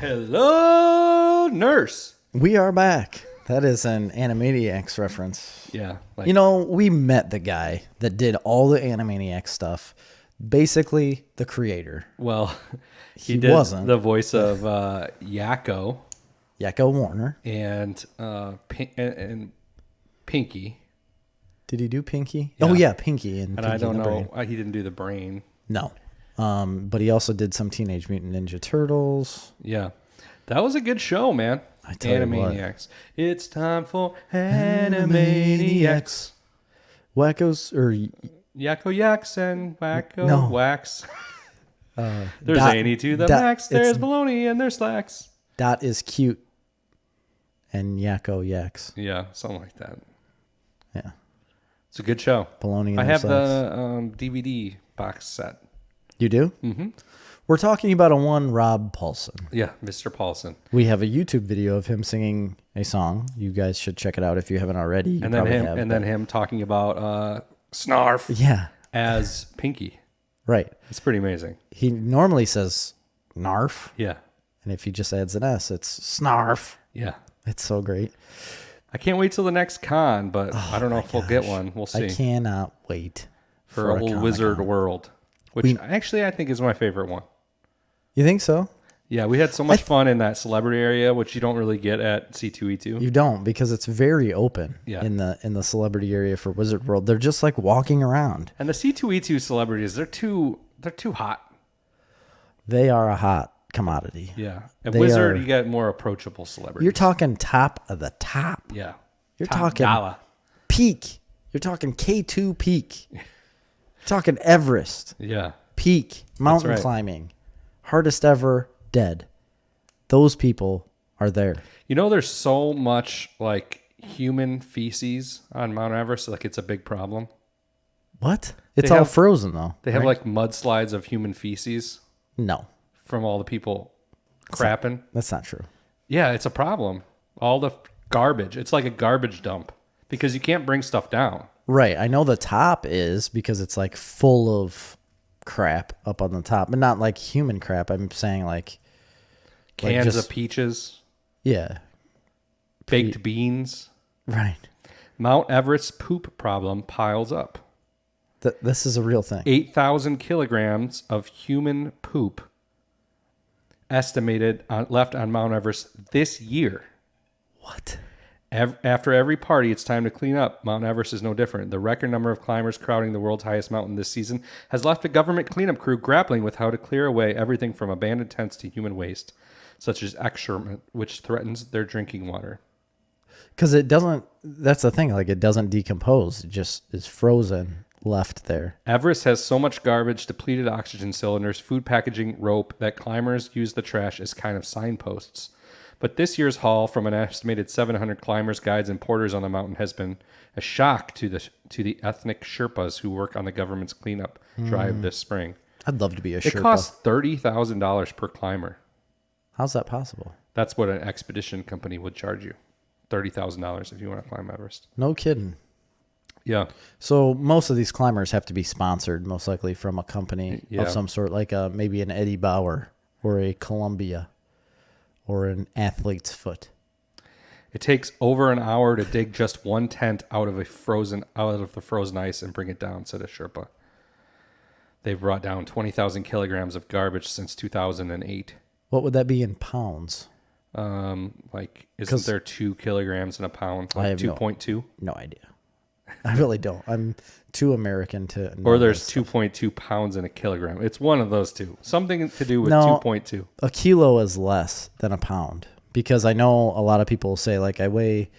Hello, nurse. We are back. That is an Animaniacs reference. Yeah. You know, we met the guy that did all the Animaniacs stuff. Basically, the creator. Well, He did wasn't. the voice of Yakko Warner. and Pinky. Did he do Pinky? Yeah. Oh, yeah, Pinky. And And Pinky I don't and the know. Brain. He didn't do the brain. No. But he also did some Teenage Mutant Ninja Turtles. Yeah. That was a good show, man. I tell you what. Animaniacs. It's time for Animaniacs. Wackos, or Yakko Yaks and Wacko No. Wax. There's Dot- Annie to the Dot- max. There's it's- baloney and there's slacks. Dot is cute. And Yakko Yaks. Yeah, something like that. Yeah. It's a good show. Baloney and I their have slacks. the DVD box set. You do? Mm-hmm. We're talking about a one Rob Paulson. Yeah, Mr. Paulson. We have a YouTube video of him singing a song. You guys should check it out if you haven't already. You And then probably him have, and but- then him talking about Snarf Yeah, as Pinky. right. It's pretty amazing. He normally says Narf, Yeah. and if he just adds an S, it's Snarf. Yeah. It's so great. I can't wait till the next con, but I don't know if we'll get one. We'll see. I cannot wait for a whole Comic-Con. Wizard World, which actually I think is my favorite one. You think so? Yeah, we had so much fun in that celebrity area, which you don't really get at C2E2. You don't, because it's very open Yeah. in the celebrity area for Wizard World. They're just like walking around. And the C2E2 celebrities, they're too hot. They are a hot commodity. Yeah. At They Wizard, are- you get more approachable celebrities. You're talking top of the top. Yeah. You're Top talking dollar. peak. You're talking K2 peak. You're talking Everest Yeah. peak, mountain right. climbing, hardest ever dead. Those people are there. You know, there's so much like human feces on Mount Everest, like it's a big problem. What? It's They all have- frozen though. They have right? like mudslides of human feces No, from all the people crapping. that's not true. Yeah, it's a problem. All the garbage. It's like a garbage dump because you can't bring stuff down. Right. I know the top is because it's like full of crap up on the top, but not like human crap. I'm saying like Cans just- of peaches, yeah. baked beans. Right. Mount Everest's poop problem piles up. This is a real thing. 8,000 kilograms of human poop estimated left on Mount Everest this year. What? After every party, it's time to clean up. Mount Everest is no different. The record number of climbers crowding the world's highest mountain this season has left a government cleanup crew grappling with how to clear away everything from abandoned tents to human waste, such as excrement, which threatens their drinking water. Because it doesn't. That's the thing. Like it doesn't decompose. It just is frozen, left there. Everest has so much garbage, depleted oxygen cylinders, food packaging, rope, that climbers use the trash as kind of signposts. But this year's haul from an estimated 700 climbers, guides, and porters on the mountain has been a shock to the ethnic Sherpas who work on the government's cleanup drive this spring. I'd love to be a It Sherpa. costs $30,000 per climber. How's that possible? That's what an expedition company would charge you. $30,000 if you want to climb Everest. No kidding. Yeah. So most of these climbers have to be sponsored, most likely from a company Yeah. of some sort, like maybe an Eddie Bauer or a Columbia or an Athlete's Foot. It takes over an hour to dig just one tent out of the frozen ice and bring it down, said a Sherpa. They've brought down 20,000 kilograms of garbage since 2008. What would that be in pounds? Isn't there 2 kilograms in a pound? I Like have 2.2? No idea. I really don't. I'm too American to know. Or there's this. 2.2 pounds in a kilogram. It's one of those two. Something to do with No. 2.2. A kilo is less than a pound because I know a lot of people say like I weigh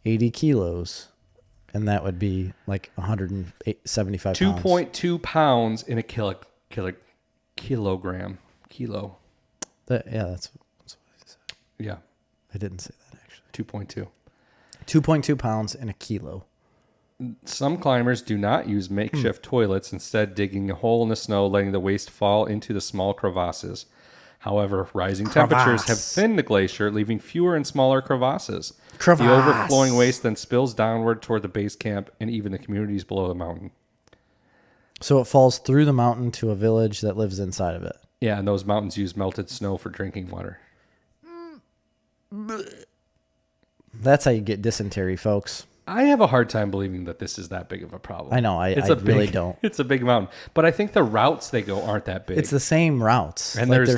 80 kilos and that would be like 175 pounds. 2.2 pounds in a kilogram. Kilo. That's what I said. Yeah. I didn't say that actually. 2.2. 2.2 pounds in a kilo. Some climbers do not use makeshift toilets, instead digging a hole in the snow, letting the waste fall into the small crevasses. However, rising temperatures have thinned the glacier, leaving fewer and smaller crevasses. The overflowing waste then spills downward toward the base camp and even the communities below the mountain. So it falls through the mountain to a village that lives inside of it. Yeah, and those mountains use melted snow for drinking water. That's how you get dysentery, folks. I have a hard time believing that this is that big of a problem. I know. I really don't. It's a big mountain, but I think the routes they go aren't that big. It's the same routes, and there's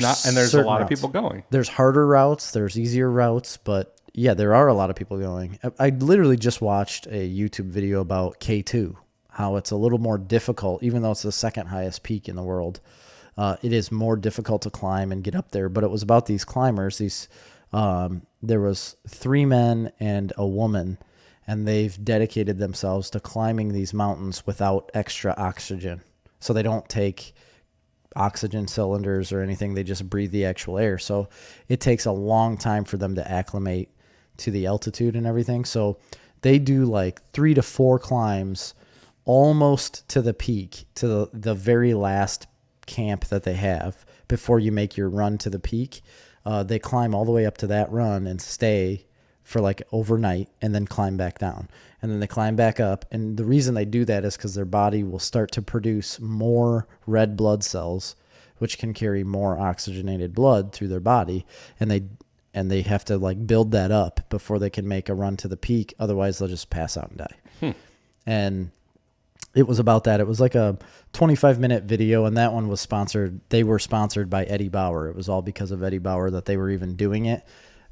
a lot of people going. There's harder routes. There's easier routes, but yeah, there are a lot of people going. I literally just watched a YouTube video about K2, how it's a little more difficult, even though it's the second highest peak in the world. It is more difficult to climb and get up there, but it was about these climbers. There was 3 men and a woman, and they've dedicated themselves to climbing these mountains without extra oxygen. So they don't take oxygen cylinders or anything. They just breathe the actual air. So it takes a long time for them to acclimate to the altitude and everything. So they do like 3 to 4 climbs almost to the peak, to the very last camp that they have before you make your run to the peak. They climb all the way up to that run and stay for like overnight and then climb back down. And then they climb back up. And the reason they do that is because their body will start to produce more red blood cells, which can carry more oxygenated blood through their body. And they have to like build that up before they can make a run to the peak. Otherwise they'll just pass out and die. And it was about that. It was like a 25-minute video, and that one was sponsored. They were sponsored by Eddie Bauer. It was all because of Eddie Bauer that they were even doing it.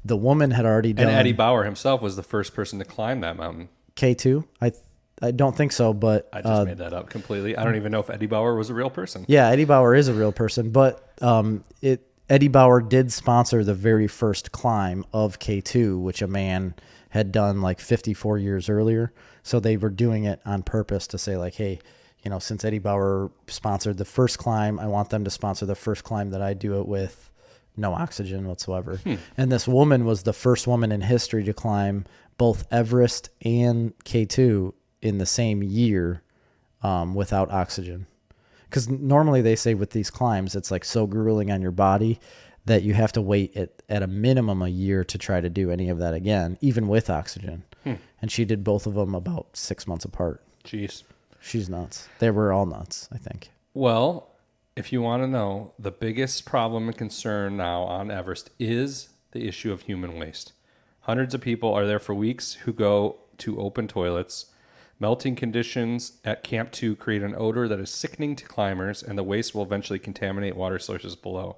The woman had already done... And Eddie Bauer himself was the first person to climb that mountain. K2? I don't think so, but... I just made that up completely. I don't even know if Eddie Bauer was a real person. Yeah, Eddie Bauer is a real person, but Eddie Bauer did sponsor the very first climb of K2, which a man had done like 54 years earlier. So they were doing it on purpose to say like, hey, since Eddie Bauer sponsored the first climb, I want them to sponsor the first climb that I do it with no oxygen whatsoever. And this woman was the first woman in history to climb both Everest and K2 in the same year without oxygen. Because normally they say with these climbs, it's like so grueling on your body that you have to wait at a minimum a year to try to do any of that again, even with oxygen. And she did both of them about 6 months apart. Jeez. She's nuts. They were all nuts, I think. Well, if you want to know, the biggest problem and concern now on Everest is the issue of human waste. Hundreds of people are there for weeks who go to open toilets. Melting conditions at Camp 2 create an odor that is sickening to climbers, and the waste will eventually contaminate water sources below.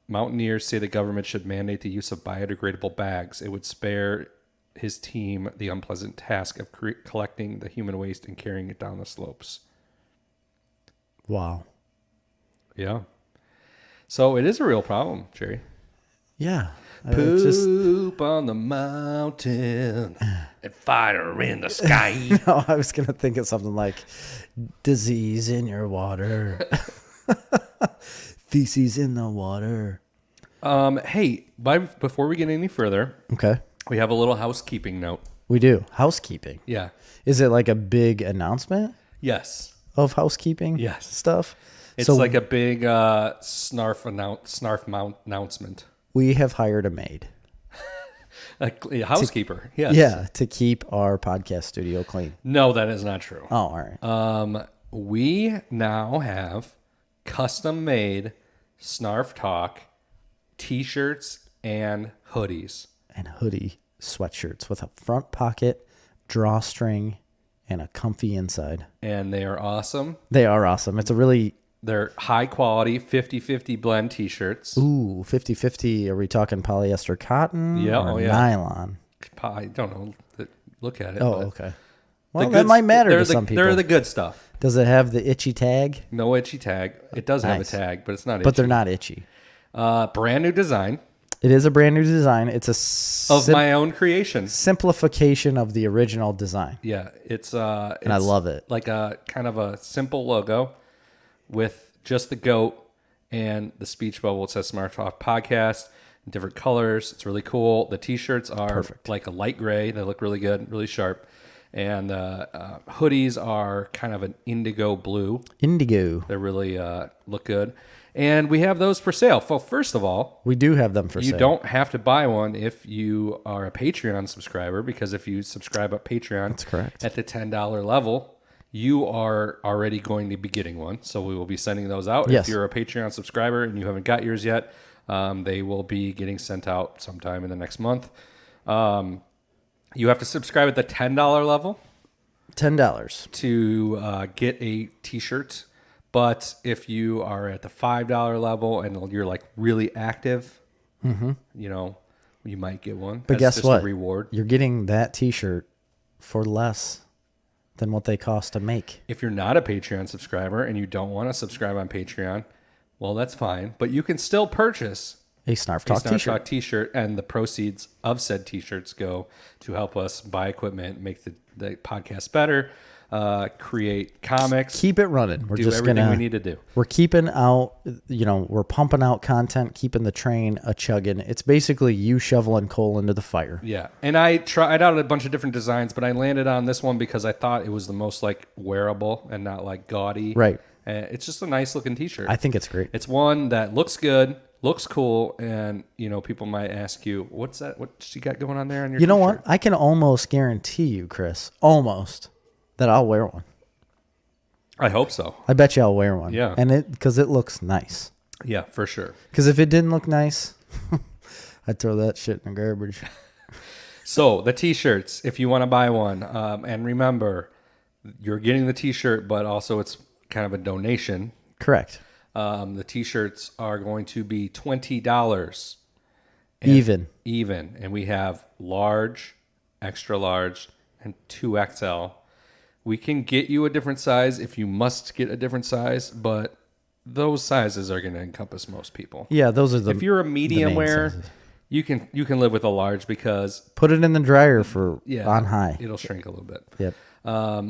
Mountaineers say the government should mandate the use of biodegradable bags. It would spare his team the unpleasant task of collecting the human waste and carrying it down the slopes. Wow. Yeah. So it is a real problem, Jerry. Yeah. Poop on the mountain and fire in the sky. No, I was going to think of something like disease in your water. Feces in the water. Hey, before we get any further, okay, we have a little housekeeping note. We do. Housekeeping. Yeah. Is it like a big announcement? Yes. Of housekeeping? Yes. Stuff? It's like a big snarf announcement. We have hired a maid. A housekeeper. Yes. Yeah, to keep our podcast studio clean. No, that is not true. Oh, all right. We now have custom-made Snarf Talk T-shirts and hoodies. And hoodie sweatshirts with a front pocket, drawstring, and a comfy inside. And they are awesome. They are awesome. They're high-quality 50-50 blend T-shirts. Ooh, 50-50. Are we talking polyester cotton or nylon? I don't know. Look at it. Oh, okay. Well, that might matter to some people. They're the good stuff. Does it have the itchy tag? No itchy tag. It does have a tag, but it's not itchy. But they're not itchy. Brand new design. It is a brand new design. It's of my own creation. Simplification of the original design. Yeah, it's and I love it. Like a kind of a simple logo with just the goat and the speech bubble. It says Snarf Talk Podcast in different colors. It's really cool. The T-shirts are perfect. Like a light gray. They look really good, really sharp. And hoodies are kind of an indigo blue. Indigo. They really look good. And we have those for sale. Well, first of all, we do have them for sale. You don't have to buy one if you are a Patreon subscriber, because if you subscribe at Patreon, that's correct, at the $10 level, you are already going to be getting one. So we will be sending those out. Yes. If you're a Patreon subscriber and you haven't got yours yet, They will be getting sent out sometime in the next month. You have to subscribe at the $10 level. $10 to get a T-shirt. But if you are at the $5 level and you're like really active, you might get one. But guess what? A reward. You're getting that T-shirt for less than what they cost to make. If you're not a Patreon subscriber and you don't want to subscribe on Patreon, well, that's fine. But you can still purchase A Snarf Talk T-shirt, and the proceeds of said T-shirts go to help us buy equipment, make the podcast better, create comics. Keep it running. We're do just everything gonna. we need to do. We're keeping out. We're pumping out content, keeping the train a chugging. It's basically you shoveling coal into the fire. Yeah, and I tried out a bunch of different designs, but I landed on this one because I thought it was the most like wearable and not like gaudy. Right. It's just a nice looking T-shirt. I think it's great. It's one that looks good. Looks cool, and people might ask you, "What's that? What she got going on there on your?" You know what? I can almost guarantee you, Chris, that I'll wear one. I hope so. I bet you I'll wear one. Yeah, and because it looks nice. Yeah, for sure. Because if it didn't look nice, I'd throw that shit in the garbage. So the T-shirts, if you want to buy one, and remember, you're getting the T-shirt, but also it's kind of a donation. Correct. The T-shirts are going to be $20. Even. And we have large, extra large, and 2XL. We can get you a different size if you must get a different size, but those sizes are going to encompass most people. Yeah, those are the. If you're a medium wear, you can live with a large because put it in the dryer for on high. It'll shrink a little bit. Yep.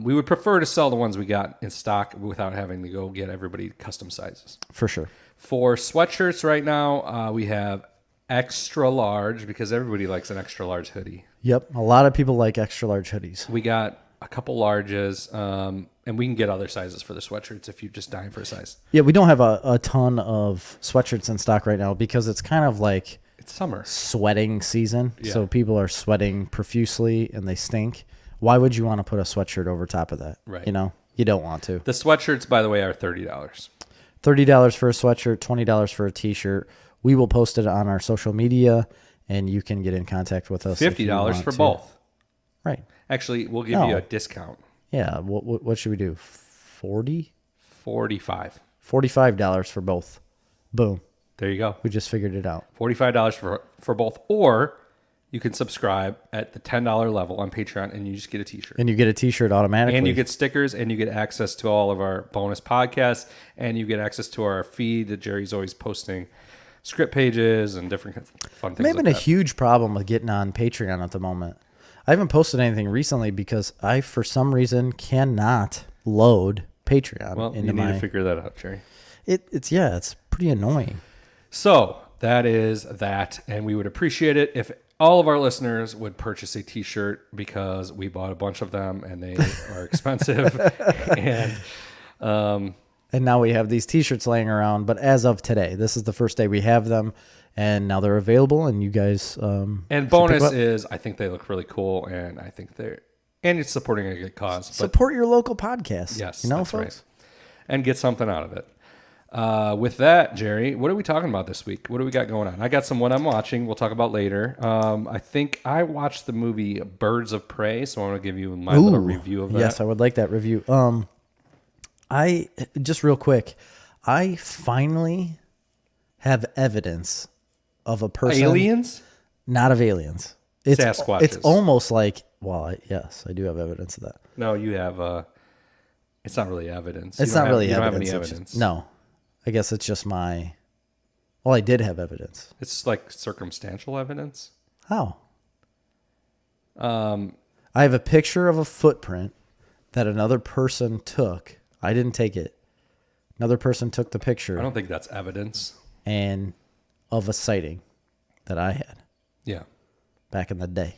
We would prefer to sell the ones we got in stock without having to go get everybody custom sizes. For sure. For sweatshirts right now, we have extra large because everybody likes an extra large hoodie. Yep. A lot of people like extra large hoodies. We got a couple larges, and we can get other sizes for the sweatshirts if you're just dying for a size. Yeah, we don't have a ton of sweatshirts in stock right now because it's kind of like it's summer sweating season. Yeah. So people are sweating profusely and they stink. Why would you want to put a sweatshirt over top of that? Right. You don't want to. The sweatshirts, by the way, are $30. $30 for a sweatshirt, $20 for a T-shirt. We will post it on our social media, and you can get in contact with us. $50 for both. Right. Actually, we'll give you a discount. Yeah. What should we do? 40? 45. $45 for both. Boom. There you go. We just figured it out. $45 for both, or you can subscribe at the $10 level on Patreon, and you just get a T-shirt. And you get a T-shirt automatically. And you get stickers, and you get access to all of our bonus podcasts, and you get access to our feed that Jerry's always posting script pages and different fun things. I'm having a huge problem with getting on Patreon at the moment. I haven't posted anything recently because I, for some reason, cannot load Patreon. Well, you need to figure that out, Jerry. It's pretty annoying. So that is that, and we would appreciate it if all of our listeners would purchase a T-shirt because we bought a bunch of them and they are expensive. And now we have these T-shirts laying around. But as of today, this is the first day we have them, and now they're available. And you guys, and bonus is, I think they look really cool, and I think and it's supporting a good cause. Support your local podcast. Yes, folks, right. And get something out of it. With that, Jerry, what are we talking about this week? What do we got going on? I got some What I'm Watching. We'll talk about later. I think I watched the movie Birds of Prey, so I want to give you my little review of that. Yes, I would like that review. I just real quick, I finally have evidence of a person. Aliens? Not of aliens. It's Sasquatches. It's almost like, yes, I do have evidence of that. No, you have. It's not really evidence. It's not really evidence. You don't have any evidence. No. I guess it's just I did have evidence. It's like circumstantial evidence. How? I have a picture of a footprint that another person took. I didn't take it. Another person took the picture. I don't think that's evidence. And of a sighting that I had. Yeah. Back in the day.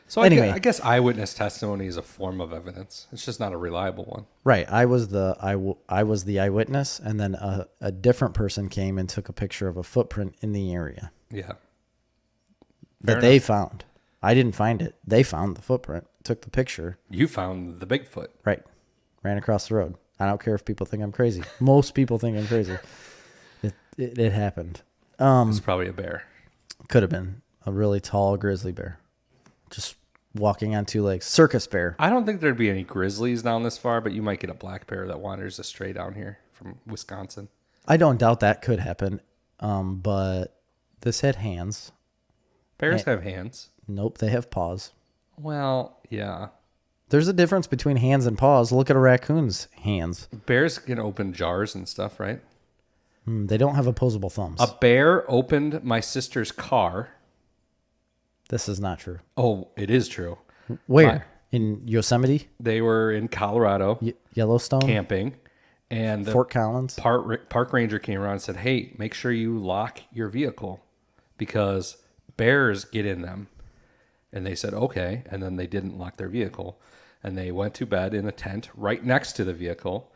So anyway, I guess eyewitness testimony is a form of evidence. It's just not a reliable one. Right. I was the eyewitness, and then a different person came and took a picture of a footprint in the area. Yeah. That they found. I didn't find it. They found the footprint, took the picture. You found the Bigfoot. Right. Ran across the road. I don't care if people think I'm crazy. Most people think I'm crazy. It happened. It's probably a bear. Could have been a really tall grizzly bear. Just walking on two legs. Circus bear. I don't think there'd be any grizzlies down this far, but you might get a black bear that wanders astray down here from Wisconsin. I don't doubt that could happen. But this had hands. Bears have hands. Nope, they have paws. Well, yeah. There's a difference between hands and paws. Look at a raccoon's hands. Bears can open jars and stuff, right? They don't have opposable thumbs. A bear opened my sister's car. This is not true. Oh, it is true. Where? In Yosemite? They were in Colorado Yellowstone? camping, and the Fort Collins? park ranger came around and said, hey, make sure you lock your vehicle because bears get in them. And they said, okay. And then they didn't lock their vehicle. And they went to bed in a tent right next to the vehicle.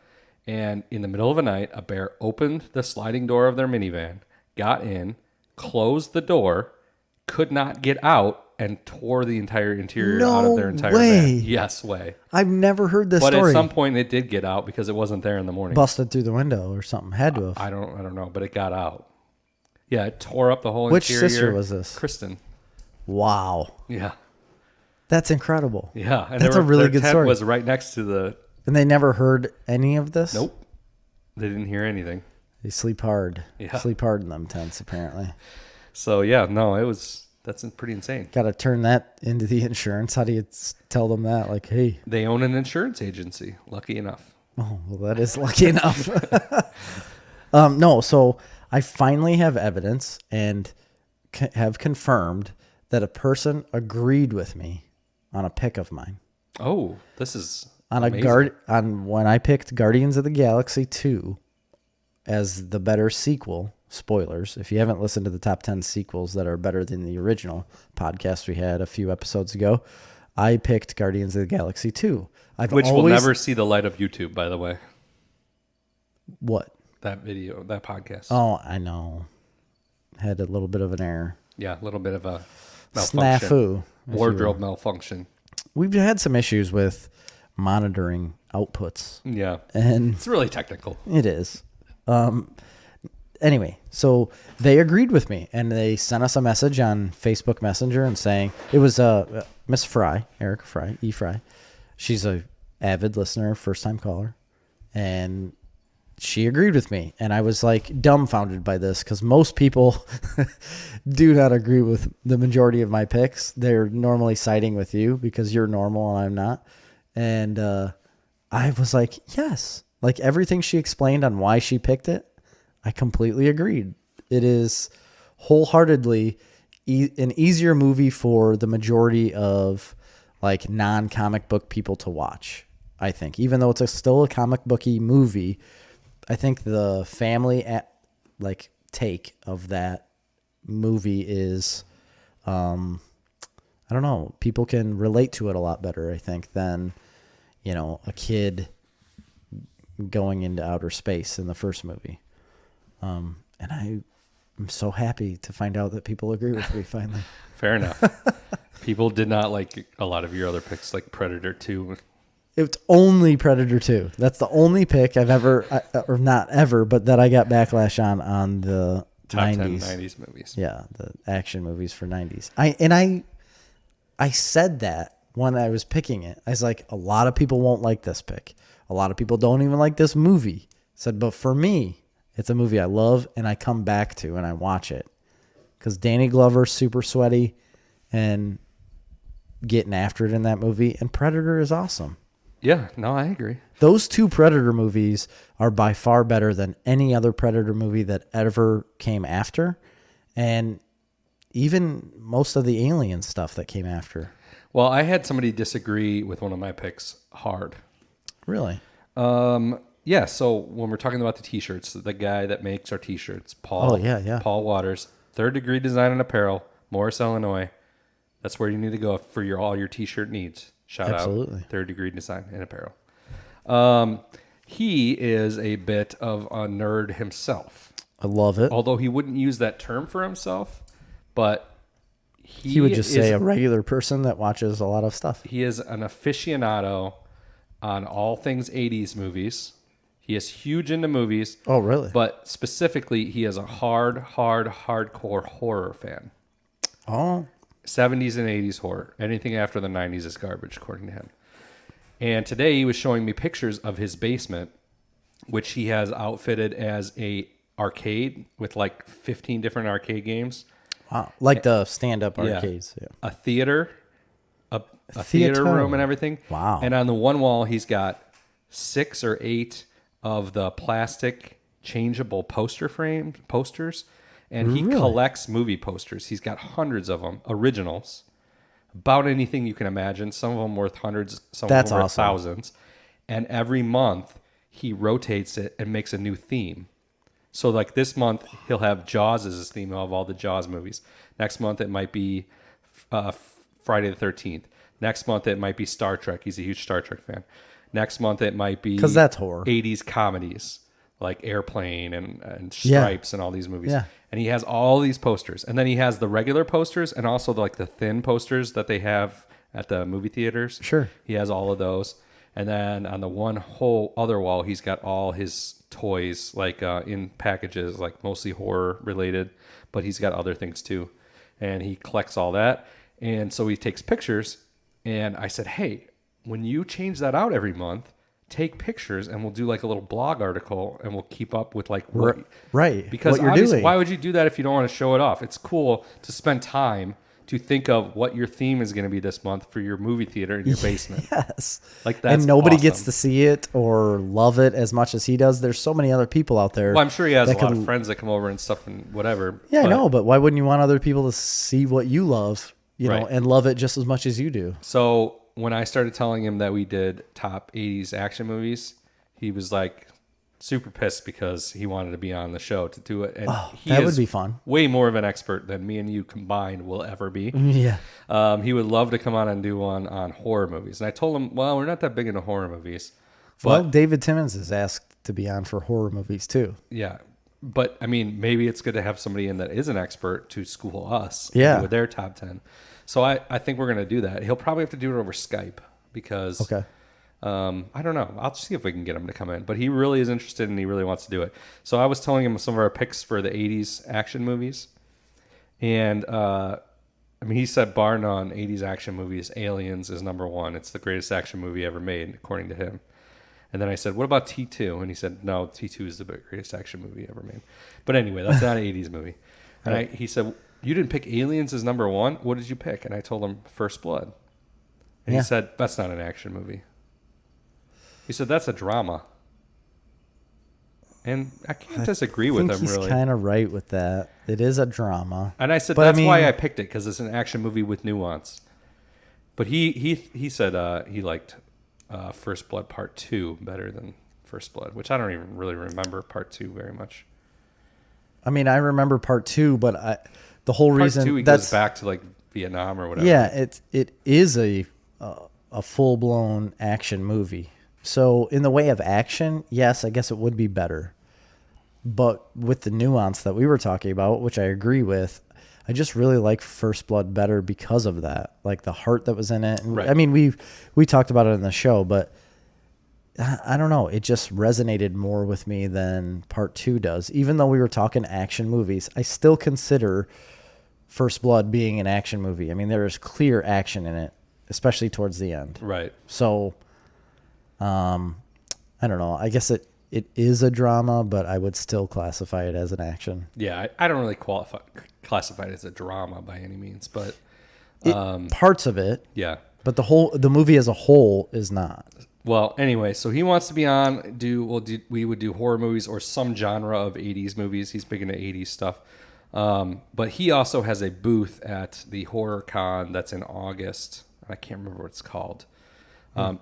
And in the middle of the night, a bear opened the sliding door of their minivan, got in, closed the door, could not get out, and tore the entire interior out of their entire van. Yes, way. I've never heard this But story. at some point, it did get out because it wasn't there in the morning. Busted through the window or something. Had to have. I don't know, but it got out. Yeah, it tore up the whole Which interior. sister was this? Kristen. Wow. Yeah. That's incredible. Yeah. And That's a really their good tent story. was right next to the... And they never heard any of this? Nope. They didn't hear anything. They sleep hard. Yeah. Sleep hard in them tents, apparently. So, yeah, no, that's pretty insane. Got to turn that into the insurance. How do you tell them that? Like, hey. They own an insurance agency. Lucky enough. Oh, well, that is lucky enough. No, so I finally have evidence and have confirmed that a person agreed with me on a pick of mine. Oh, this is on amazing. On when I picked Guardians of the Galaxy 2 as the better sequel. Spoilers. If you haven't listened to the top 10 sequels that are better than the original podcast we had a few episodes ago, I picked Guardians of the Galaxy 2. Which will never see the light of YouTube, by the way. What? That video, that podcast. Oh, I know. Had a little bit of an error. Yeah, a little bit of a malfunction. Snafu. Wardrobe malfunction. We've had some issues with monitoring outputs. Yeah. And it's really technical. It is. Anyway, so they agreed with me and they sent us a message on Facebook Messenger and saying it was Miss Fry, Erica Fry, E Fry. She's a avid listener, first time caller, and she agreed with me. And I was like dumbfounded by this because most people do not agree with the majority of my picks. They're normally siding with you because you're normal and I'm not. And I was like, yes, like everything she explained on why she picked it, I completely agreed. It is wholeheartedly an easier movie for the majority of like non-comic book people to watch, I think. Even though it's still a comic booky movie, I think the family take of that movie is, I don't know, people can relate to it a lot better, I think, than, a kid going into outer space in the first movie. And I'm so happy to find out that people agree with me finally. Fair enough. People did not like a lot of your other picks, like Predator 2. It's only Predator 2. That's the only pick I've ever, or not ever, but that I got backlash on the Top 90s. 10 90s movies. Yeah, the action movies for 90s. I said that when I was picking it. I was like, a lot of people won't like this pick. A lot of people don't even like this movie. I said, but for me, it's a movie I love and I come back to and I watch it. Because Danny Glover's super sweaty and getting after it in that movie. And Predator is awesome. Yeah, no, I agree. Those two Predator movies are by far better than any other Predator movie that ever came after. And even most of the Alien stuff that came after. Well, I had somebody disagree with one of my picks hard. Really? Yeah, so when we're talking about the T-shirts, the guy that makes our T-shirts, Paul. Oh, yeah. Paul Waters, Third Degree Design and Apparel, Morris, Illinois. That's where you need to go for all your T-shirt needs. Shout Absolutely. out Third Degree Design and Apparel. He is a bit of a nerd himself. I love it. Although he wouldn't use that term for himself, but He would just say a regular person that watches a lot of stuff. He is an aficionado on all things 80s movies. He is huge into movies. Oh, really? But specifically, he is a hardcore horror fan. Oh. 70s and 80s horror. Anything after the 90s is garbage, according to him. And today he was showing me pictures of his basement, which he has outfitted as a arcade with like 15 different arcade games. Wow. Like the stand-up arcades. Yeah. A theater, a theater room and everything. Wow. And on the one wall, he's got 6 or 8 of the plastic changeable posters. And he collects movie posters. He's got hundreds of them, originals, about anything you can imagine. Some of them worth hundreds, some of them worth thousands. And every month, he rotates it and makes a new theme. So like this month, he'll have Jaws as his theme of all the Jaws movies. Next month, it might be Friday the 13th. Next month, it might be Star Trek. He's a huge Star Trek fan. Next month, it might be... Because that's horror. 80s comedies, like Airplane and Stripes and all these movies. Yeah. And he has all these posters. And then he has the regular posters and also like the thin posters that they have at the movie theaters. Sure. He has all of those. And then on the one whole other wall, he's got all his toys, like in packages, like mostly horror related. But he's got other things too. And he collects all that. And so he takes pictures. And I said, hey, when you change that out every month, take pictures and we'll do like a little blog article and we'll keep up with like what, right, because what you're doing. Why would you do that if you don't want to show it off? It's cool to spend time to think of what your theme is going to be this month for your movie theater in your basement. Yes. Like that's and nobody awesome. Gets to see it or love it as much as he does. There's so many other people out there. Well, I'm sure he has a lot of friends that come over and stuff and whatever. Yeah, I know, but why wouldn't you want other people to see what you love, you know, and love it just as much as you do? So when I started telling him that we did top 80s action movies, he was like super pissed because he wanted to be on the show to do it. And that would be fun. Way more of an expert than me and you combined will ever be. Yeah. He would love to come on and do one on horror movies. And I told him, well, we're not that big into horror movies. But, well, David Timmons is asked to be on for horror movies too. Yeah. But I mean, maybe it's good to have somebody in that is an expert to school us with their top 10. So I think we're going to do that. He'll probably have to do it over Skype because I don't know. I'll see if we can get him to come in. But he really is interested and he really wants to do it. So I was telling him some of our picks for the 80s action movies. And I mean, he said bar none, 80s action movies, Aliens is number one. It's the greatest action movie ever made, according to him. And then I said, what about T2? And he said, no, T2 is the greatest action movie ever made. But anyway, that's not an 80s movie. And he said, you didn't pick Aliens as number one? What did you pick? And I told him First Blood. And he said, that's not an action movie. He said, that's a drama. And I can't disagree with him, really. He's kind of right with that. It is a drama. And I said, that's why I picked it, because it's an action movie with nuance. But he said he liked First Blood Part 2 better than First Blood, which I don't even really remember Part 2 very much. I mean, I remember Part 2, but the whole reason... Part 2, he goes back to like Vietnam or whatever. Yeah, it is a full-blown action movie. So in the way of action, yes, I guess it would be better. But with the nuance that we were talking about, which I agree with, I just really like First Blood better because of that. Like the heart that was in it. And, I mean, we talked about it in the show, but I don't know. It just resonated more with me than Part 2 does. Even though we were talking action movies, I still consider First Blood being an action movie. I mean, there is clear action in it, especially towards the end. Right. So... I don't know. I guess it is a drama, but I would still classify it as an action. Yeah, I don't really classify it as a drama by any means, but parts of it. Yeah. But the movie as a whole is not. Well, anyway, so he wants to be on. We would do horror movies or some genre of 80s movies. He's big into 80s stuff. But he also has a booth at the Horror Con that's in August. I can't remember what it's called.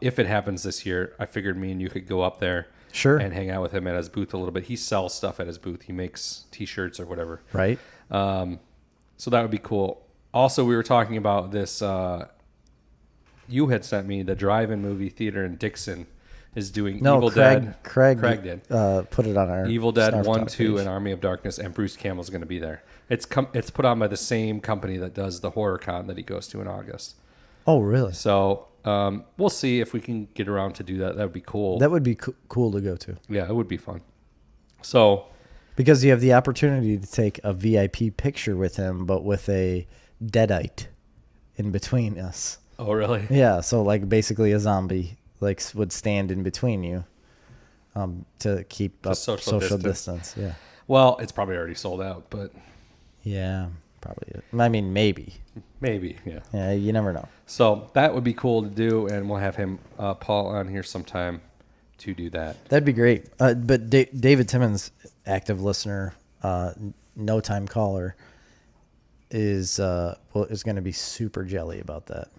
If it happens this year, I figured me and you could go up there and hang out with him at his booth a little bit. He sells stuff at his booth. He makes T-shirts or whatever. Right. So that would be cool. Also, we were talking about this. You had sent me the drive-in movie theater in Dixon is doing Evil Dead. Craig did. Put it on our Evil Dead Snarf 1, Talk 2, page. and Army of Darkness, and Bruce Campbell's going to be there. It's put on by the same company that does the Horror Con that he goes to in August. Oh, really? So we'll see if we can get around to do that. That would be cool. That would be cool to go to. Yeah, it would be fun. So because you have the opportunity to take a VIP picture with him, but with a deadite in between us. Oh, really? Yeah, so like basically a zombie like would stand in between you to keep up social distance. Yeah. Well, it's probably already sold out, but yeah, probably. I mean, maybe. Yeah. Yeah, you never know. So that would be cool to do, and we'll have him, Paul, on here sometime to do that. That'd be great. But David Timmons, active listener, no time caller, is going to be super jelly about that.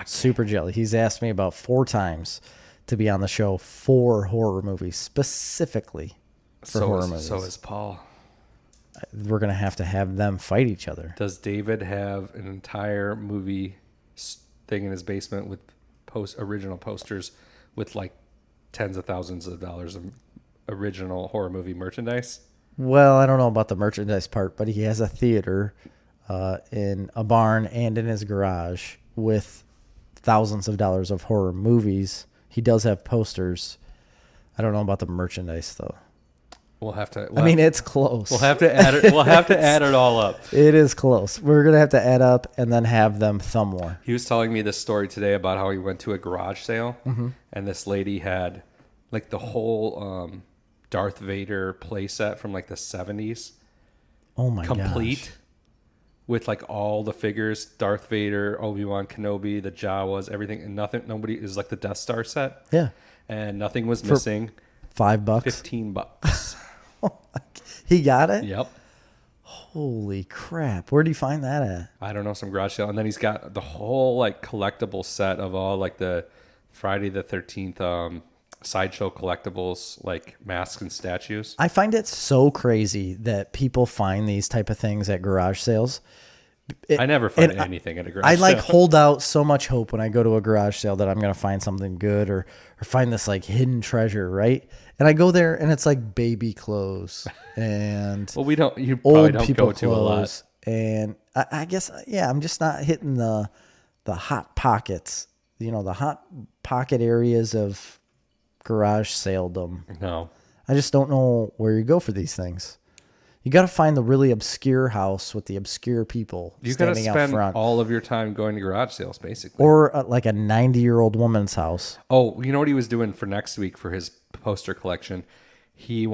Super jelly. He's asked me about 4 times to be on the show for horror movies, specifically for horror movies. So is Paul. We're going to have them fight each other. Does David have an entire movie thing in his basement with original posters with like tens of thousands of dollars of original horror movie merchandise? Well, I don't know about the merchandise part, but he has a theater in a barn and in his garage with thousands of dollars of horror movies. He does have posters. I don't know about the merchandise though. We'll have to. It's close. We'll have to add it. We'll have to add it all up. It is close. We're gonna have to add up and then have them thumb war. He was telling me this story today about how he went to a garage sale, and this lady had like the whole Darth Vader playset from like the 70s. Oh my god! Complete. Gosh. With like all the figures, Darth Vader, Obi-Wan Kenobi, the Jawas, everything, and nobody is like the Death Star set. Yeah. And nothing was missing. $5. $15. He got it? Yep. Holy crap. Where'd he find that at? I don't know, some garage sale. And then he's got the whole like collectible set of all like the Friday the 13th sideshow collectibles, like masks and statues. I find it so crazy that people find these type of things at garage sales. I never find anything at a garage sale. I hold out so much hope when I go to a garage sale that I'm going to find something good or find this like hidden treasure, right? And I go there and it's like baby clothes and well, you probably don't go to a lot. And I guess, yeah, I'm just not hitting the hot pockets, the hot pocket areas of garage saledom. No. I just don't know where you go for these things. You got to find the really obscure house with the obscure people standing out front. You got to spend all of your time going to garage sales, basically. Or like a 90-year-old woman's house. Oh, you know what he was doing for next week for his poster collection? He's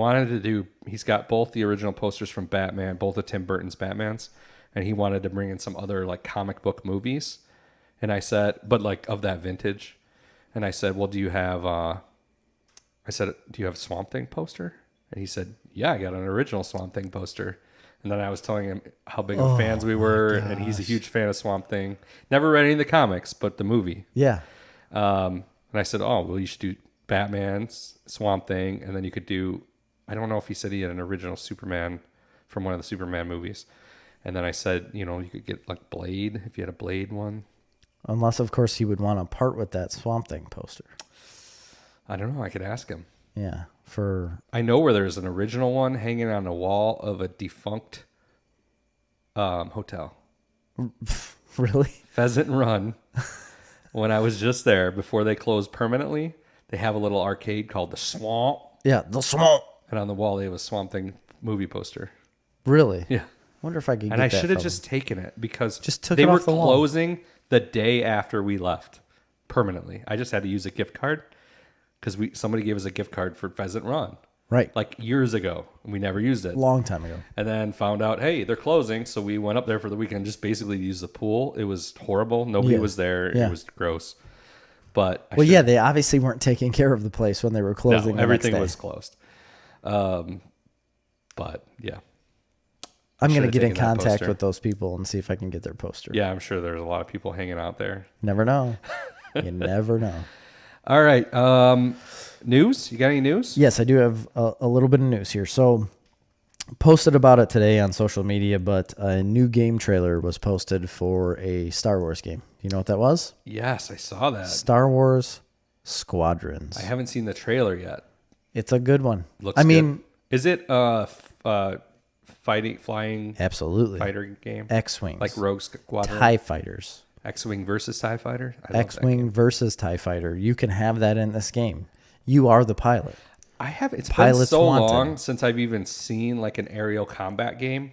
got both the original posters from Batman, both of Tim Burton's Batmans, and he wanted to bring in some other like comic book movies. And I said, but like of that vintage. And I said, well, do you have a Swamp Thing poster? And he said, yeah, I got an original Swamp Thing poster. And then I was telling him how big of fans we were, and he's a huge fan of Swamp Thing. Never read any of the comics, but the movie. Yeah. And I said, oh, well, you should do Batman's Swamp Thing, and then you could do, I don't know if he said he had an original Superman from one of the Superman movies. And then I said, you could get like Blade, if you had a Blade one. Unless, of course, he would want to part with that Swamp Thing poster. I don't know. I could ask him. Yeah. I know where there's an original one hanging on the wall of a defunct hotel. Really? Pheasant Run. When I was just there, before they closed permanently, they have a little arcade called the Swamp. Yeah, the Swamp. And on the wall, they have a Swamp Thing movie poster. Really? Yeah. Wonder if I could get that. And I should have just taken it because they were closing the day after we left permanently. I just had to use a gift card because somebody gave us a gift card for Pheasant Run. Right. Like years ago. And we never used it. Long time ago. And then found out, hey, they're closing. So we went up there for the weekend just basically to use the pool. It was horrible. Nobody was there. Yeah. It was gross. But they obviously weren't taking care of the place when they were closing. No, everything was closed. But yeah. I'm going to get in contact with those people and see if I can get their poster. Yeah, I'm sure there's a lot of people hanging out there. Never know. You never know. All right. News? You got any news? Yes, I do have a little bit of news here. So, posted about it today on social media, but a new game trailer was posted for a Star Wars game. Do you know what that was? Yes, I saw that. Star Wars Squadrons. I haven't seen the trailer yet. It's a good one. Looks good. Is it flying absolutely fighter game? X-Wings. Like Rogue Squadron? TIE fighters. X-Wing versus TIE Fighter. I love that X-Wing game. versus TIE Fighter. You can have that in this game. You are the pilot. I have. It's been Pilots so wanted. long since I've even seen like an aerial combat game.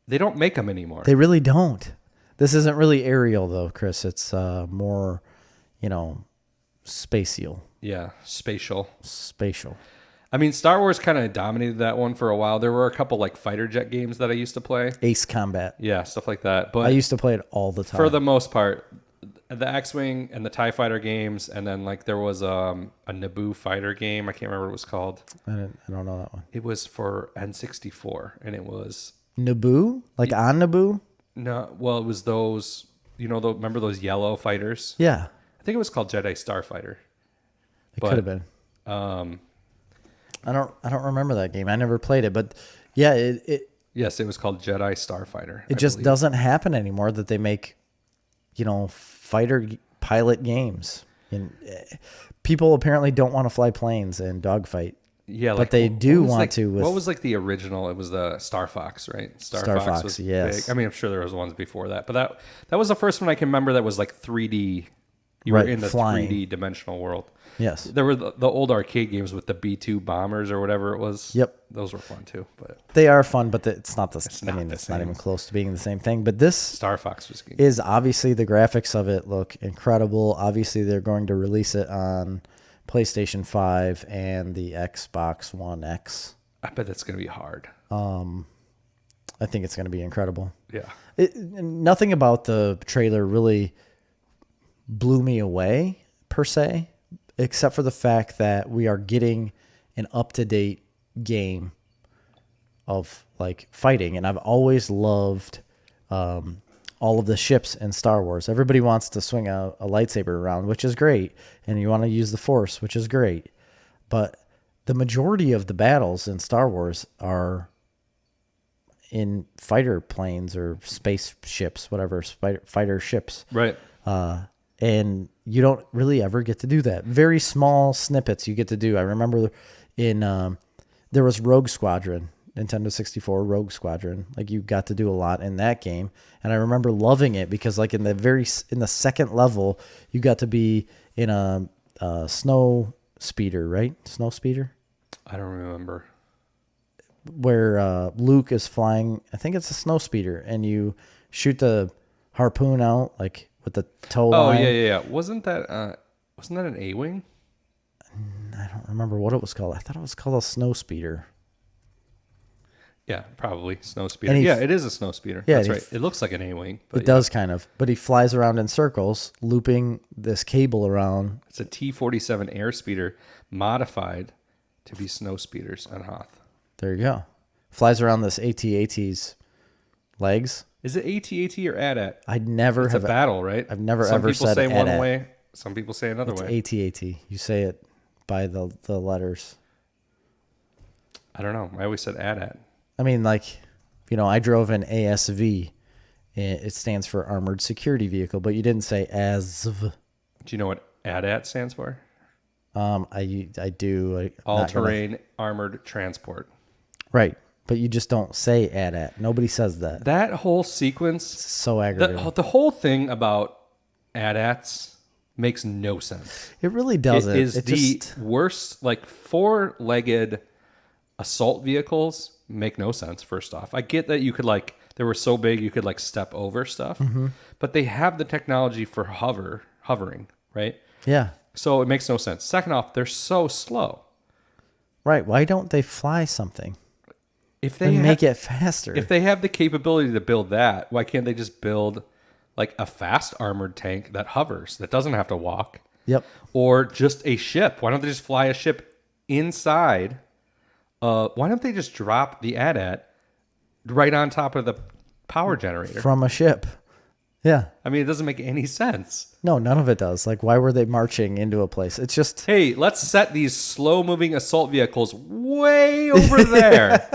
They don't make them anymore. They really don't. This isn't really aerial though, Chris. It's more, spatial. Yeah, spatial. Spatial. I mean, Star Wars kind of dominated that one for a while. There were a couple like fighter jet games that I used to play. Ace Combat. Yeah, stuff like that. But I used to play it all the time. for the most part, the X-Wing and the TIE Fighter games, and then like there was a Naboo fighter game. I can't remember what it was called. I don't know that one. It was for N64, and it was Naboo? Like on Naboo? no. Well, it was those. Remember those yellow fighters? Yeah. I think it was called Jedi Starfighter. It could have been. I don't remember that game. I never played it, but yeah, Yes, it was called Jedi Starfighter. it just doesn't happen anymore that they make, fighter pilot games. And people apparently don't want to fly planes and dogfight. Yeah, but they do want to. What was like the original? It was the Star Fox, right? Star Fox was yes. big. I mean, I'm sure there was ones before that, but that was the first one I can remember that was like 3D. You Right, were in the flying. 3D dimensional world. Yes. There were the old arcade games with the B-2 bombers or whatever it was. Yep. Those were fun too. But They are fun, but it's not the. It's I not mean, the it's not same. even close to being the same thing. But this Star Fox was good. is obviously the graphics of it look incredible. Obviously, they're going to release it on PlayStation 5 and the Xbox One X. I bet that's going to be hard. I think it's going to be incredible. Yeah. Nothing about the trailer really blew me away per se, except for the fact that we are getting an up-to-date game of like fighting. And I've always loved all of the ships in Star Wars. Everybody wants to swing a lightsaber around, which is great. And you want to use the Force, which is great. But the majority of the battles in Star Wars are in fighter planes or spaceships, whatever, fighter ships. Right. And you don't really ever get to do that. Very small snippets you get to do. I remember in there was Rogue Squadron, Nintendo 64 Rogue Squadron. Like you got to do a lot in that game, and I remember loving it because like in the second level, you got to be in a snow speeder, right? Snow speeder, I don't remember. where Luke is flying. I think it's a snow speeder, and you shoot the harpoon out like with the tow Oh, line. yeah. Wasn't that an A-Wing? I don't remember what it was called. I thought it was called a snow speeder. Yeah, probably snow speeder. And Yeah, it is a snow speeder. Yeah, That's and right. It looks like an A-Wing. It does kind of, but he flies around in circles, looping this cable around. It's a T-47 air speeder modified to be snow speeders on Hoth. There you go. Flies around this AT-AT's legs. Is it AT-AT or AT-AT? I'd never It's have a battle, right? I've never Some ever people said say one AT-AT. way, some people say another It's way. AT-AT. You say it by the letters. I don't know. I always said AT-AT. I mean, like, I drove an ASV. It stands for Armored Security Vehicle, but you didn't say ASV. Do you know what AT-AT stands for? I do. All-terrain armored transport. Right. But you just don't say AT-AT. Nobody says that. That whole sequence, So aggravating. the whole thing about AT-ATs makes no sense. It really doesn't. It is It the just, worst, like four-legged assault vehicles make no sense, first off. I get that you could they were so big you could step over stuff, but they have the technology for hovering, right? yeah. So it makes no sense. Second off, they're so slow. Right. Why don't they fly something If they and make it faster? If they have the capability to build that, why can't they just build like a fast armored tank that hovers, that doesn't have to walk? Yep. Or just a ship. Why don't they just fly a ship inside? Why don't they just drop the AT-AT right on top of the power generator? From a ship. Yeah. I mean, it doesn't make any sense. No, none of it does. Like, why were they marching into a place? It's just, Hey, let's set these slow-moving assault vehicles way over there.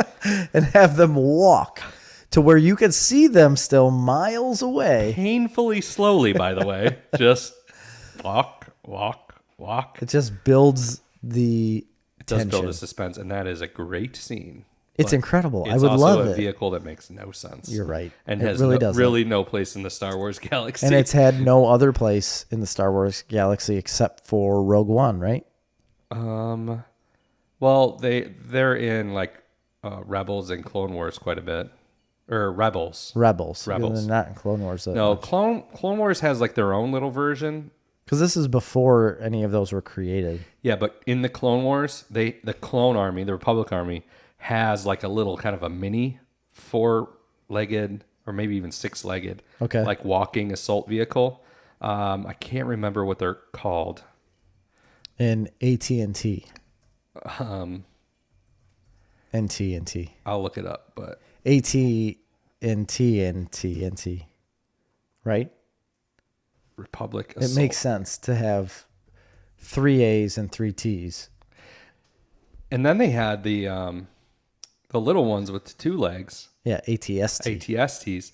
and have them walk to where you can see them still miles away. Painfully slowly, by the way. Just walk, walk, walk. It just builds the It does tension. build a suspense, and that is a great scene It's incredible. I It's would also love a it. vehicle that makes no sense. You're right. And It has really doesn't. really no place in the Star Wars galaxy. And it's had no other place in the Star Wars galaxy except for Rogue One, right? Well, they're in like Rebels and Clone Wars quite a bit. Or Rebels. Rebels. They're not in Clone Wars. No, Clone Wars has like their own little version. Because this is before any of those were created. Yeah, but in the Clone Wars, the Clone Army, the Republic Army, has like a little kind of a mini 4-legged or maybe even 6-legged, like walking assault vehicle. I can't remember what they're called. In AT&T. NT. I'll look it up, but AT&T, right? Republic Assault. It makes sense to have 3 A's and 3 T's. And then they had the little ones with the 2 legs. Yeah, ATST. ATSTs.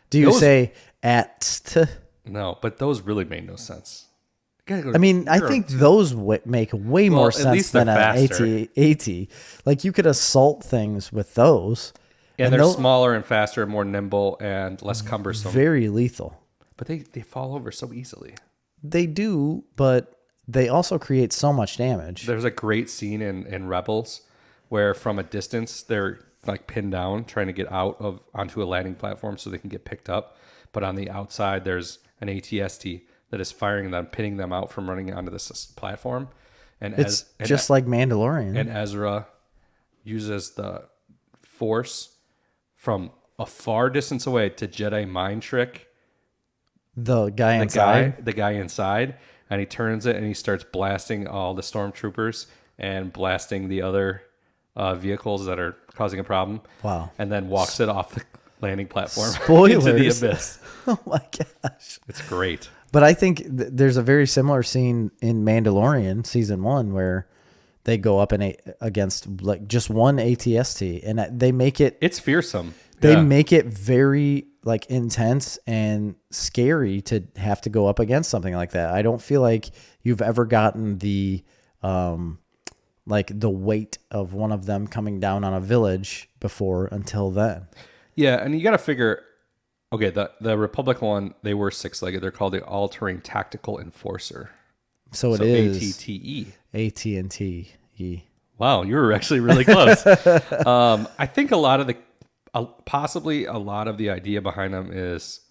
Do you say ATST? No, but those really made no sense. I mean, I think those make way more sense than an AT. Like, you could assault things with those. And they're smaller and faster and more nimble and less cumbersome. Very lethal. But they fall over so easily. They do, but they also create so much damage. There's a great scene in Rebels where from a distance they're like pinned down trying to get onto a landing platform so they can get picked up. But on the outside there's an ATST that is firing them, pinning them out from running onto this platform. And it's just like Mandalorian. And Ezra uses the Force from a far distance away to Jedi mind trick the guy inside, and he turns it and he starts blasting all the stormtroopers and blasting the other vehicles that are causing a problem. Wow. And then walks it off the landing platform Spoilers. into the abyss. Oh my gosh. It's great. But I think there's a very similar scene in Mandalorian season 1 where they go up against like just one ATST and they make it. It's fearsome. They make it very like intense and scary to have to go up against something like that. I don't feel like you've ever gotten the like the weight of one of them coming down on a village before until then. Yeah, and you got to figure. Okay, the Republic one, they were 6-legged. They're called the All-Terrain Tactical Enforcer. So it is ATTE. AT&T. Wow, you were actually really close. I think possibly a lot of the idea behind them is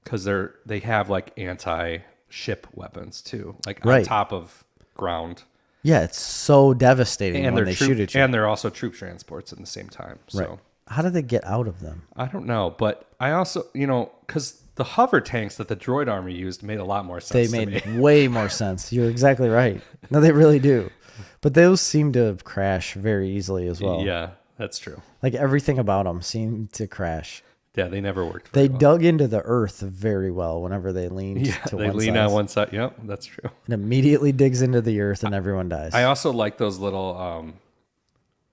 because they have like anti-ship weapons too, like on top of ground. Yeah, it's so devastating when they shoot at you. And they're also troop transports at the same time. So. Right. How did they get out of them? I don't know, but I also, because the hover tanks that the droid army used made a lot more sense. They made way more sense. You're exactly right. No, they really do. But those seem to crash very easily as well. Yeah, that's true. Like everything about them seemed to crash. Yeah, they never worked. They dug into the earth very well whenever they leaned to one side. They lean on one side. Yep, that's true. It immediately digs into the earth and everyone dies. I also like those little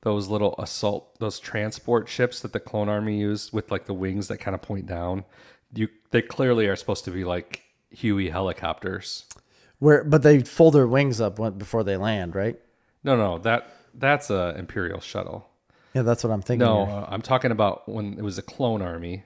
those transport ships that the clone army used with like the wings that kind of point down. They clearly are supposed to be like Huey helicopters. But they fold their wings up before they land, right? No, that's a Imperial shuttle. Yeah, that's what I'm thinking. No, I'm talking about when it was a clone army.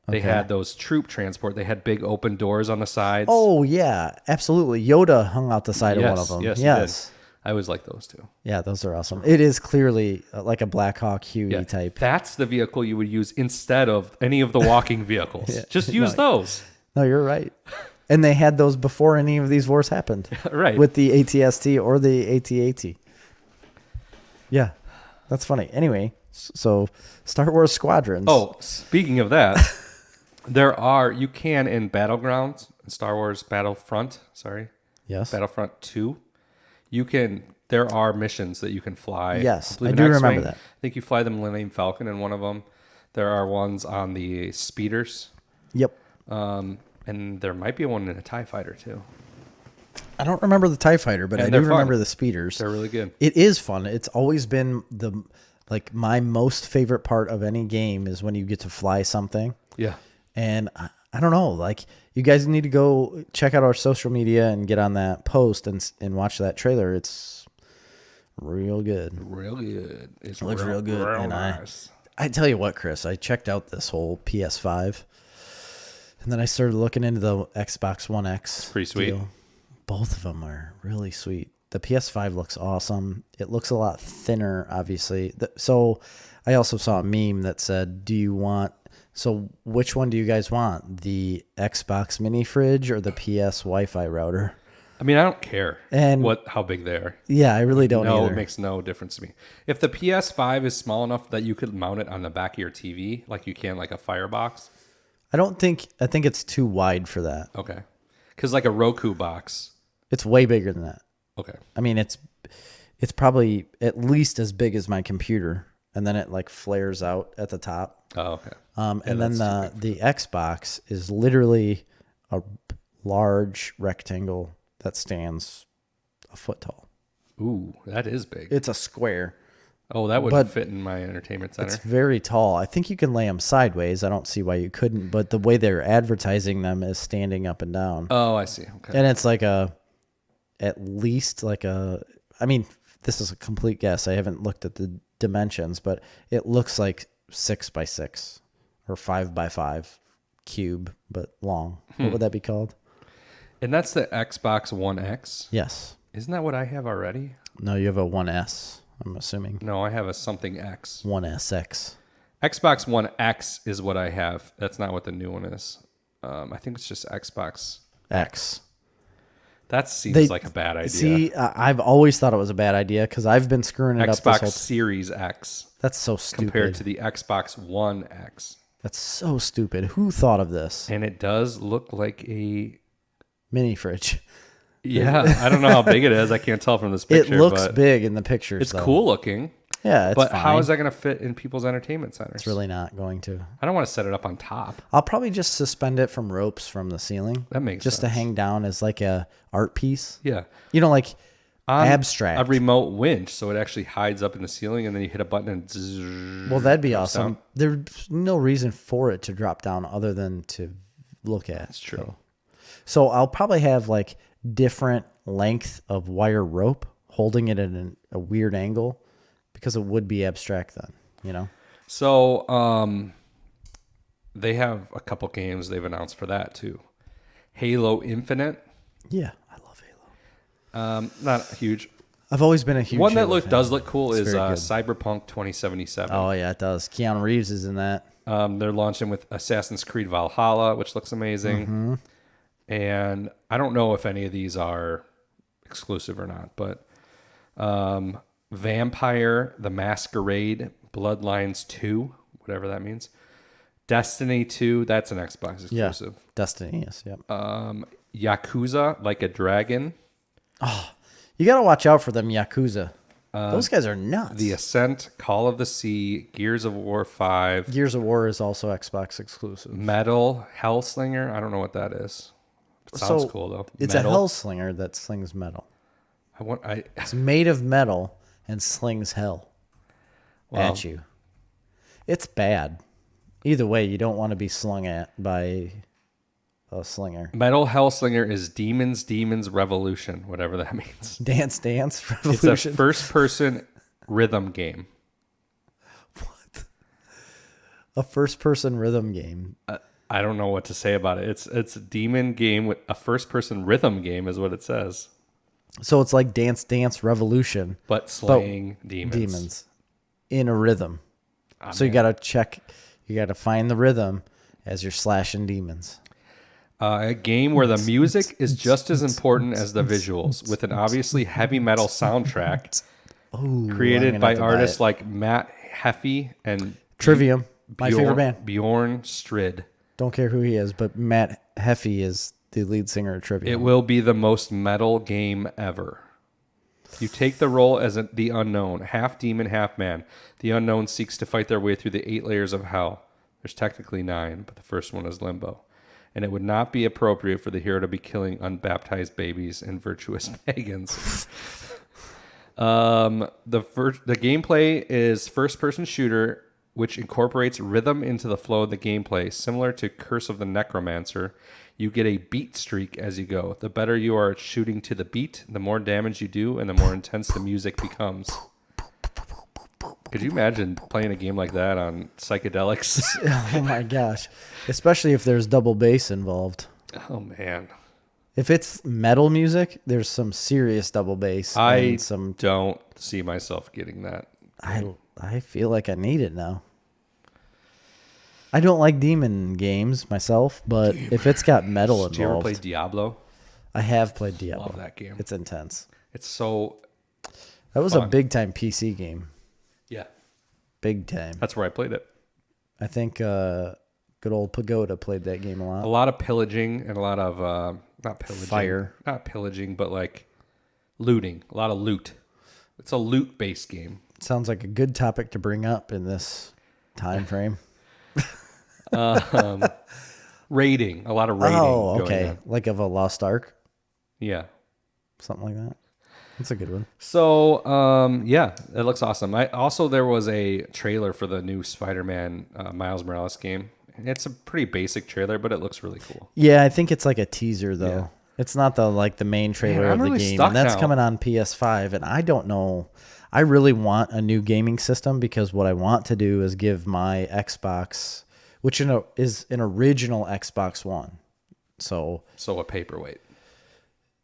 They had those troop transport. They had big open doors on the sides. Oh yeah, absolutely. Yoda hung out the side of one of them. Yes. I always like those too. Yeah, those are awesome. It is clearly like a Black Hawk Huey type. That's the vehicle you would use instead of any of the walking vehicles. Just use those. No, you're right. And they had those before any of these wars happened. Right. With the ATST or the AT-AT. Yeah, that's funny. Anyway, so Star Wars Squadrons. Oh, speaking of that, you can in Battlegrounds, Star Wars Battlefront 2, there are missions that you can fly. Yes, I do remember that. I think you fly the Millennium Falcon in one of them. There are ones on the speeders. Yep. And there might be one in a TIE fighter too. I don't remember the TIE fighter, but I do remember the speeders. They're really good. It is fun. It's always been my most favorite part of any game is when you get to fly something. Yeah. And I don't know, like you guys need to go check out our social media and get on that post and watch that trailer. It's real good. Real good. It looks real good. And nice. I tell you what, Chris, I checked out this whole PS5, and then I started looking into the Xbox One X. It's pretty sweet. Deal. Both of them are really sweet. The PS5 looks awesome. It looks a lot thinner, obviously. So I also saw a meme that said, so which one do you guys want? The Xbox mini fridge or the PS Wi-Fi router? I mean, I don't care and how big they are. Yeah, I really don't either. It makes no difference to me. If the PS5 is small enough that you could mount it on the back of your TV, like you can like a Firebox. I think it's too wide for that. Okay. Because like a Roku box. It's way bigger than that. Okay. I mean, it's probably at least as big as my computer, and then it like flares out at the top. Oh, okay. And then the Xbox is literally a large rectangle that stands a foot tall. Ooh, that is big. It's a square. Oh, that would fit in my entertainment center. It's very tall. I think you can lay them sideways. I don't see why you couldn't, but the way they're advertising them is standing up and down. Oh, I see. Okay. And it's like I mean, this is a complete guess. I haven't looked at the dimensions, but it looks like 6x6 or 5x5 cube, but long. What would that be called? And that's the Xbox One X? Yes. Isn't that what I have already? No, you have a 1S, I'm assuming. No, I have a something X. 1SX. Xbox One X is what I have. That's not what the new one is. I think it's just Xbox X. That seems like a bad idea. See, I've always thought it was a bad idea because I've been screwing it up. Xbox Series X. That's so stupid. Compared to the Xbox One X. That's so stupid. Who thought of this? And it does look like a mini fridge. Yeah, I don't know how big it is. I can't tell from this picture. It looks big in the pictures. It's cool looking. Yeah, but fine. How is that going to fit in people's entertainment centers? It's really not going to. I don't want to set it up on top. I'll probably just suspend it from ropes from the ceiling. That makes just sense. to hang down as like a art piece. Yeah, like abstract. A remote winch, so it actually hides up in the ceiling, and then you hit a button and. Zzz, well, that'd be awesome. Down. There's no reason for it to drop down other than to look at. That's true. So I'll probably have like different length of wire rope holding it at a weird angle. Because it would be abstract then, So they have a couple games they've announced for that too. Halo Infinite. Yeah, I love Halo. Not huge. I've always been a huge one Halo that fan. does look cool is Cyberpunk 2077. Oh yeah, it does. Keanu Reeves is in that. They're launching with Assassin's Creed Valhalla, which looks amazing. Mm-hmm. And I don't know if any of these are exclusive or not, but Vampire the Masquerade Bloodlines 2, whatever that means. Destiny 2, that's an Xbox exclusive. Yeah, Destiny, yes, yep. Yakuza Like a Dragon. Oh, you got to watch out for them Yakuza. Those guys are nuts. The Ascent, Call of the Sea, Gears of War 5. Gears of War is also Xbox exclusive. Metal Hellslinger, I don't know what that is. It sounds cool though. It's a hellslinger that slings metal. It's made of metal and slings hell at you. It's bad. Either way, you don't want to be slung at by a slinger. Metal Hellslinger is Demons Revolution, whatever that means. Dance Revolution. It's a first-person rhythm game. What? A first-person rhythm game. I don't know what to say about it. It's a demon game with a first-person rhythm game, is what it says. So it's like Dance Revolution, but slaying demons in a rhythm. So you got to find the rhythm as you're slashing demons. A game where the music is just as important as the visuals, with an obviously heavy metal soundtrack created by artists like Matt Heffy and Trivium, my favorite band, Bjorn Strid. Don't care who he is, but Matt Heffy is the lead singer of Trivium. It will be the most metal game ever. You take the role as the unknown, half demon, half man. The unknown seeks to fight their way through the 8 layers of hell. There's technically 9, but the first one is limbo. And it would not be appropriate for the hero to be killing unbaptized babies and virtuous pagans. The gameplay is first-person shooter, which incorporates rhythm into the flow of the gameplay. Similar to Curse of the Necromancer, You get a beat streak as you go. The better you are at shooting to the beat, the more damage you do, and the more intense the music becomes. Could you imagine playing a game like that on psychedelics? Oh my gosh. Especially if there's double bass involved. Oh, man. If it's metal music, there's some serious double bass. I don't see myself getting that. I feel like I need it now. I don't like demon games myself, but if it's got metal involved. Did you ever play Diablo? I have played Diablo. Love that game. It's intense. It's so That was fun. a big time PC game. Yeah. Big time. That's where I played it. I think good old Pagoda played that game a lot. A lot of pillaging and a lot of not pillaging. Fire. Not pillaging, but like looting. A lot of loot. It's a loot based game. Sounds like a good topic to bring up in this time frame. Raiding. A lot of raiding. Oh, going okay. on. Like of a Lost Ark? Yeah. Something like that. That's a good one. So, yeah, it looks awesome. There was a trailer for the new Spider-Man Miles Morales game. It's a pretty basic trailer, but it looks really cool. Yeah, I think it's like a teaser though. Yeah. It's not the main trailer Man, of I'm the really game. stuck And that's now. coming on PS5 and I don't know. I really want a new gaming system because what I want to do is give my Xbox, which is an original Xbox One. So a paperweight.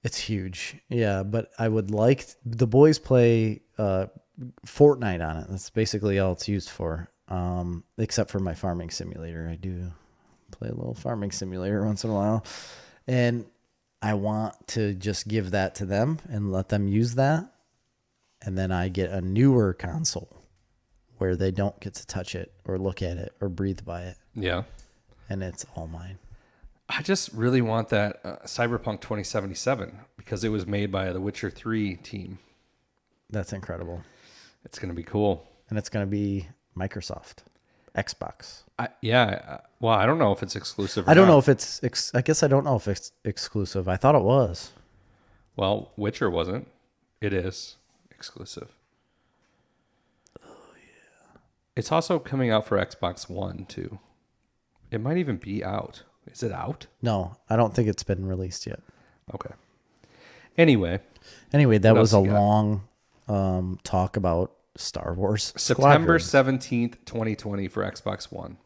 it's huge. Yeah, but I would like the boys play Fortnite on it. That's basically all it's used for. Except for my farming simulator. I do play a little farming simulator once in a while. And I want to just give that to them and let them use that. And then I get a newer console where they don't get to touch it or look at it or breathe by it. Yeah. And it's all mine. I just really want that Cyberpunk 2077 because it was made by the Witcher 3 team. That's incredible. It's going to be cool. And it's going to be Microsoft, Xbox. Well, I don't know if it's exclusive or I don't not. know if it's, I guess I don't know if it's exclusive. I thought it was. Well, Witcher wasn't. It is exclusive. Oh, yeah. It's also coming out for Xbox One, too. It might even be out. Is it out? No, I don't think it's been released yet. Okay. Anyway, that what was a else you got? long talk about Star Wars. September Squadron. 17th, 2020 for Xbox One.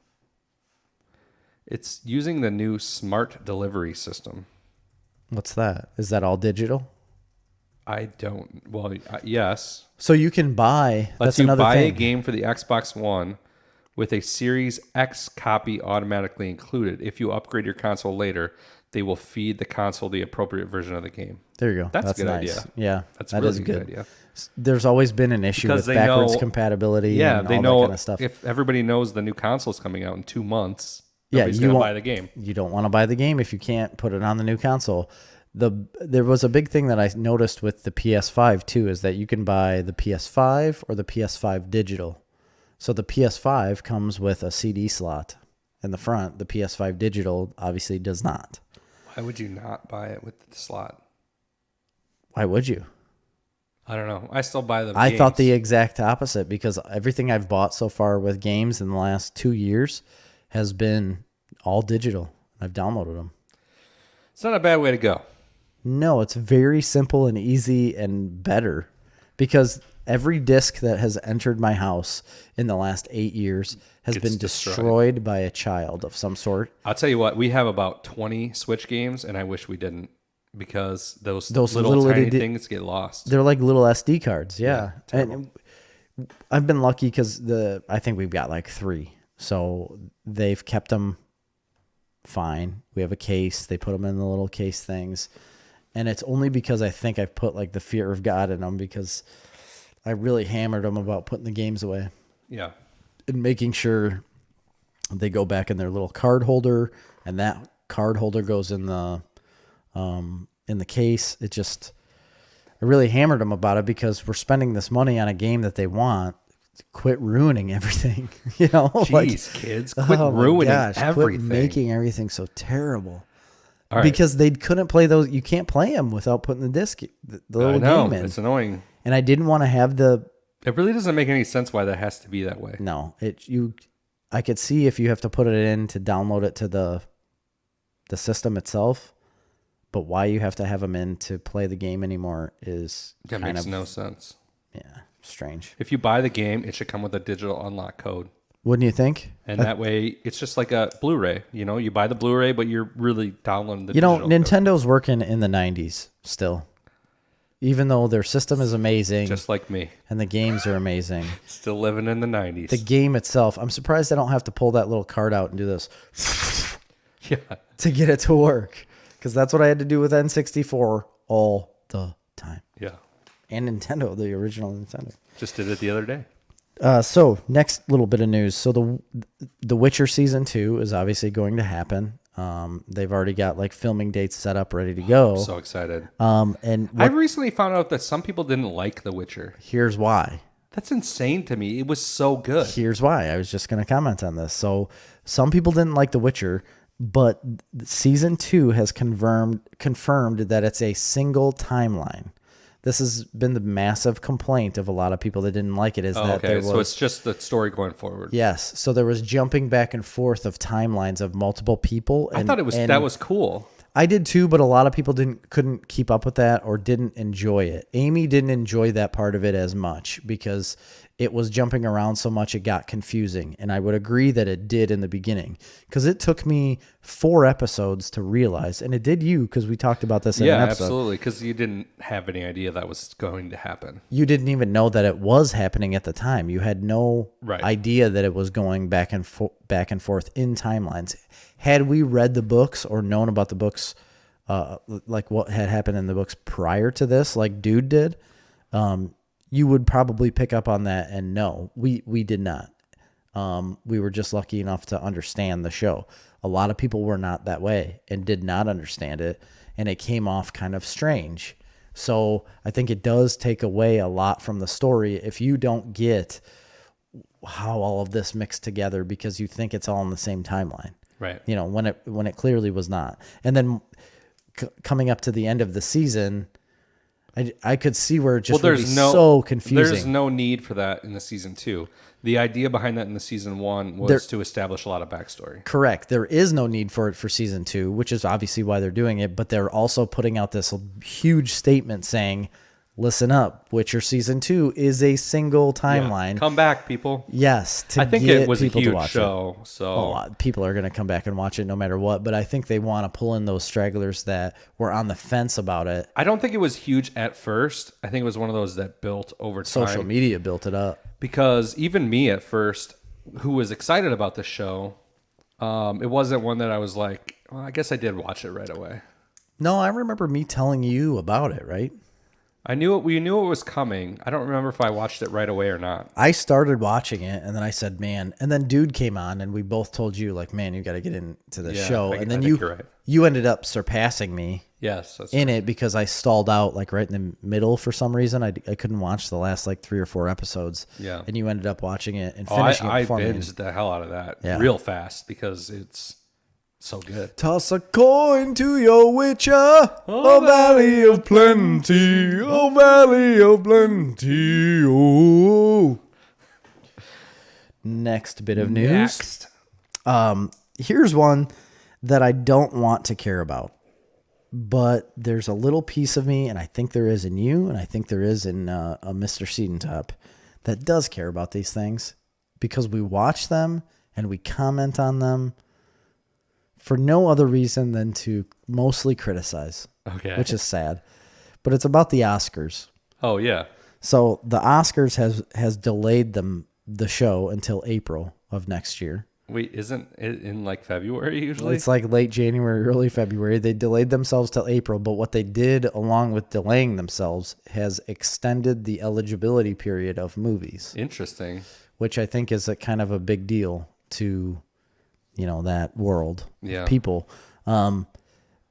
It's using the new smart delivery system. What's that? Is that all digital? Yes. So you can buy. Lets That's you another buy thing. a game for the Xbox One with a Series X copy automatically included. If you upgrade your console later, they will feed the console the appropriate version of the game. There you go. That's a good nice. idea. Yeah, That's that really is a good idea. There's always been an issue Because with they backwards know- compatibility. Yeah, and they all know that kind of stuff. if everybody knows the new console's coming out in 2 months, Yeah, nobody's you going to won't- buy the game. You don't want to buy the game if you can't put it on the new console. There was a big thing that I noticed with the PS5 too, is that you can buy the PS5 or the PS5 digital. So the PS5 comes with a CD slot in the front. The PS5 digital obviously does not. Why would you not buy it with the slot? Why would you? I don't know. I still buy the I games. thought the exact opposite because everything I've bought so far with games in the last 2 years has been all digital. I've downloaded them. It's not a bad way to go. No, it's very simple and easy and better because every disc that has entered my house in the last 8 years has Gets been destroyed by a child of some sort. I'll tell you what, we have about 20 Switch games, and I wish we didn't because those little little tiny itty- things get lost. They're like little SD cards, yeah. terrible. And I've been lucky because I think we've got like 3, so they've kept them fine. We have a case; they put them in the little case things, and it's only because I think I've put like the fear of God in them because I really hammered them about putting the games away Yeah. and making sure they go back in their little card holder, and that card holder goes in the case. I really hammered them about it because we're spending this money on a game that they want. Quit ruining everything, you know? Jeez, kids, quit oh my ruining gosh, everything. Quit making everything so terrible. All right. Because they couldn't play those. You can't play them without putting the disc, the I little know, game in. it's annoying. And I didn't want to have It really doesn't make any sense why that has to be that way. I could see if you have to put it in to download it to the system itself, but why you have to have them in to play the game anymore is That makes no sense. Yeah, strange. If you buy the game, it should come with a digital unlock code. Wouldn't you think? And that way, it's just like a Blu-ray. You know, you buy the Blu-ray, but you're really downloading the You know, digital code. Nintendo's working in the 90s still. Even though their system is amazing. Just like me. And the games are amazing. Still living in the 90s. The game itself, I'm surprised I don't have to pull that little card out and do this. Yeah. To get it to work. Because that's what I had to do with N64 all the time. Yeah. And Nintendo, the original Nintendo. Just did it the other day. So next little bit of news. So the Witcher season 2 is obviously going to happen. They've already got like filming dates set up, ready to go. I'm so excited. And I recently found out that some people didn't like The Witcher. Here's why. That's insane to me. It was so good. Here's why. I was just going to comment on this. So some people didn't like The Witcher, but season 2 has confirmed that it's a single timeline. This has been the massive complaint of a lot of people that didn't like it. So it's just the story going forward. Yes. So there was jumping back and forth of timelines of multiple people. I thought that was cool. I did too, but a lot of people couldn't keep up with that or didn't enjoy it. Amy didn't enjoy that part of it as much because it was jumping around so much it got confusing. And I would agree that it did in the beginning because it took me 4 episodes to realize, and it did you because we talked about this in an episode. Yeah, absolutely, because you didn't have any idea that was going to happen. You didn't even know that it was happening at the time. You had no idea that it was going back and forth in timelines. Had we read the books or known about the books, like what had happened in the books prior to this, like Dude did, you would probably pick up on that and know. We did not. We were just lucky enough to understand the show. A lot of people were not that way and did not understand it, and it came off kind of strange. So I think it does take away a lot from the story if you don't get how all of this mixed together because you think it's all in the same timeline. Right. You know, when it clearly was not. And then coming up to the end of the season, I could see where it just would be so confusing. There's no need for that in the season 2. The idea behind that in the season 1 was to establish a lot of backstory. Correct. There is no need for it for season 2, which is obviously why they're doing it. But they're also putting out this huge statement saying, listen up, Witcher season 2 is a single timeline. Yeah. Come back, people. Yes. I think it was a huge show. So people are going to come back and watch it no matter what. But I think they want to pull in those stragglers that were on the fence about it. I don't think it was huge at first. I think it was one of those that built over time. Social media built it up. Because even me at first, who was excited about the show, it wasn't one that I was like, well, I guess I did watch it right away. No, I remember me telling you about it, right? We knew it was coming. I don't remember if I watched it right away or not. I started watching it, and then I said, man, and then Dude came on, and we both told you, like, man, you got to get into the show. And then you ended up surpassing me in it because I stalled out, like, right in the middle for some reason. I couldn't watch the last, like, 3 or 4 episodes. Yeah. And you ended up watching it and finishing it before me. I binged the hell out of that real fast because it's so good. Toss a coin to your Witcher, oh valley of plenty, oh valley of plenty, oh. Next bit of news. Here's one that I don't want to care about, but there's a little piece of me, and I think there is in you, and I think there is in a Mr. Seedentop that does care about these things because we watch them and we comment on them for no other reason than to mostly criticize, which is sad. But it's about the Oscars. Oh, yeah. So the Oscars has delayed the show until April of next year. Wait, isn't it in like February usually? It's like late January, early February. They delayed themselves till April, but what they did along with delaying themselves has extended the eligibility period of movies. Interesting. Which I think is a kind of a big deal to that world of people. But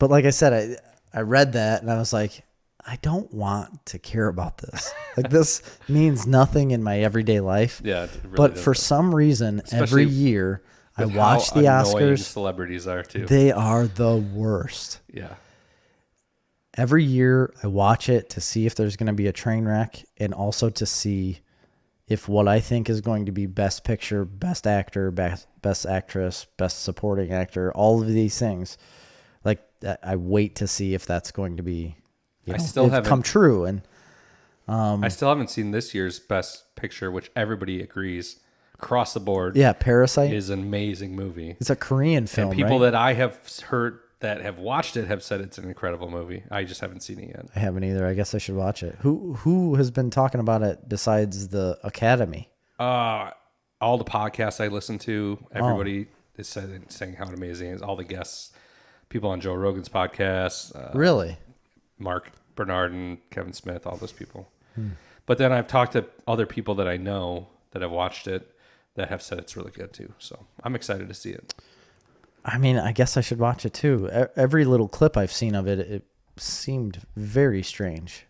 like I said, I read that and I was like, I don't want to care about this. Like this means nothing in my everyday life. Yeah, it really but doesn't. For some reason, every year I watch the Oscars. Celebrities are too. They are the worst. Yeah. Every year I watch it to see if there's going to be a train wreck and also to see if what I think is going to be best picture, best actor, best actress, best supporting actor, all of these things I wait to see if that's going to be, I still haven't come true. And I still haven't seen this year's Best Picture, which everybody agrees across the board. Yeah, Parasite is an amazing movie. It's a Korean film. And people right? that I have heard that have watched it have said it's an incredible movie. I just haven't seen it yet. I haven't either. I guess I should watch it. Who has been talking about it besides the Academy? All the podcasts I listen to, everybody is saying how amazing it is. All the guests, people on Joe Rogan's podcast. Really? Mark Bernard and Kevin Smith, all those people. But then I've talked to other people that I know that have watched it that have said it's really good too. So I'm excited to see it. I mean, I guess I should watch it too. Every little clip I've seen of it, it seemed very strange.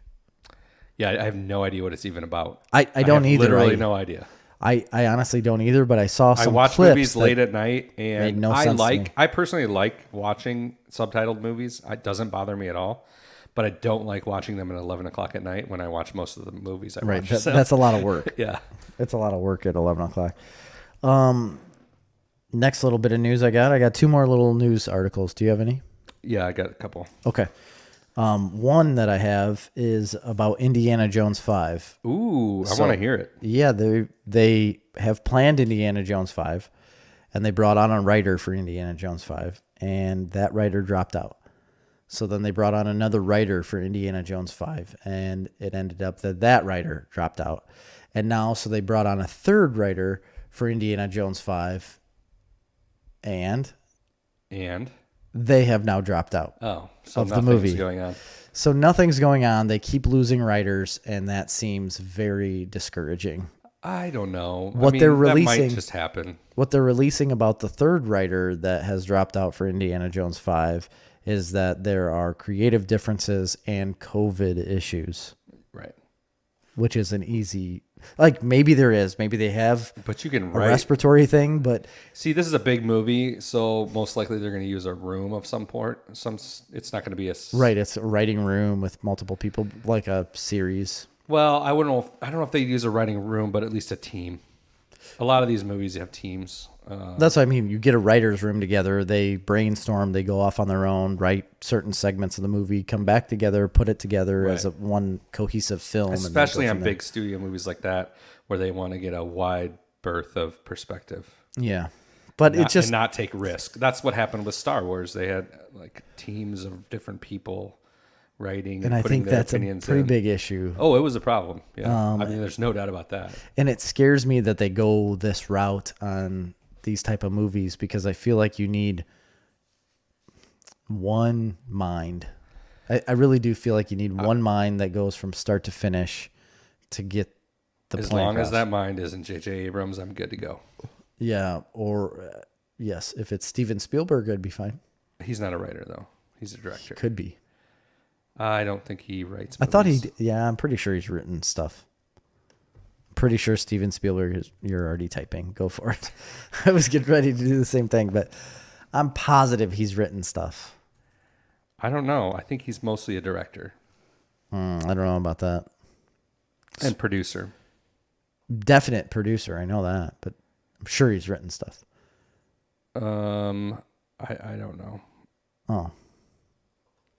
Yeah, I have no idea what it's even about. I don't have either. Literally no idea. I honestly don't either, but I saw some I watch clips movies late at night, and made no sense to me. I personally like watching subtitled movies. It doesn't bother me at all. But I don't like watching them at 11 o'clock at night when I watch most of the movies I watch. That's a lot of work. Yeah. It's a lot of work at 11 o'clock. Next little bit of news I got 2 more little news articles. Do you have any? Yeah, I got a couple. Okay. One that I have is about Indiana Jones 5. Ooh, I want to hear it. Yeah, they have planned Indiana Jones 5, and they brought on a writer for Indiana Jones 5, and that writer dropped out. So then they brought on another writer for Indiana Jones 5, and it ended up that writer dropped out. And now, so they brought on a third writer for Indiana Jones 5, and they have now dropped out of the movie. Going on. So nothing's going on. They keep losing writers, and that seems very discouraging. I don't know. They're releasing, that might just happen. What they're releasing about the third writer that has dropped out for Indiana Jones 5 is that there are creative differences and COVID issues. Right. Which is an easy, like maybe there is, maybe they have but you can a respiratory thing, but see, this is a big movie, so most likely they're going to use a room of some sort. It's not going to be right. It's a writing room with multiple people, like a series. Well, I don't know if they use a writing room, but at least a team. A lot of these movies have teams. That's what I mean. You get a writer's room together. They brainstorm. They go off on their own, write certain segments of the movie, come back together, put it together as one cohesive film. Especially on big studio movies like that, where they want to get a wide berth of perspective. Yeah, but it's just not take risk. That's what happened with Star Wars. They had like teams of different people writing, and I think that's a pretty big issue. Oh, it was a problem. Yeah, I mean, there's no doubt about that. And it scares me that they go this route on these type of movies, because I feel like you need one mind. I really do feel like you need one mind that goes from start to finish to get the as plan long across. as that mind isn't J.J. Abrams, I'm good to go. Yeah, or yes, if it's Steven Spielberg, it'd be fine. He's not a writer though; he's a director. Could be. I don't think he writes movies. I thought yeah, I'm pretty sure he's written stuff. Pretty sure Steven Spielberg you're already typing. Go for it. I was getting ready to do the same thing, but I'm positive he's written stuff. I don't know. I think he's mostly a director. I don't know about that. And producer. Definite producer. I know that, but I'm sure he's written stuff. I don't know. Oh.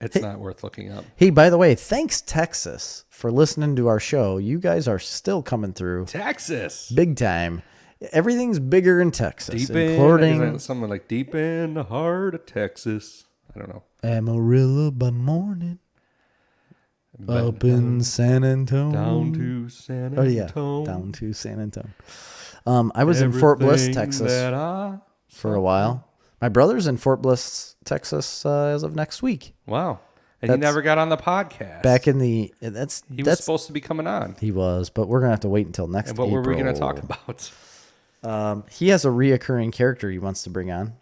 It's not worth looking up. Hey, by the way, thanks Texas for listening to our show. You guys are still coming through. Texas. Big time. Everything's bigger in Texas. Including something like deep in the heart of Texas. I don't know. Amarillo by morning. Up in San Antonio. Down to San Antonio. Oh, yeah. Down to San Antonio. I was in Fort Bliss, Texas for a while. My brother's in Fort Bliss, Texas as of next week. Wow. And he never got on the podcast. Back in the... He was supposed to be coming on. He was, but we're going to have to wait until next April. And what were we going to talk about? He has a reoccurring character he wants to bring on.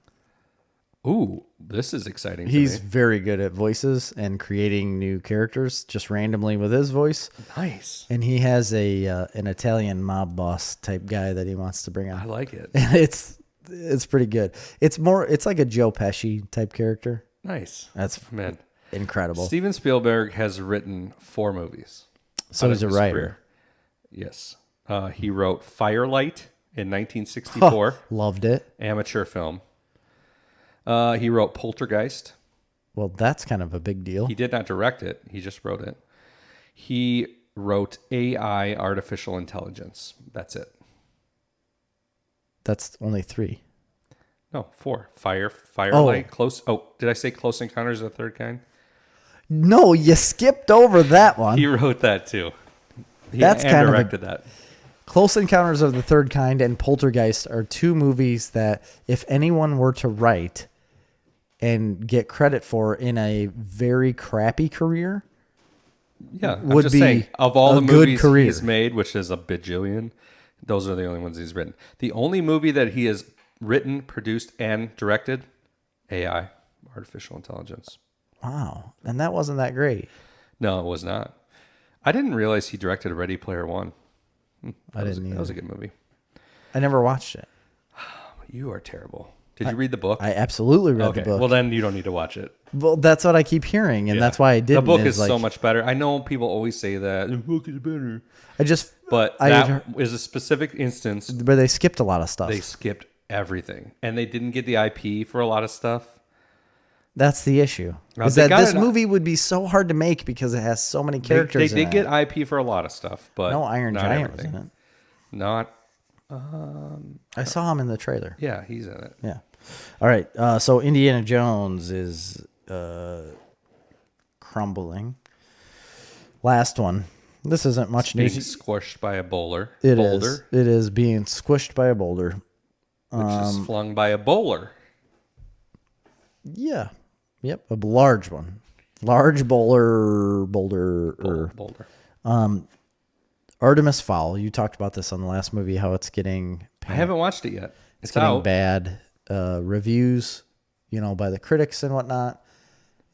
Ooh, this is exciting. He's very good at voices and creating new characters just randomly with his voice. Nice. And he has an Italian mob boss type guy that he wants to bring on. I like it. And it's pretty good. It's like a Joe Pesci type character. Nice. That's incredible. Steven Spielberg has written 4 movies. So he's a writer. Career. Yes. He wrote Firelight in 1964. Loved it. Amateur film. He wrote Poltergeist. Well, that's kind of a big deal. He did not direct it. He just wrote it. He wrote AI, artificial intelligence. That's it. That's only 3. No, 4. Firelight, Close. Oh, did I say Close Encounters of the Third Kind? No, you skipped over that one. He wrote that too. That's kind of directed that. Close Encounters of the Third Kind and Poltergeist are 2 movies that if anyone were to write and get credit for in a very crappy career, Yeah, I'm would just be saying, of all a the good movies career. he's made, which is a bajillion, those are the only ones he's written. The only movie that he has written, produced, and directed, AI, artificial intelligence. wow. And that wasn't that great. No, it was not. I didn't realize he directed Ready Player One. I didn't That was a either. good movie. I never watched it. You are terrible. Did you read the book? I absolutely read Okay, the book. well then you don't need to watch it. Well, that's what I keep hearing, and Yeah. that's why I didn't. The book is like, so much better. I know people always say that the book is better, but I that had is a specific instance. where they skipped a lot of stuff. They skipped everything, and they didn't get the IP for a lot of stuff. That's the issue. Now, Is they that got this it- use would be so hard to make because it has so many characters. They in did it. get IP for a lot of stuff, but No Iron not Giant was everything. in it. Not, I saw him in the trailer. yeah, he's in it. Yeah. All right. So Indiana Jones is crumbling. Last one. This isn't much Being news. squished by a boulder. It is being squished by a boulder. Which is flung by a bowler. Yeah. Yep. A large one. Large boulder. Boulder. Artemis Fowl. You talked about this on the last movie, how it's getting I haven't watched it yet. it's It's getting out. bad reviews, by the critics and whatnot.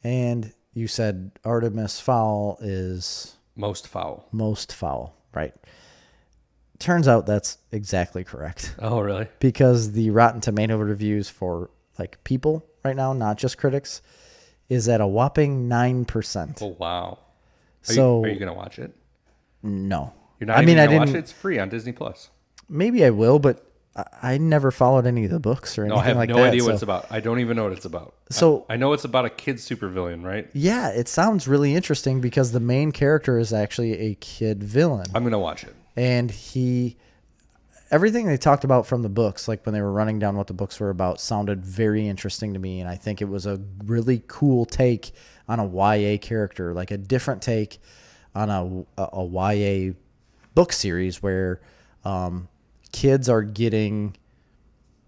And you said Artemis Fowl is Most foul. most foul, right? Turns out that's exactly correct. Oh, really? Because the Rotten Tomato reviews for like people right now, not just critics, is at a whopping 9%. Oh, wow. So are you gonna watch it? no. You're not. I mean, even I gonna watch didn't. it? It's free on Disney Plus. Maybe I will, but I never followed any of the books or No, anything I have like no that. idea what so- it's about. I don't even know what it's about. So- I know it's about a kid supervillain, right? Yeah, it sounds really interesting because the main character is actually a kid villain. I'm gonna watch it. And everything they talked about from the books, like when they were running down what the books were about, sounded very interesting to me. And I think it was a really cool take on a YA character, like a different take on a YA book series where kids are getting,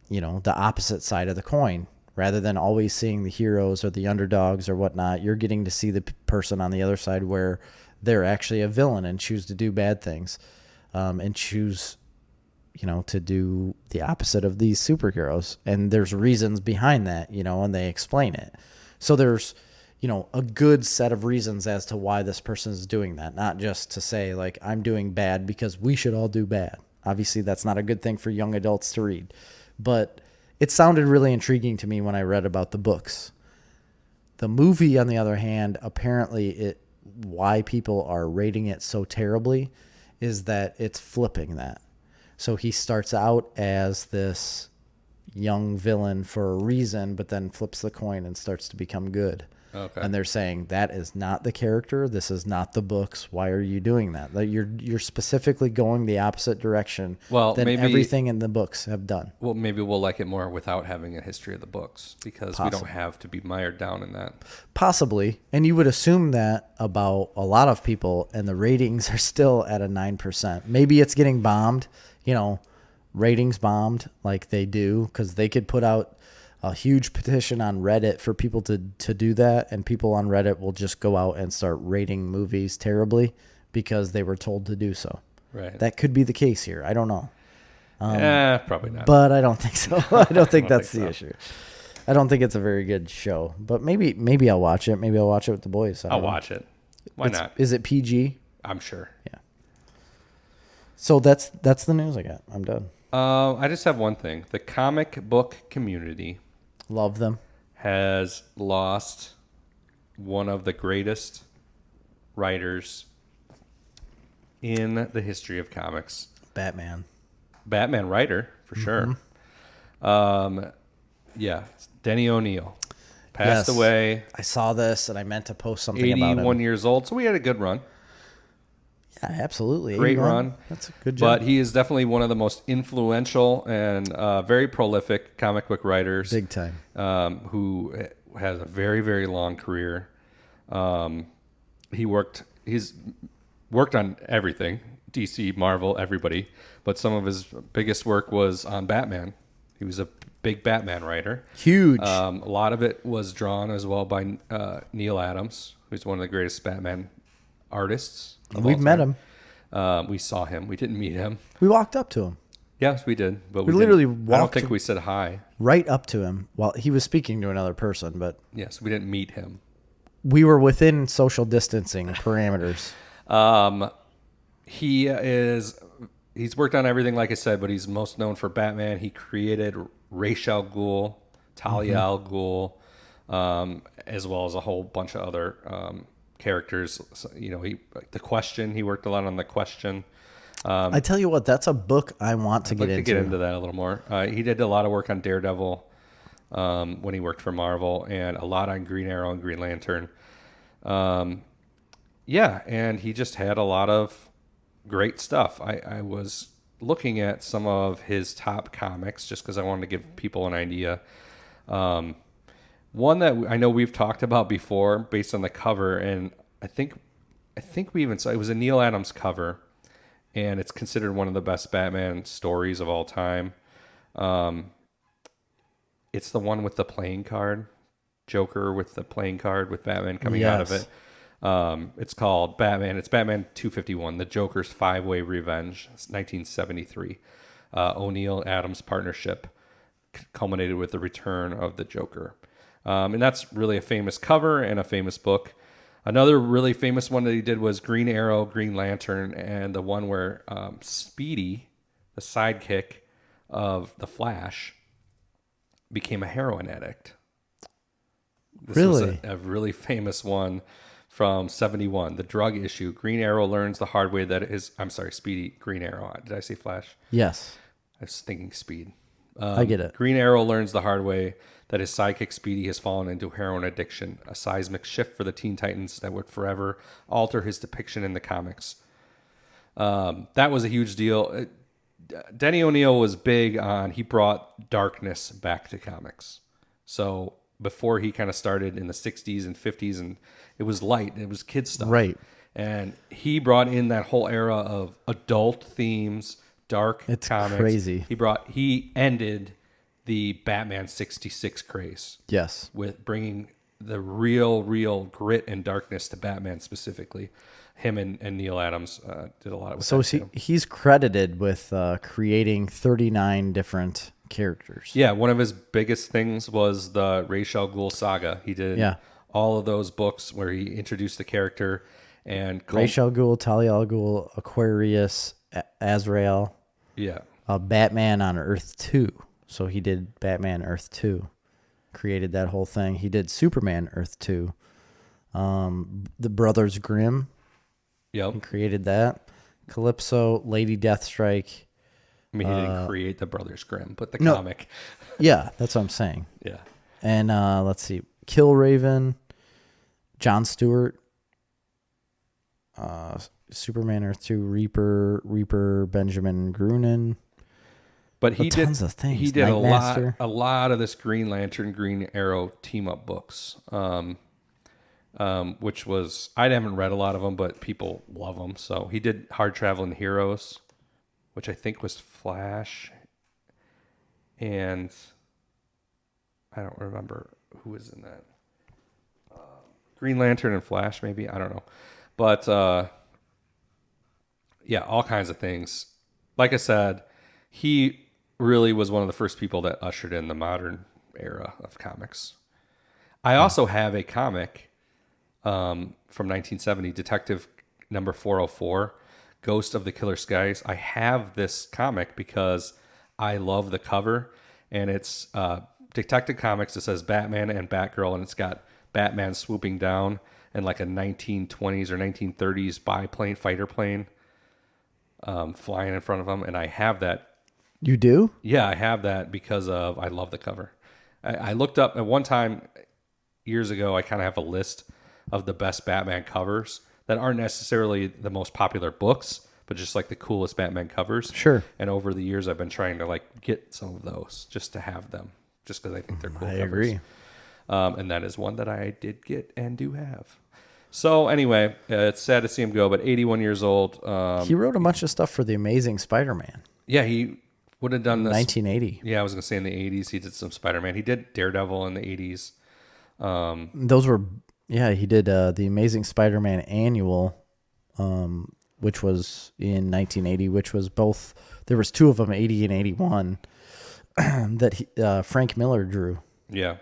the opposite side of the coin. Rather than always seeing the heroes or the underdogs or whatnot, you're getting to see the person on the other side where they're actually a villain and choose to do bad things, and choose, to do the opposite of these superheroes. And there's reasons behind that, and they explain it. So there's, a good set of reasons as to why this person is doing that, not just to say like, I'm doing bad because we should all do bad. Obviously that's not a good thing for young adults to read, but it sounded really intriguing to me when I read about the books. The movie, on the other hand, apparently why people are rating it so terribly is that it's flipping that. So he starts out as this young villain for a reason, but then flips the coin and starts to become good. Okay. And they're saying that is not the character. This is not the books. Why are you doing that? Like you're specifically going the opposite direction than maybe- everything in the books have done. Well, maybe we'll like it more without having a history of the books because we don't have to be mired down in that. Possibly. And you would assume that about a lot of people, and the ratings are still at a 9%. Maybe it's getting bombed, ratings bombed like they do, because they could put out a huge petition on Reddit for people to do that, and people on Reddit will just go out and start rating movies terribly because they were told to do so. Right. That could be the case here. I don't know. Probably not. But I don't think so. I don't think that's think the so. issue. I don't think it's a very good show. But maybe I'll watch it. Maybe I'll watch it with the boys. I I'll don't know. watch it. Why not? Is it PG? I'm sure. Yeah. So that's the news I got. I'm done. I just have one thing. The comic book community Love them. has lost one of the greatest writers in the history of comics. Batman. Batman writer, for sure. Mm-hmm. Yeah, it's Denny O'Neil. Passed away. I saw this and I meant to post something about him. 81 years old. So we had a good run. Yeah, absolutely. Great 81. run. That's a good job. But he is definitely one of the most influential and very prolific comic book writers. Big time. Who has a very, very long career. He's worked on everything. DC, Marvel, everybody. But some of his biggest work was on Batman. He was a big Batman writer. Huge. A lot of it was drawn as well by Neil Adams, who's one of the greatest Batman artists. We've met him. We saw him. We didn't meet him. We walked up to him. Yes, we did. But we literally didn't. I don't walked think we said hi. right up to him while he was speaking to another person, but Yes, we didn't meet him. we were within social distancing parameters. He's worked on everything, like I said, but he's most known for Batman. He created Ra's al Ghul, Talia al Ghul, as well as a whole bunch of other characters. So, The Question. He worked a lot on The Question. I tell you what, that's a book I want to I'd like get to into. get into that a little more. He did a lot of work on Daredevil when he worked for Marvel, and a lot on Green Arrow and Green Lantern. And he just had a lot of great stuff. I was looking at some of his top comics just because I wanted to give people an idea. One that I know we've talked about before based on the cover, and I think we even saw it was a Neil Adams cover, and it's considered one of the best Batman stories of all time. It's the one with the playing card, Joker with the playing card with Batman coming out of it. It's called Batman. It's Batman 251, The Joker's Five-Way Revenge. It's 1973. O'Neill Adams partnership culminated with the return of the Joker. And that's really a famous cover and a famous book. Another really famous one that he did was Green Arrow, Green Lantern, and the one where Speedy, the sidekick of the Flash, became a heroin addict. This Really? was a really famous one from 71. The drug issue. Green Arrow learns the hard way that Speedy, Green Arrow. Did I say Flash? Yes. I was thinking Speed. I get it. Green Arrow learns the hard way that his sidekick Speedy has fallen into heroin addiction, a seismic shift for the Teen Titans that would forever alter his depiction in the comics. That was a huge deal. Denny O'Neil was big on, he brought darkness back to comics. So before he kind of started in the 60s and 50s, and it was light, it was kid stuff. Right. And he brought in that whole era of adult themes, dark It's comics. crazy. He ended the Batman 66 craze. Yes. With bringing the real grit and darkness to Batman specifically. Him and Neil Adams did a lot with So that too. he's credited with creating 39 different characters. Yeah, one of his biggest things was the Ra's al Ghul saga. He did all of those books where he introduced the character and Ra's al Ghul, Talia al Ghul, Aquarius, Azrael. Yeah. Batman on Earth 2. So he did Batman Earth 2. Created that whole thing. He did Superman Earth 2. The Brothers Grimm. Yep. He created that. Calypso, Lady Deathstrike. I mean, he didn't create the Brothers Grimm, but the comic. Yeah, that's what I'm saying. Yeah. And let's see. Killraven, John Stewart, Superman Earth 2, Reaper, Benjamin Grunin. But he did tons of things. He did Nightmaster. a lot of this Green Lantern, Green Arrow team up books. Which was, I haven't read a lot of them, but people love them. So he did Hard Traveling Heroes, which I think was Flash, and I don't remember who was in that. Green Lantern and Flash, maybe, I don't know, but all kinds of things. Like I said, he really was one of the first people that ushered in the modern era of comics. I also have a comic from 1970, Detective number 404, Ghost of the Killer Skies. I have this comic because I love the cover, and it's Detective Comics. It says Batman and Batgirl, and it's got Batman swooping down and like a 1920s or 1930s biplane, fighter plane, flying in front of him, and I have that. You do? Yeah, I have that because of I love the cover. I looked up at one time. years ago, I kind of have a list of the best Batman covers that aren't necessarily the most popular books, but just like the coolest Batman covers. Sure. And over the years, I've been trying to like get some of those just to have them, just because I think they're cool I covers. agree. And that is one that I did get and do have. So anyway, it's sad to see him go, but 81 years old. He wrote a bunch of stuff for The Amazing Spider-Man. Yeah, he would have done this. 1980. Yeah, I was going to say in the 80s, he did some Spider-Man. He did Daredevil in the 80s. Those were, he did The Amazing Spider-Man Annual, which was in 1980, which was both, there was two of them, 80 and 81, that Frank Miller drew. Yeah.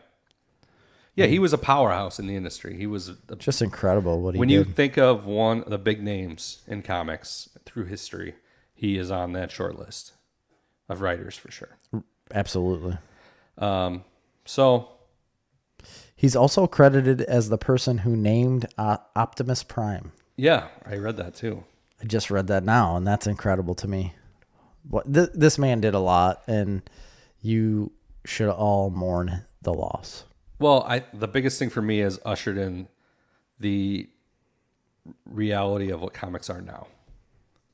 Yeah, he was a powerhouse in the industry. He was just incredible what he when did. you think of one of the big names in comics through history, he is on that short list of writers for sure. Absolutely. So he's also credited as the person who named Optimus Prime. Yeah, I read that too. I just read that now, and that's incredible to me. This man did a lot, and you should all mourn the loss. Well, the biggest thing for me is ushered in the reality of what comics are now.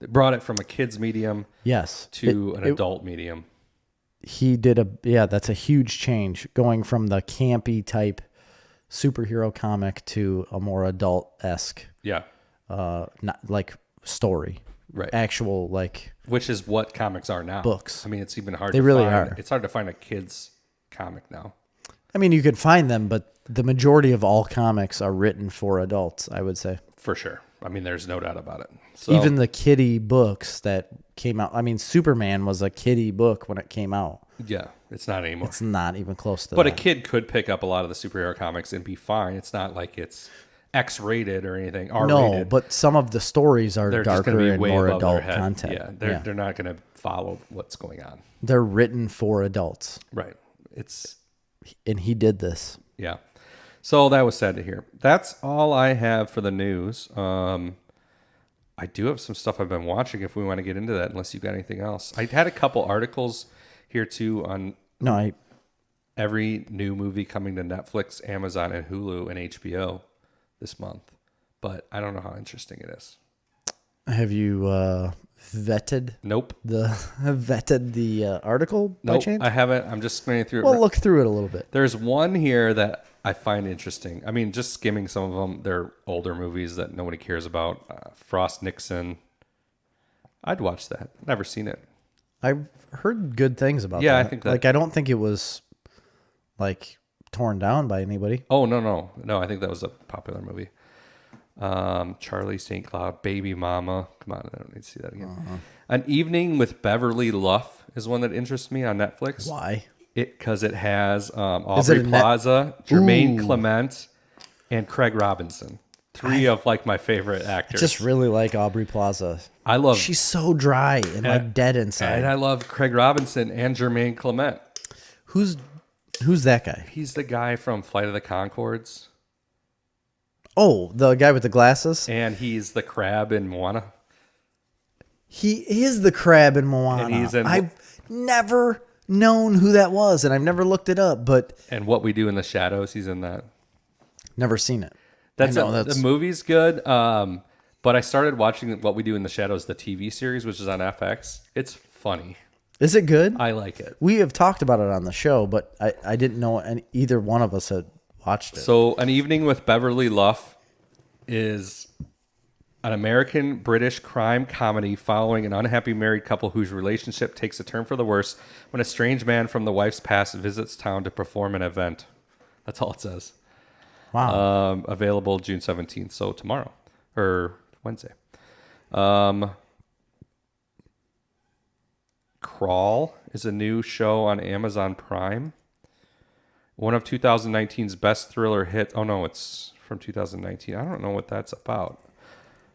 It brought it from a kid's medium to an adult medium. He did that's a huge change, going from the campy type superhero comic to a more adult-esque not like story. Right. Actual like, which is what comics are now. Books. I mean, it's even hard They to really find. are. It's hard to find a kid's comic now. I mean, you could find them, but the majority of all comics are written for adults, I would say. For sure. I mean, there's no doubt about it. So, even the kiddie books that came out. I mean, Superman was a kiddie book when it came out. Yeah, it's not anymore. It's not even close to but that. a kid could pick up a lot of the superhero comics and be fine. It's not like it's X-rated or anything. R-rated. No, but some of the stories are They're just darker gonna be and way more above their adult head. content. Yeah, they're not going to follow what's going on. They're written for adults. Right. And he did this. Yeah. So that was sad to hear. That's all I have for the news. I do have some stuff I've been watching if we want to get into that, unless you've got anything else. I had a couple articles here too on every new movie coming to Netflix, Amazon, and Hulu and HBO this month. But I don't know how interesting it is. Have you vetted? Nope. Vetted the article by chance? I haven't. I'm just screening through it. Well, look through it a little bit. There's one here that I find interesting. I mean, just skimming some of them, they're older movies that nobody cares about. Frost Nixon. I'd watch that. Never seen it. I've heard good things about that. Yeah, I think that. Like, I don't think it was like torn down by anybody. Oh, no. I think that was a popular movie. Charlie St. Cloud, Baby Mama. Come on, I don't need to see that again. An Evening with Beverly Luff is one that interests me on Netflix. Why? Because it has Aubrey Plaza, Jermaine Clement, and Craig Robinson. Three of like my favorite actors. I just really like Aubrey Plaza. She's so dry and like dead inside. And I love Craig Robinson and Jermaine Clement. Who's that guy? He's the guy from Flight of the Conchords. Oh, the guy with the glasses? And he's the crab in Moana. He is the crab in Moana. And I've never known who that was, and I've never looked it up. And What We Do in the Shadows, he's in that. Never seen it. The movie's good. But I started watching What We Do in the Shadows, the TV series, which is on FX. It's funny. Is it good? I like it. We have talked about it on the show, but I didn't know either one of us had watched it. So An Evening with Beverly Luff is an American-British crime comedy following an unhappy married couple whose relationship takes a turn for the worse when a strange man from the wife's past visits town to perform an event. That's all it says. Wow. Available June 17th, so tomorrow or Wednesday. Crawl is a new show on Amazon Prime. One of 2019's best thriller hits. Oh, no, it's from 2019. I don't know what that's about.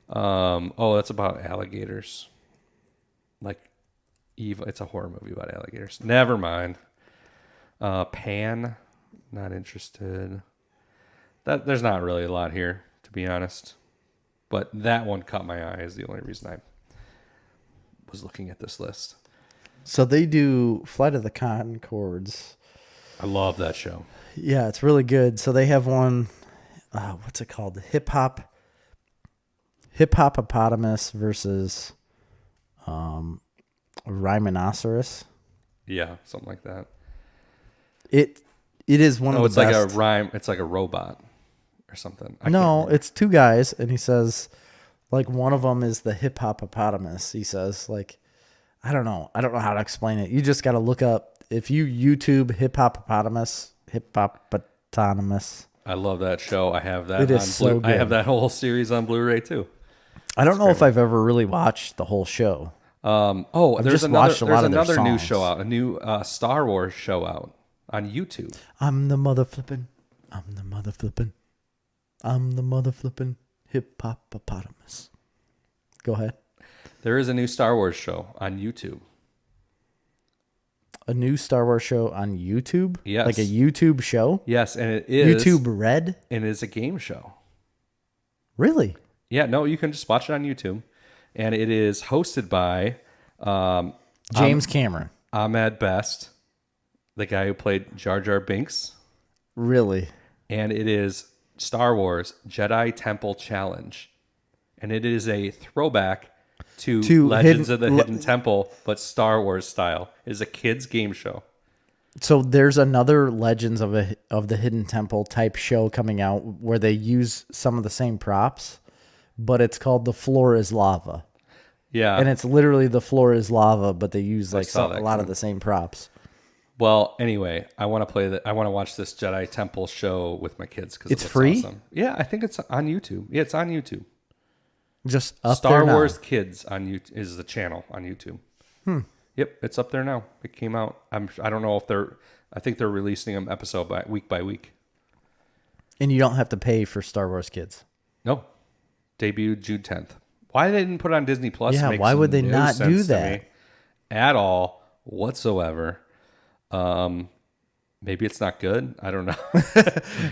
That's about alligators. Like, evil. It's a horror movie about alligators. Never mind. Pan, not interested. There's not really a lot here, to be honest. But that one caught my eye is the only reason I was looking at this list. So they do Flight of the Conchords. I love that show. Yeah, it's really good. So they have one, what's it called? Hip Hippopotamus versus Rhinoceros. Yeah, something like that. It is one of the it's best. like a rhyme. It's like a robot or something. No, it's two guys, and he says, like, one of them is the hippopotamus. He says, like, I don't know how to explain it. You just got to look up, if you YouTube hippopotamus. I love that show. I have that. It is so good. I have that whole series on Blu-ray too. I don't know if I've ever really watched the whole show. There's just watched a lot of their another new songs. show out, a new Star Wars show out on YouTube. I'm the mother flippin' hippopotamus. Go ahead. There is a new Star Wars show on YouTube. A new Star Wars show on YouTube? Yes. Like a YouTube show? Yes, and it is YouTube Red? and it is a game show. Really? Yeah, no, you can just watch it on YouTube, and it is hosted by James Cameron. Ahmed Best, the guy who played Jar Jar Binks, Really? and it is Star Wars Jedi Temple Challenge, and it is a throwback to Legends of the Hidden Temple, but Star Wars style. It is a kids game show. So there's another Legends of the Hidden Temple type show coming out where they use some of the same props, but it's called The Floor is Lava. Yeah, And it's literally the floor is lava, but they use like saw a that lot of the same props. well, anyway, I want to play that. I want to watch this Jedi Temple show with my kids because It's free? Awesome. Yeah, I think it's on YouTube. Yeah, it's on YouTube. Just up Star there now. Wars Kids on YouTube is the channel on YouTube. Yep, it's up there now. It came out. I don't know if they're. I think they're releasing them episode by week. And you don't have to pay for Star Wars Kids. No, debuted June 10th. Why they didn't put it on Disney Plus? Yeah, makes why would they no not do sense to that? me at all whatsoever? Maybe it's not good. I don't know.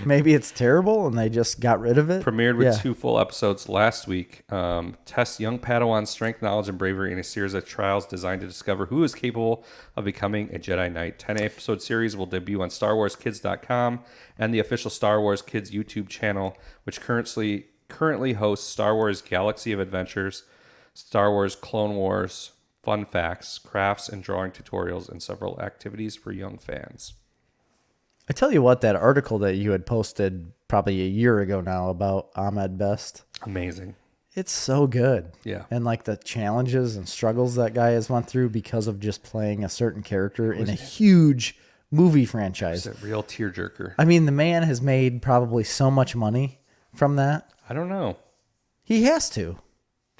Maybe it's terrible and they just got rid of it. Premiered with Yeah. 2 full episodes last week. Tests young Padawan's strength, knowledge, and bravery in a series of trials designed to discover who is capable of becoming a Jedi Knight. 10-episode series will debut on StarWarsKids.com and the official Star Wars Kids YouTube channel, which currently hosts Star Wars Galaxy of Adventures, Star Wars Clone Wars, fun facts, crafts, and drawing tutorials, and several activities for young fans. I tell you what, that article that you had posted probably a year ago now about Ahmed Best, Amazing. it's so good. Yeah. And like the challenges and struggles that guy has went through because of just playing a certain character in a huge movie franchise. It's a real tearjerker. I mean, the man has made probably so much money from that. I don't know. He has to.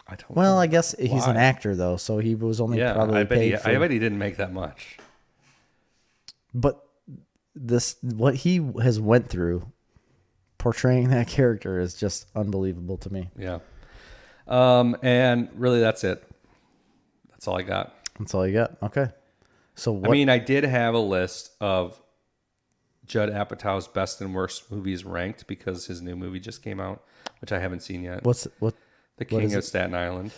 I don't Well, know. I guess he's an Why? actor though, so he was only probably I bet paid for. I bet he didn't make that much. But what he has went through portraying that character is just unbelievable to me. Yeah. And really that's it. That's all I got. That's all you got. Okay. So what? I mean, I did have a list of Judd Apatow's best and worst movies ranked because his new movie just came out, which I haven't seen yet. what? The King of Staten Island.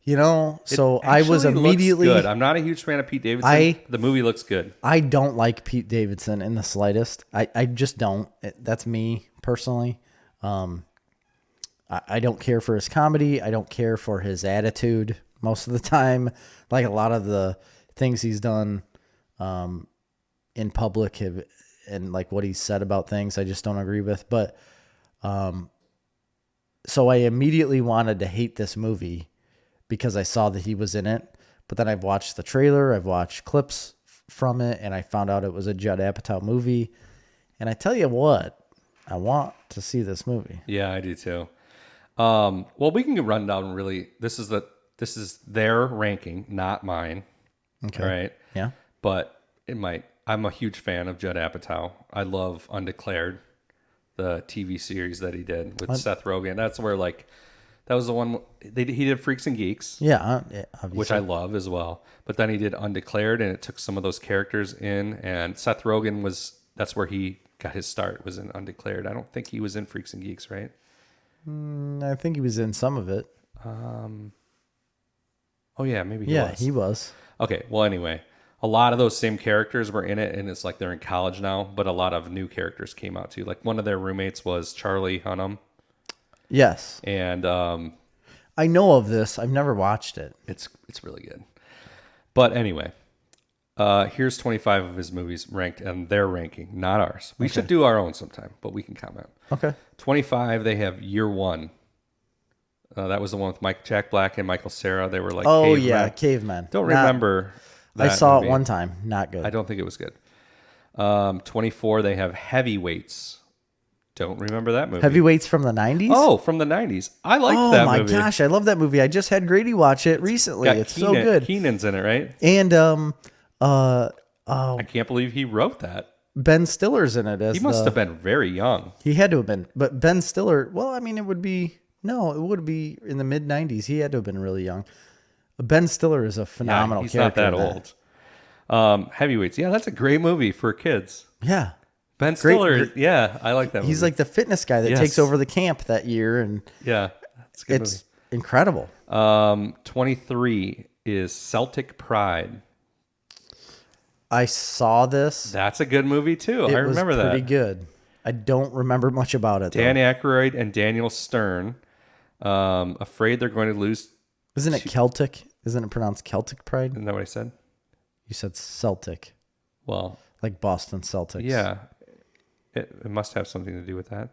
You know, so It I was actually looks immediately. good. I'm not a huge fan of Pete Davidson. The movie looks good. I don't like Pete Davidson in the slightest. I just don't. That's me personally. I don't care for his comedy. I don't care for his attitude most of the time. Like a lot of the things he's done in public and like what he's said about things, I just don't agree with. But so I immediately wanted to hate this movie because I saw that he was in it. But then I've watched the trailer, I've watched clips from it, and I found out it was a Judd Apatow movie. And I tell you what, I want to see this movie. Yeah, I do too. Well, we can run down really. This is their ranking, not mine. Okay. Right. Yeah. But I'm a huge fan of Judd Apatow. I love Undeclared, the TV series that he did with Seth Rogen. That's where that was the one he did Freaks and Geeks. Yeah. Obviously. Which I love as well. But then he did Undeclared, and it took some of those characters in. And Seth Rogen that's where he got his start, was in Undeclared. I don't think he was in Freaks and Geeks, right? I think he was in some of it. Oh yeah, maybe he was. He was. Okay, well anyway, a lot of those same characters were in it, and it's like they're in college now, but a lot of new characters came out too. Like one of their roommates was Charlie Hunnam. Yes. And I know of this. I've never watched it. it's really good. But anyway, here's 25 of his movies ranked, and their ranking, not ours. We should do our own sometime, but we can comment. Okay. 25, they have Year One. That was the one with Jack Black and Michael Cera. They were like Cavemen. Don't remember I that saw movie. it one time. Not good. I don't think it was good. 24, they have Heavyweights. Don't remember that movie. Heavyweights from the 90s? Oh, from the 90s. I liked that movie. Oh my gosh, I love that movie. I just had Grady watch it recently. It's so good. Keenan's in it, right? And I can't believe he wrote that. Ben Stiller's in it. He must have been very young. He had to have been. But Ben Stiller, well, I mean, it would be in the mid 90s. He had to have been really young. Ben Stiller is a phenomenal he's character. He's not that old. Heavyweights. Yeah, that's a great movie for kids. Yeah. Ben Stiller. Yeah, I like that movie. He's like the fitness guy that takes over the camp that year. And yeah, that's a good movie. Incredible. 23 is Celtic Pride. I saw this. That's a good movie too. I remember that. Pretty good. I don't remember much about it. Dan Aykroyd and Daniel Stern. Afraid they're going to lose. Isn't it Celtic? Isn't it pronounced Celtic Pride? Isn't that what I said? You said Celtic. Well, like Boston Celtics. Yeah. It must have something to do with that.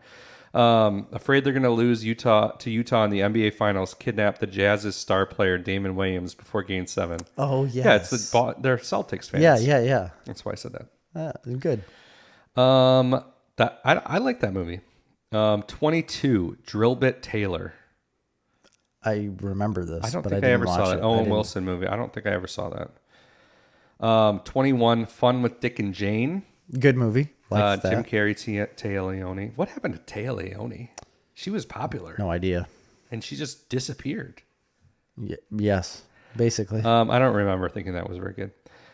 Afraid they're going to lose to Utah in the NBA Finals. Kidnap the Jazz's star player Damon Williams before Game 7. Oh yeah. Yeah, they're Celtics fans. Yeah. That's why I said that. Good. I like that movie. 22 Drillbit Taylor. I remember this. I don't think I ever saw that. Owen Wilson movie. I don't think I ever saw that. 21 Fun with Dick and Jane. Good movie. Like Jim Carrey, Téa Leoni. What happened to Téa Leoni? She was popular. No idea. And she just disappeared. Yes, basically. I don't remember thinking that was very good.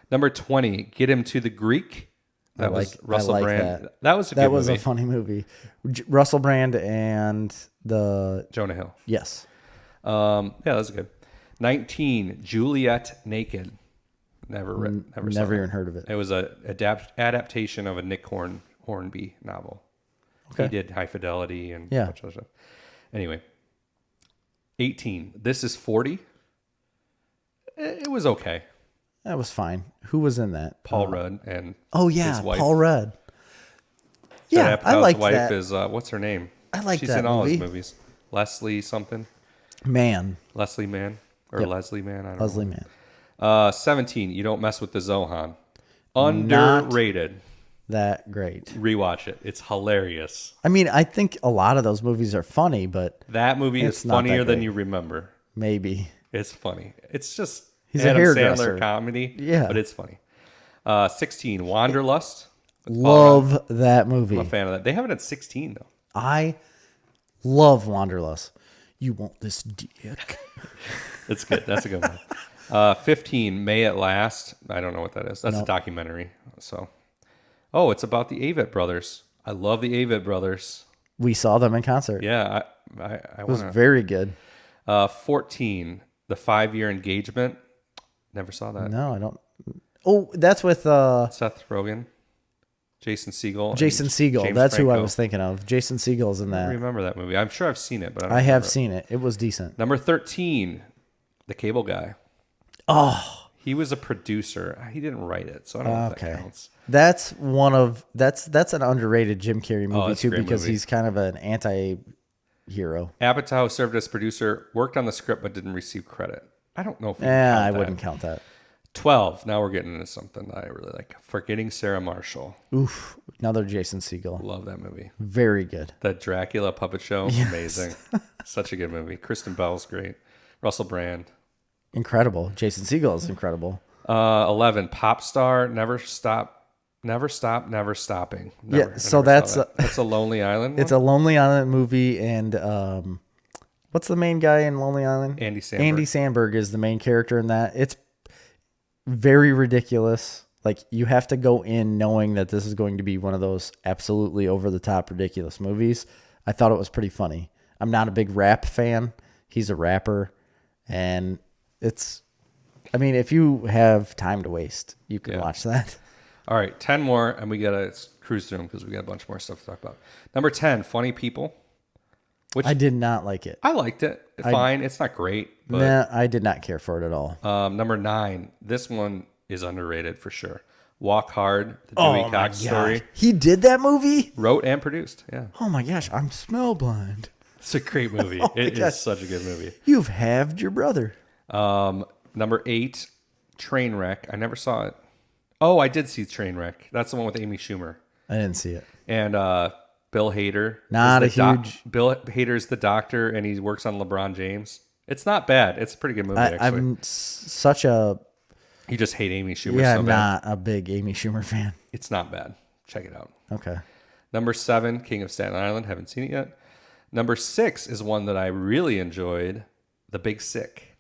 Number 20, Get Him to the Greek. That was Russell Brand. That was a good movie. That was a funny movie. Russell Brand and the Jonah Hill. Yes. Yeah, that was good. 19, Juliet Naked. Never even heard of it. It was a adaptation of a Nick Hornby novel. Okay. He did High Fidelity and a bunch of other stuff. Anyway, 18, This Is 40. It was okay. That was fine. Who was in that? Paul Rudd and his wife. Paul Rudd. Yeah, I like that. Is what's her name? I like She's that in all movie. his movies. Leslie something. Leslie Mann or Leslie Mann. I don't know. Leslie Mann. 17. You Don't Mess with the Zohan. Underrated. Not that great. Rewatch it. It's hilarious. I mean, I think a lot of those movies are funny, but that movie is funnier than you remember. Maybe. It's funny. It's just He's Adam a hairdresser. Sandler comedy. Yeah, but it's funny. 16. Wanderlust. Love that movie. I'm a fan of that. They have it at 16 though. I love Wanderlust. You want this dick? It's good. That's a good one. 15. May It Last. I don't know what that is. That's a documentary. So, it's about the Avett brothers. I love the Avett brothers. We saw them in concert. Yeah, it was very good. 14. The 5-Year Engagement. Never saw that. No, I don't. Oh, that's with Seth Rogen, Jason Segel. Jason Segel. James That's Franco. who I was thinking of. Jason Segel's in that. I remember that movie. I'm sure I've seen it, but I have seen it. It was decent. Number 13, The Cable Guy. Oh, he was a producer. He didn't write it, so I don't know if that counts. That's an underrated Jim Carrey movie too, because he's kind of an anti-hero. Apatow served as producer, worked on the script, but didn't receive credit. I don't know if I wouldn't count that. 12. Now we're getting into something that I really like. Forgetting Sarah Marshall. Oof. Another Jason Segel. Love that movie. Very good. The Dracula puppet show. Yes. Amazing. Such a good movie. Kristen Bell's great. Russell Brand. Incredible. Jason Segel is incredible. 11. Pop Star. Never Stop. Never Stop. Never Stopping. That's a Lonely Island one? It's a Lonely Island movie, and what's the main guy in Lonely Island? Andy Samberg. Andy Samberg is the main character in that. It's very ridiculous. Like, you have to go in knowing that this is going to be one of those absolutely over-the-top ridiculous movies. I thought it was pretty funny. I'm not a big rap fan. He's a rapper, and it's I mean, if you have time to waste, you can watch that. All right, 10 more, and we got to cruise through them because we got a bunch more stuff to talk about. Number 10, Funny People. Which I did not like it. I liked it. Fine. It's not great. But, Nah, I did not care for it at all. Number 9, this one is underrated for sure. Walk Hard, the Dewey Cox story. He did that movie? Wrote and produced, yeah. Oh my gosh, I'm smell blind. It's a great movie. It is such a good movie. You've halved your brother. Number 8, Trainwreck. I never saw it. Oh, I did see Trainwreck. That's the one with Amy Schumer. I didn't see it. And Bill Hader. Bill Hader's the doctor, and he works on LeBron James. It's not bad. It's a pretty good movie, actually. I'm such a... You just hate Amy Schumer Yeah, so I'm bad. not a big Amy Schumer fan. It's not bad. Check it out. Okay. Number 7, King of Staten Island. Haven't seen it yet. Number 6 is one that I really enjoyed, The Big Sick.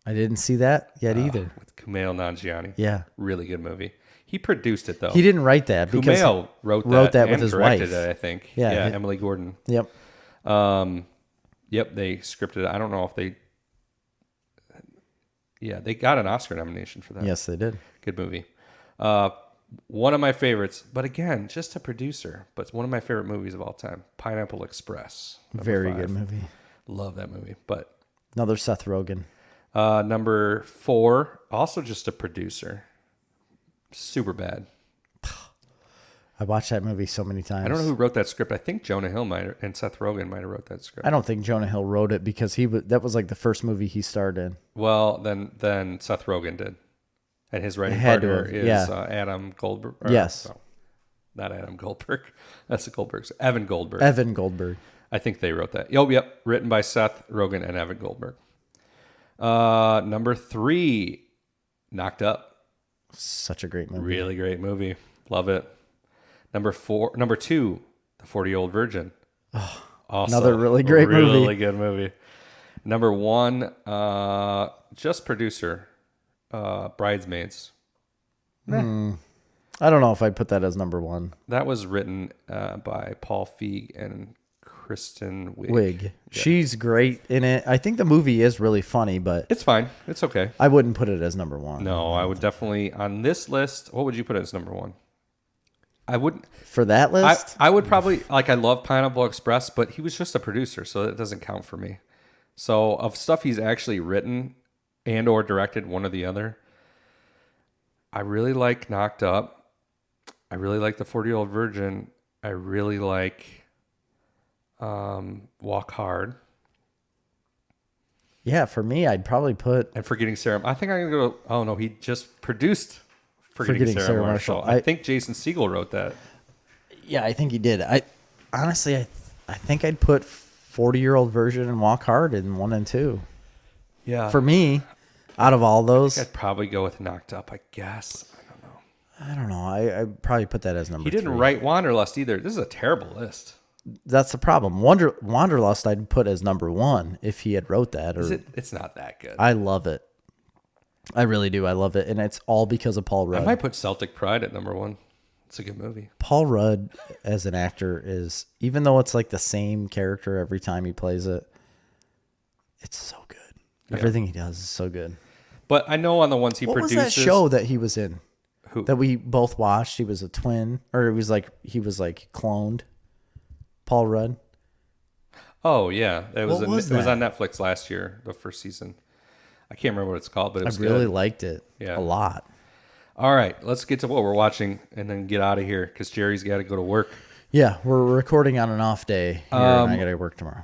I didn't see that yet either. With Kumail Nanjiani. Yeah. Really good movie. He produced it, though. He didn't write that because Kumail wrote that with and his directed wife. it, I think. Yeah. Emily Gordon. Yep. Yep, they scripted it. I don't know if they... Yeah, they got an Oscar nomination for that. Yes, they did. Good movie. One of my favorites, but again, just a producer, but it's one of my favorite movies of all time, Pineapple Express. Very 5. good movie. Love that movie. But Another Seth Rogen. number 4, also just a producer. Super bad. I watched that movie so many times. I don't know who wrote that script. I think Jonah Hill and Seth Rogen might have wrote that script. I don't think Jonah Hill wrote it because that was like the first movie he starred in. Well, then Seth Rogen did. And his writing Had to partner have, is yeah. Adam Goldberg. Yes. No, not Adam Goldberg. That's the Goldbergs. Evan Goldberg. Evan Goldberg. I think they wrote that. Yep. Written by Seth Rogen and Evan Goldberg. Number 3, Knocked Up. Such a great movie. Really great movie. Love it. Number 2, The 40-Year-Old Virgin. Also, another really great movie. Really good movie. Number 1, just producer, Bridesmaids. I don't know if I'd put that as number 1. That was written by Paul Feig and Kristen Wiig. Yeah. She's great in it. I think the movie is really funny, but It's fine. It's okay. I wouldn't put it as number 1. No, I would definitely, on this list, what would you put as number 1? I wouldn't. For that list? I would probably, I love Pineapple Express, but he was just a producer, so that doesn't count for me. So of stuff he's actually written and or directed, one or the other, I really like Knocked Up. I really like The 40-Year-Old Virgin. I really like Walk Hard. Yeah, for me, I'd probably put... And Forgetting Sarah. I think I'm going to go, oh no, he just produced Forgetting Sarah Marshall. I think Jason Segel wrote that. Yeah, I think he did. Honestly, I think I'd put 40-Year-Old Virgin and Walk Hard in 1 and 2. Yeah. For me, out of all those... I'd probably go with Knocked Up, I guess. I don't know. I'd probably put that as number 3. He didn't write Wanderlust either. This is a terrible list. That's the problem. Wanderlust I'd put as number 1 if he had wrote that. Or It's not that good. I love it. I really do. I love it. And it's all because of Paul Rudd. I might put Celtic Pride at number 1. It's a good movie. Paul Rudd as an actor is, even though it's like the same character every time he plays it, it's so good. Yeah. Everything he does is so good. But I know on the ones he What produces. was that show that he was in? Who? That we both watched? He was a twin, or he was cloned. Paul Rudd. Oh yeah, it was. What was It was that? on Netflix last year, the first season. I can't remember what it's called, but it was I really good. liked it. Yeah. A lot. All right, let's get to what we're watching and then get out of here because Jerry's got to go to work. Yeah, we're recording on an off day here, and I got to work tomorrow.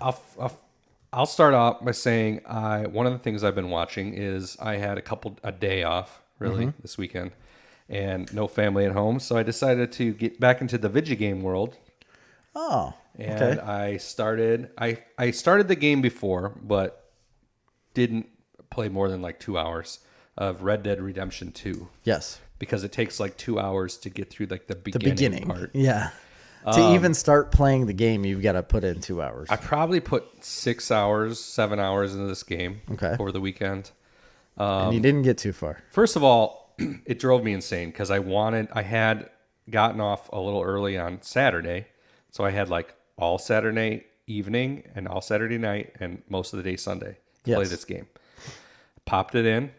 I'll start off by saying one of the things I've been watching is I had a day off really this weekend and no family at home, so I decided to get back into the video game world. Oh, And okay. I started the game before, but didn't play more than 2 hours of Red Dead Redemption 2 Yes. because it takes 2 hours to get through the The beginning part. Yeah. To even start playing the game, you've got to put in 2 hours. I probably put 6 hours, 7 hours into this game over the weekend. And you didn't get too far. First of all, it drove me insane because I had gotten off a little early on Saturday. So I had all Saturday evening and all Saturday night and most of the day Sunday to play this game. Popped it in,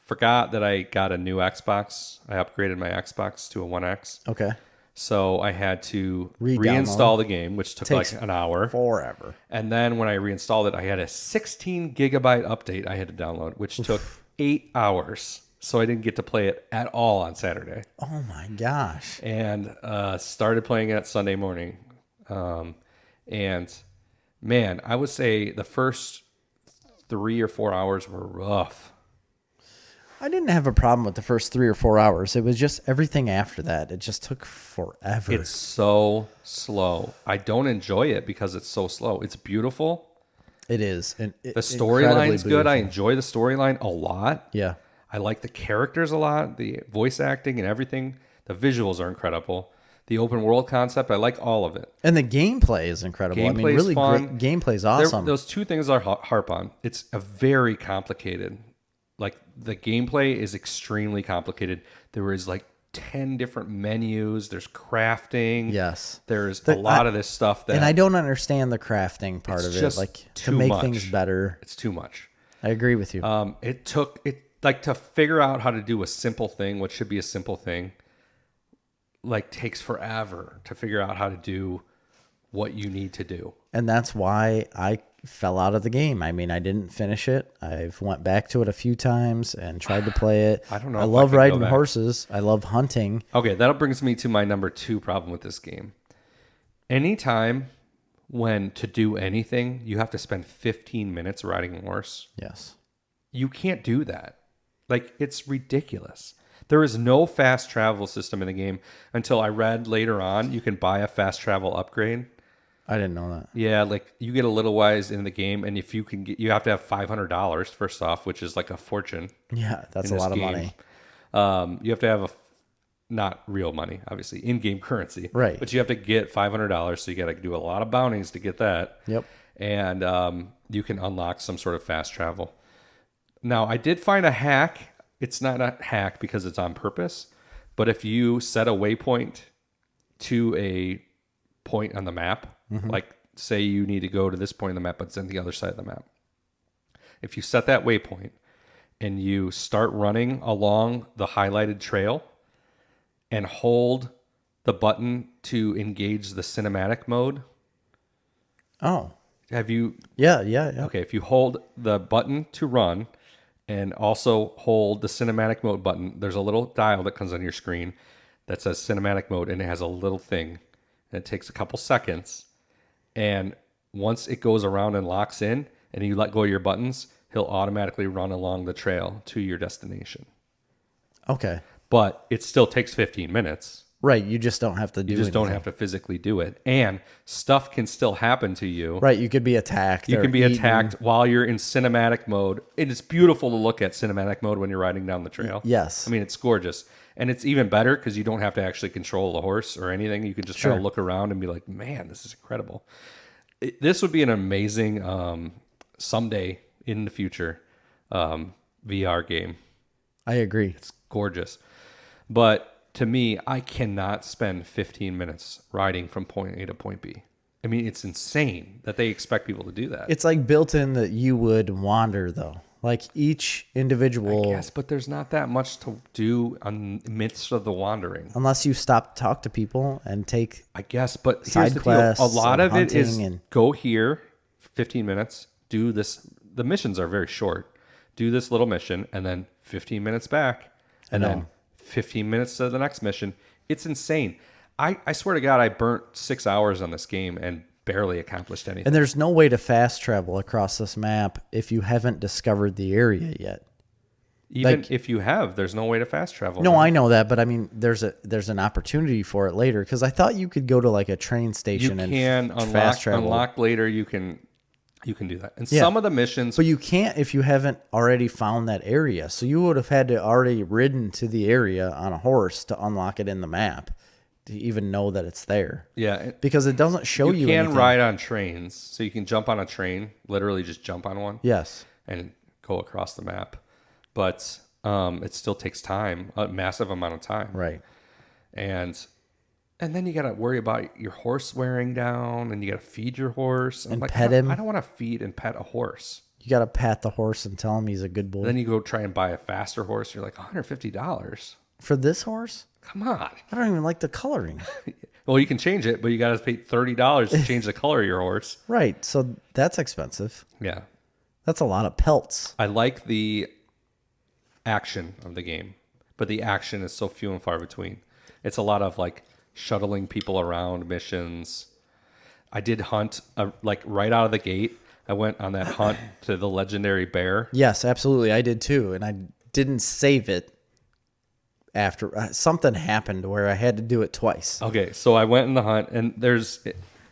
forgot that I got a new Xbox. I upgraded my Xbox to a One X. Okay. So I had to Re-download. reinstall the game, which took Takes like an hour. Forever. And then when I reinstalled it, I had a 16 gigabyte update I had to download, which took 8 hours. So I didn't get to play it at all on Saturday. Oh my gosh. And started playing it Sunday morning. And man, I would say the first 3 or 4 hours were rough. I didn't have a problem with the first 3 or 4 hours. It was just everything after that. It just took forever. It's so slow. I don't enjoy it because it's so slow. It's beautiful. It is. The storyline's good. I enjoy the storyline a lot. Yeah. I like the characters a lot, the voice acting and everything. The visuals are incredible. The open world concept, I like all of it. And the gameplay is incredible. Gameplay's I mean, really fun. great. Gameplay's awesome. Those two things I harp on. It's a very complicated. Like the gameplay is extremely complicated. There is like 10 different menus. There's crafting. Yes. There's a lot of this stuff that. And I don't understand the crafting part of it. Like to make things better. It's too much. I agree with you. It took like to figure out how to do a simple thing, what should be a simple thing, like takes forever to figure out how to do what you need to do. And that's why I fell out of the game. I mean, I didn't finish it. I've went back to it a few times and tried to play it. I don't know. I love riding horses. I love hunting. Okay, that brings me to my number 2 problem with this game. Anytime when to do anything, you have to spend 15 minutes riding a horse. Yes. You can't do that. Like, it's ridiculous. There is no fast travel system in the game until I read later on you can buy a fast travel upgrade. I didn't know that. Yeah, like you get a little wise in the game, and if you can get, you have to have $500 first off, which is like a fortune. Yeah, that's a lot of money. You have to have not real money, obviously, in-game currency. Right. But you have to get $500, so you got to do a lot of bounties to get that. Yep. And you can unlock some sort of fast travel. Now, I did find a hack. It's not a hack because it's on purpose, but if you set a waypoint to a point on the map, like say you need to go to this point on the map, but it's on the other side of the map. If you set that waypoint and you start running along the highlighted trail and hold the button to engage the cinematic mode. Oh. Have you? Yeah. Okay, if you hold the button to run and also hold the cinematic mode button, there's a little dial that comes on your screen that says cinematic mode, and it has a little thing. And it takes a couple seconds. And once it goes around and locks in and you let go of your buttons, he'll automatically run along the trail to your destination. Okay. But it still takes 15 minutes. Right. You just don't have to do it. You just don't have to physically do it. And stuff can still happen to you. Right. You could be attacked. You can be attacked while you're in cinematic mode. It is beautiful to look at cinematic mode when you're riding down the trail. Yes. I mean, it's gorgeous. And it's even better because you don't have to actually control the horse or anything. You can just kind of look around and be like, man, this is incredible. This would be an amazing, someday in the future, VR game. I agree. It's gorgeous. But to me, I cannot spend 15 minutes riding from point A to point B. I mean, it's insane that they expect people to do that. It's like built in that you would wander, though. Like each individual. Yes, but there's not that much to do amidst of the wandering. Unless you stop to talk to people and take. I guess, but side here's the deal. quests A lot of it is and go here, 15 minutes, do this. The missions are very short. Do this little mission, and then 15 minutes back, and then 15 minutes to the next mission. It's insane. I swear to God, I burnt 6 hours on this game and barely accomplished anything. And there's no way to fast travel across this map if you haven't discovered the area yet. Even if you have, there's no way to fast travel. No, I know that, but I mean, there's an opportunity for it later because I thought you could go to like a train station fast travel. Unlock later. You can do that. And some of the missions, but you can't if you haven't already found that area. So you would have had to already ridden to the area on a horse to unlock it in the map to even know that it's there. Yeah, because it doesn't show you. You can anything. ride on trains, so you can jump on a train. Literally, just jump on one. Yes, and go across the map. But it still takes time, a massive amount of time. Right. And then you got to worry about your horse wearing down, and you got to feed your horse. And pet him. I don't want to feed and pet a horse. You got to pat the horse and tell him he's a good boy. Then you go try and buy a faster horse. You're like $150 For this horse? Come on. I don't even like the coloring. Well, you can change it, but you got to pay $30 to change the color of your horse. Right. So that's expensive. Yeah. That's a lot of pelts. I like the action of the game, but the action is so few and far between. It's a lot of like shuttling people around missions. I did hunt like right out of the gate. I went on that hunt to the legendary bear. Yes, absolutely. I did too. And I didn't save it after something happened where I had to do it twice. Okay, so I went in the hunt, and there's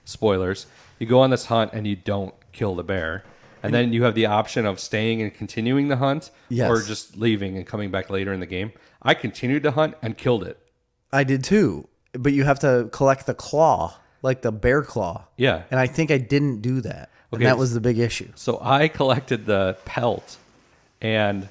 spoilers. You go on this hunt and you don't kill the bear. And then you have the option of staying and continuing the hunt, Yes. or just leaving and coming back later in the game. I continued to hunt and killed it. I did too. But you have to collect the claw, like the bear claw. Yeah. And I think I didn't do that. Okay. And that was the big issue. So I collected the pelt and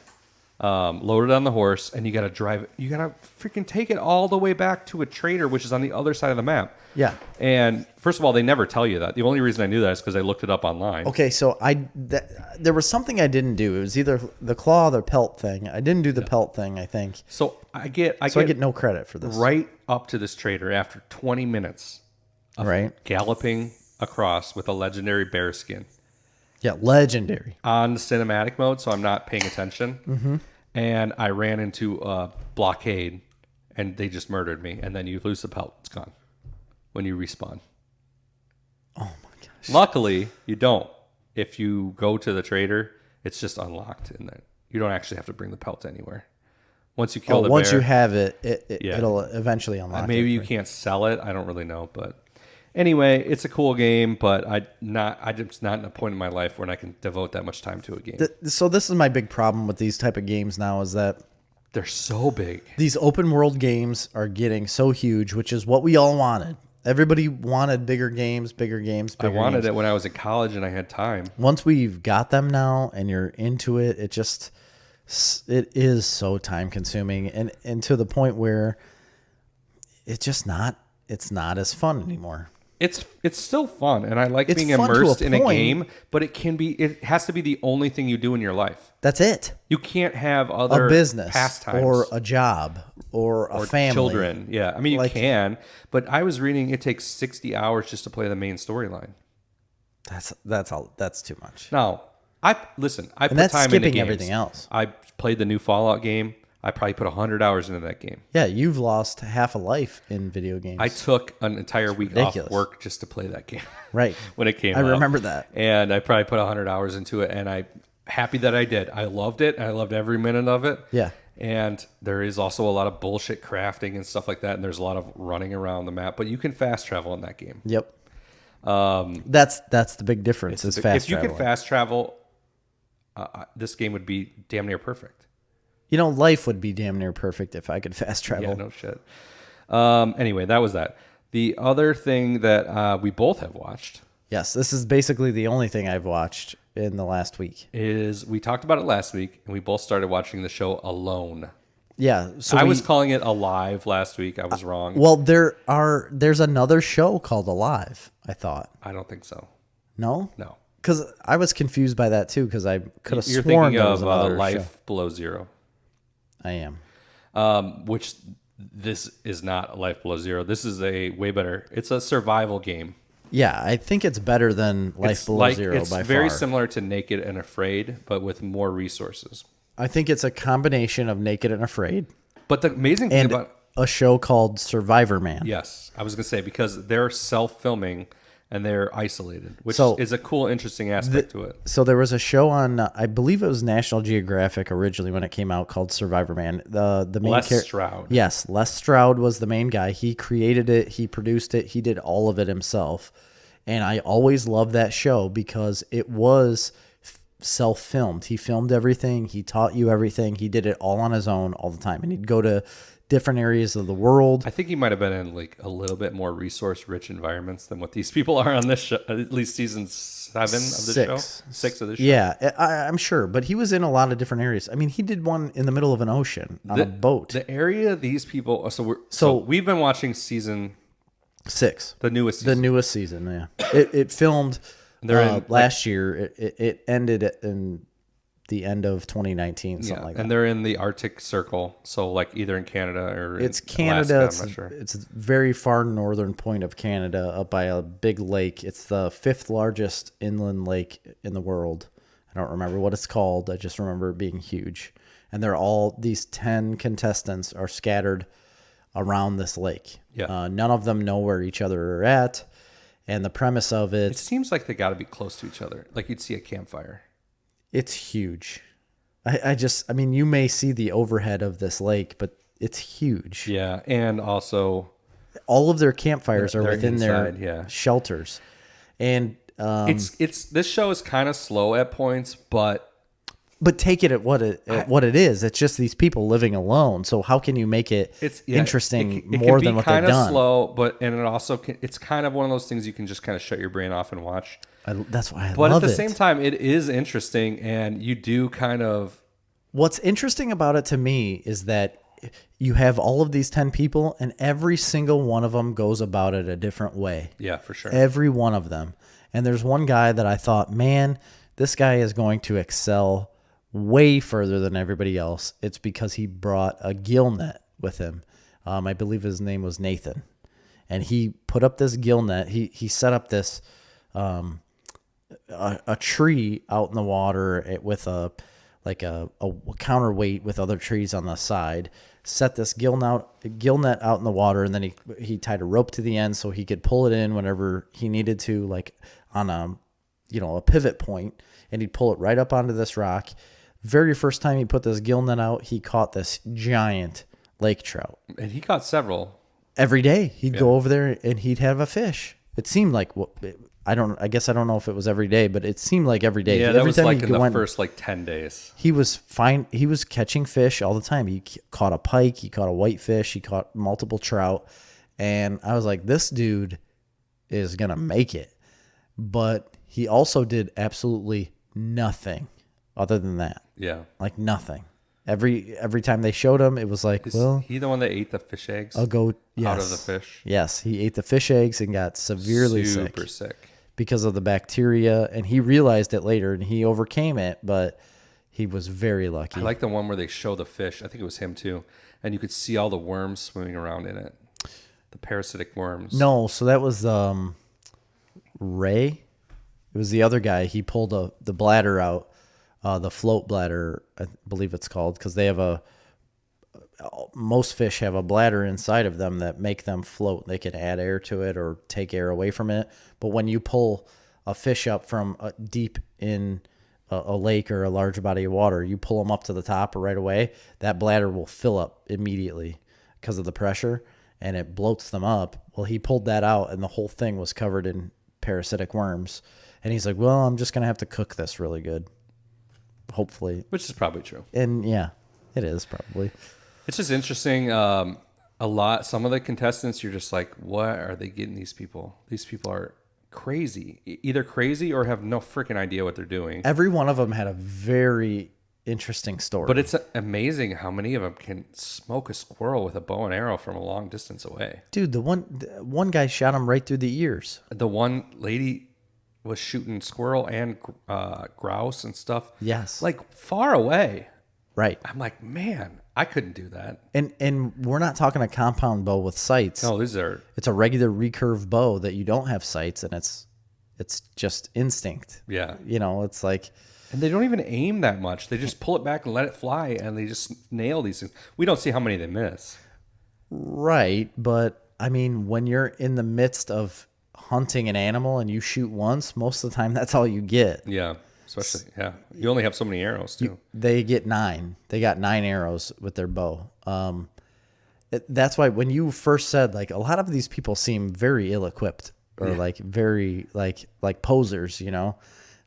loaded on the horse, and you got to drive it. You got to freaking take it all the way back to a trader, which is on the other side of the map. Yeah. And first of all, they never tell you that. The only reason I knew that is because I looked it up online. Okay, so there was something I didn't do. It was either the claw or the pelt thing. I didn't do the pelt thing, I think. So I get no credit for this. right up to this trader after 20 minutes of Right. galloping across with a legendary bear skin Yeah, legendary. on cinematic mode, so I'm not paying attention. Mm-hmm. And I ran into a blockade, and they just murdered me. And then you lose the pelt; it's gone when you respawn. Oh my gosh. Luckily, you don't. If you go to the trader, it's just unlocked, and then you don't actually have to bring the pelt anywhere. Once you kill the once bear, you have it, Yeah. it'll eventually unlock. maybe it, you right? can't sell it. I don't really know, but anyway, it's a cool game. But I'm just not in a point in my life where I can devote that much time to a game. So this is my big problem with these type of games now is that They're so big. these open world games are getting so huge, which is what we all wanted. Everybody wanted bigger games. I wanted it when I was in college and I had time. Once we've got them now and you're into it, it is so time consuming and to the point where it's not as fun anymore. It's still fun, and I like It's being fun to a immersed in a point. game, but it has to be the only thing you do in your life. That's it. You can't have other A business pastimes or a job or a family. children. Yeah, I mean, you Like- can, but I was reading it takes 60 hours just to play the main storyline. That's too much. Now, I put that's time into skipping games. everything else. I played the new Fallout game. I probably put 100 hours into that game. Yeah, you've lost half a life in video games. I took an entire week ridiculous. off work just to play that game. Right. when it came I out. remember that. And I probably put 100 hours into it, and I'm happy that I did. I loved it, and I loved every minute of it. Yeah. And there is also a lot of bullshit crafting and stuff like that, and there's a lot of running around the map, but you can fast travel in that game. Yep. That's the big difference is fast If you traveling. could fast travel, this game would be damn near perfect. Life would be damn near perfect if I could fast travel. Yeah, no shit. Anyway, that was that. The other thing that we both have watched Yes, this is basically the only thing I've watched in the last week. is we talked about it last week, and we both started watching the show Alone. Yeah, so I was calling it Alive last week. I was wrong. well, there's another show called Alive, I thought. I don't think so. No? No. Cuz I was confused by that too cuz I could have You're sworn thinking there was of another Life show. Below Zero, I am. which this is not Life Below Zero. This is a way better. It's a survival game. Yeah, I think it's better than Life It's Below Zero it's by very far. similar to Naked and Afraid, but with more resources. I think it's a combination of Naked and Afraid But the amazing thing and about a show called Survivor Man. yes, I was gonna say because they're self-filming and they're isolated, which So- is a cool, interesting aspect to it. So there was a show on, I believe it was National Geographic originally when it came out, called Survivor Man. The main Les character, Stroud. yes, Les Stroud was the main guy. He created it, he produced it, he did all of it himself. And I always loved that show because it was self-filmed. He filmed everything. He taught you everything. He did it all on his own all the time. And he'd go to different areas of the world. I think he might have been in like a little bit more resource-rich environments than what these people are on this show. At least season 7 of the show, 6 of the show. Yeah, I'm sure. But he was in a lot of different areas. I mean, he did one in the middle of an ocean on a boat. The area these people. So we've been watching season 6. the newest The season. newest season, yeah. It filmed They're last year. It ended in the end of 2019, something like that. And they're in the Arctic Circle, so like either in Canada or It's in Canada. Alaska, I'm not sure. It's a very far northern point of Canada, up by a big lake. It's the 5th largest inland lake in the world. I don't remember what it's called. I just remember it being huge. And these 10 contestants are scattered around this lake. Yeah. None of them know where each other are at. And the premise of It seems like they got to be close to each other. Like you'd see a campfire. It's huge. I mean, you may see the overhead of this lake, but it's huge. Yeah, and also all of their campfires are they're within inside, their shelters. And it's this show is kind of slow at points, but take it at what it is. It's just these people living alone. So how can you make it interesting more than what they've done? It can be kind of slow, and it also it's kind of one of those things you can just kind of shut your brain off and watch. That's why I love it. But at the same time, it is interesting, and you do kind of. What's interesting about it to me is that you have all of these 10 people, and every single one of them goes about it a different way. Yeah, for sure. Every one of them. And there's one guy that I thought, man, this guy is going to excel way further than everybody else. It's because he brought a gill net with him. I believe his name was Nathan. And he put up this gill net. He set up this a tree out in the water with a counterweight with other trees on the side. Set this gill net out in the water, and then he tied a rope to the end so he could pull it in whenever he needed to, like on a pivot point, and he'd pull it right up onto this rock. Very first time he put this gill net out, he caught this giant lake trout. And he caught several. Every day he'd go over there and he'd have a fish. It seemed like I guess I don't know if it was every day, but it seemed like every day. Yeah, every that was time like in the first 10 days. He was fine. He was catching fish all the time. He caught a pike. He caught a whitefish. He caught multiple trout. And I was like, this dude is going to make it. But he also did absolutely nothing other than that. Yeah. Like nothing. Every time they showed him, it was like, Is well, he the one that ate the fish eggs? I'll go out of the fish. Yes, he ate the fish eggs and got severely Super sick because of the bacteria, and he realized it later and he overcame it, but he was very lucky. I like the one where they show the fish. I think it was him too, and you could see all the worms swimming around in it, the parasitic worms. No, so that was Ray. It was the other guy. He pulled the bladder out, the float bladder, I believe it's called, because they have most fish have a bladder inside of them that make them float. They can add air to it or take air away from it. But when you pull a fish up from deep in a lake or a large body of water, you pull them up to the top right away, that bladder will fill up immediately because of the pressure, and it bloats them up. Well, he pulled that out, and the whole thing was covered in parasitic worms. And he's like, well, I'm just going to have to cook this really good, hopefully. Which is probably true. And yeah, it is probably. It's just interesting. Some of the contestants, you're just like, what are they getting these people? These people are crazy. Either crazy or have no freaking idea what they're doing. Every one of them had a very interesting story. But it's amazing how many of them can smoke a squirrel with a bow and arrow from a long distance away. Dude, the one guy shot him right through the ears. The one lady was shooting squirrel and grouse and stuff. Yes. Like far away. Right. I'm like, man, I couldn't do that. And we're not talking a compound bow with sights. No, it's a regular recurve bow that you don't have sights, and it's just instinct. Yeah. It's like, and they don't even aim that much. They just pull it back and let it fly, and they just nail these things. We don't see how many they miss. Right, but I mean, when you're in the midst of hunting an animal and you shoot once, most of the time that's all you get. Yeah. Especially, yeah. You only have so many arrows, too. They get 9. They got 9 arrows with their bow. That's why when you first said, like, a lot of these people seem very ill-equipped or, like, very, like posers, I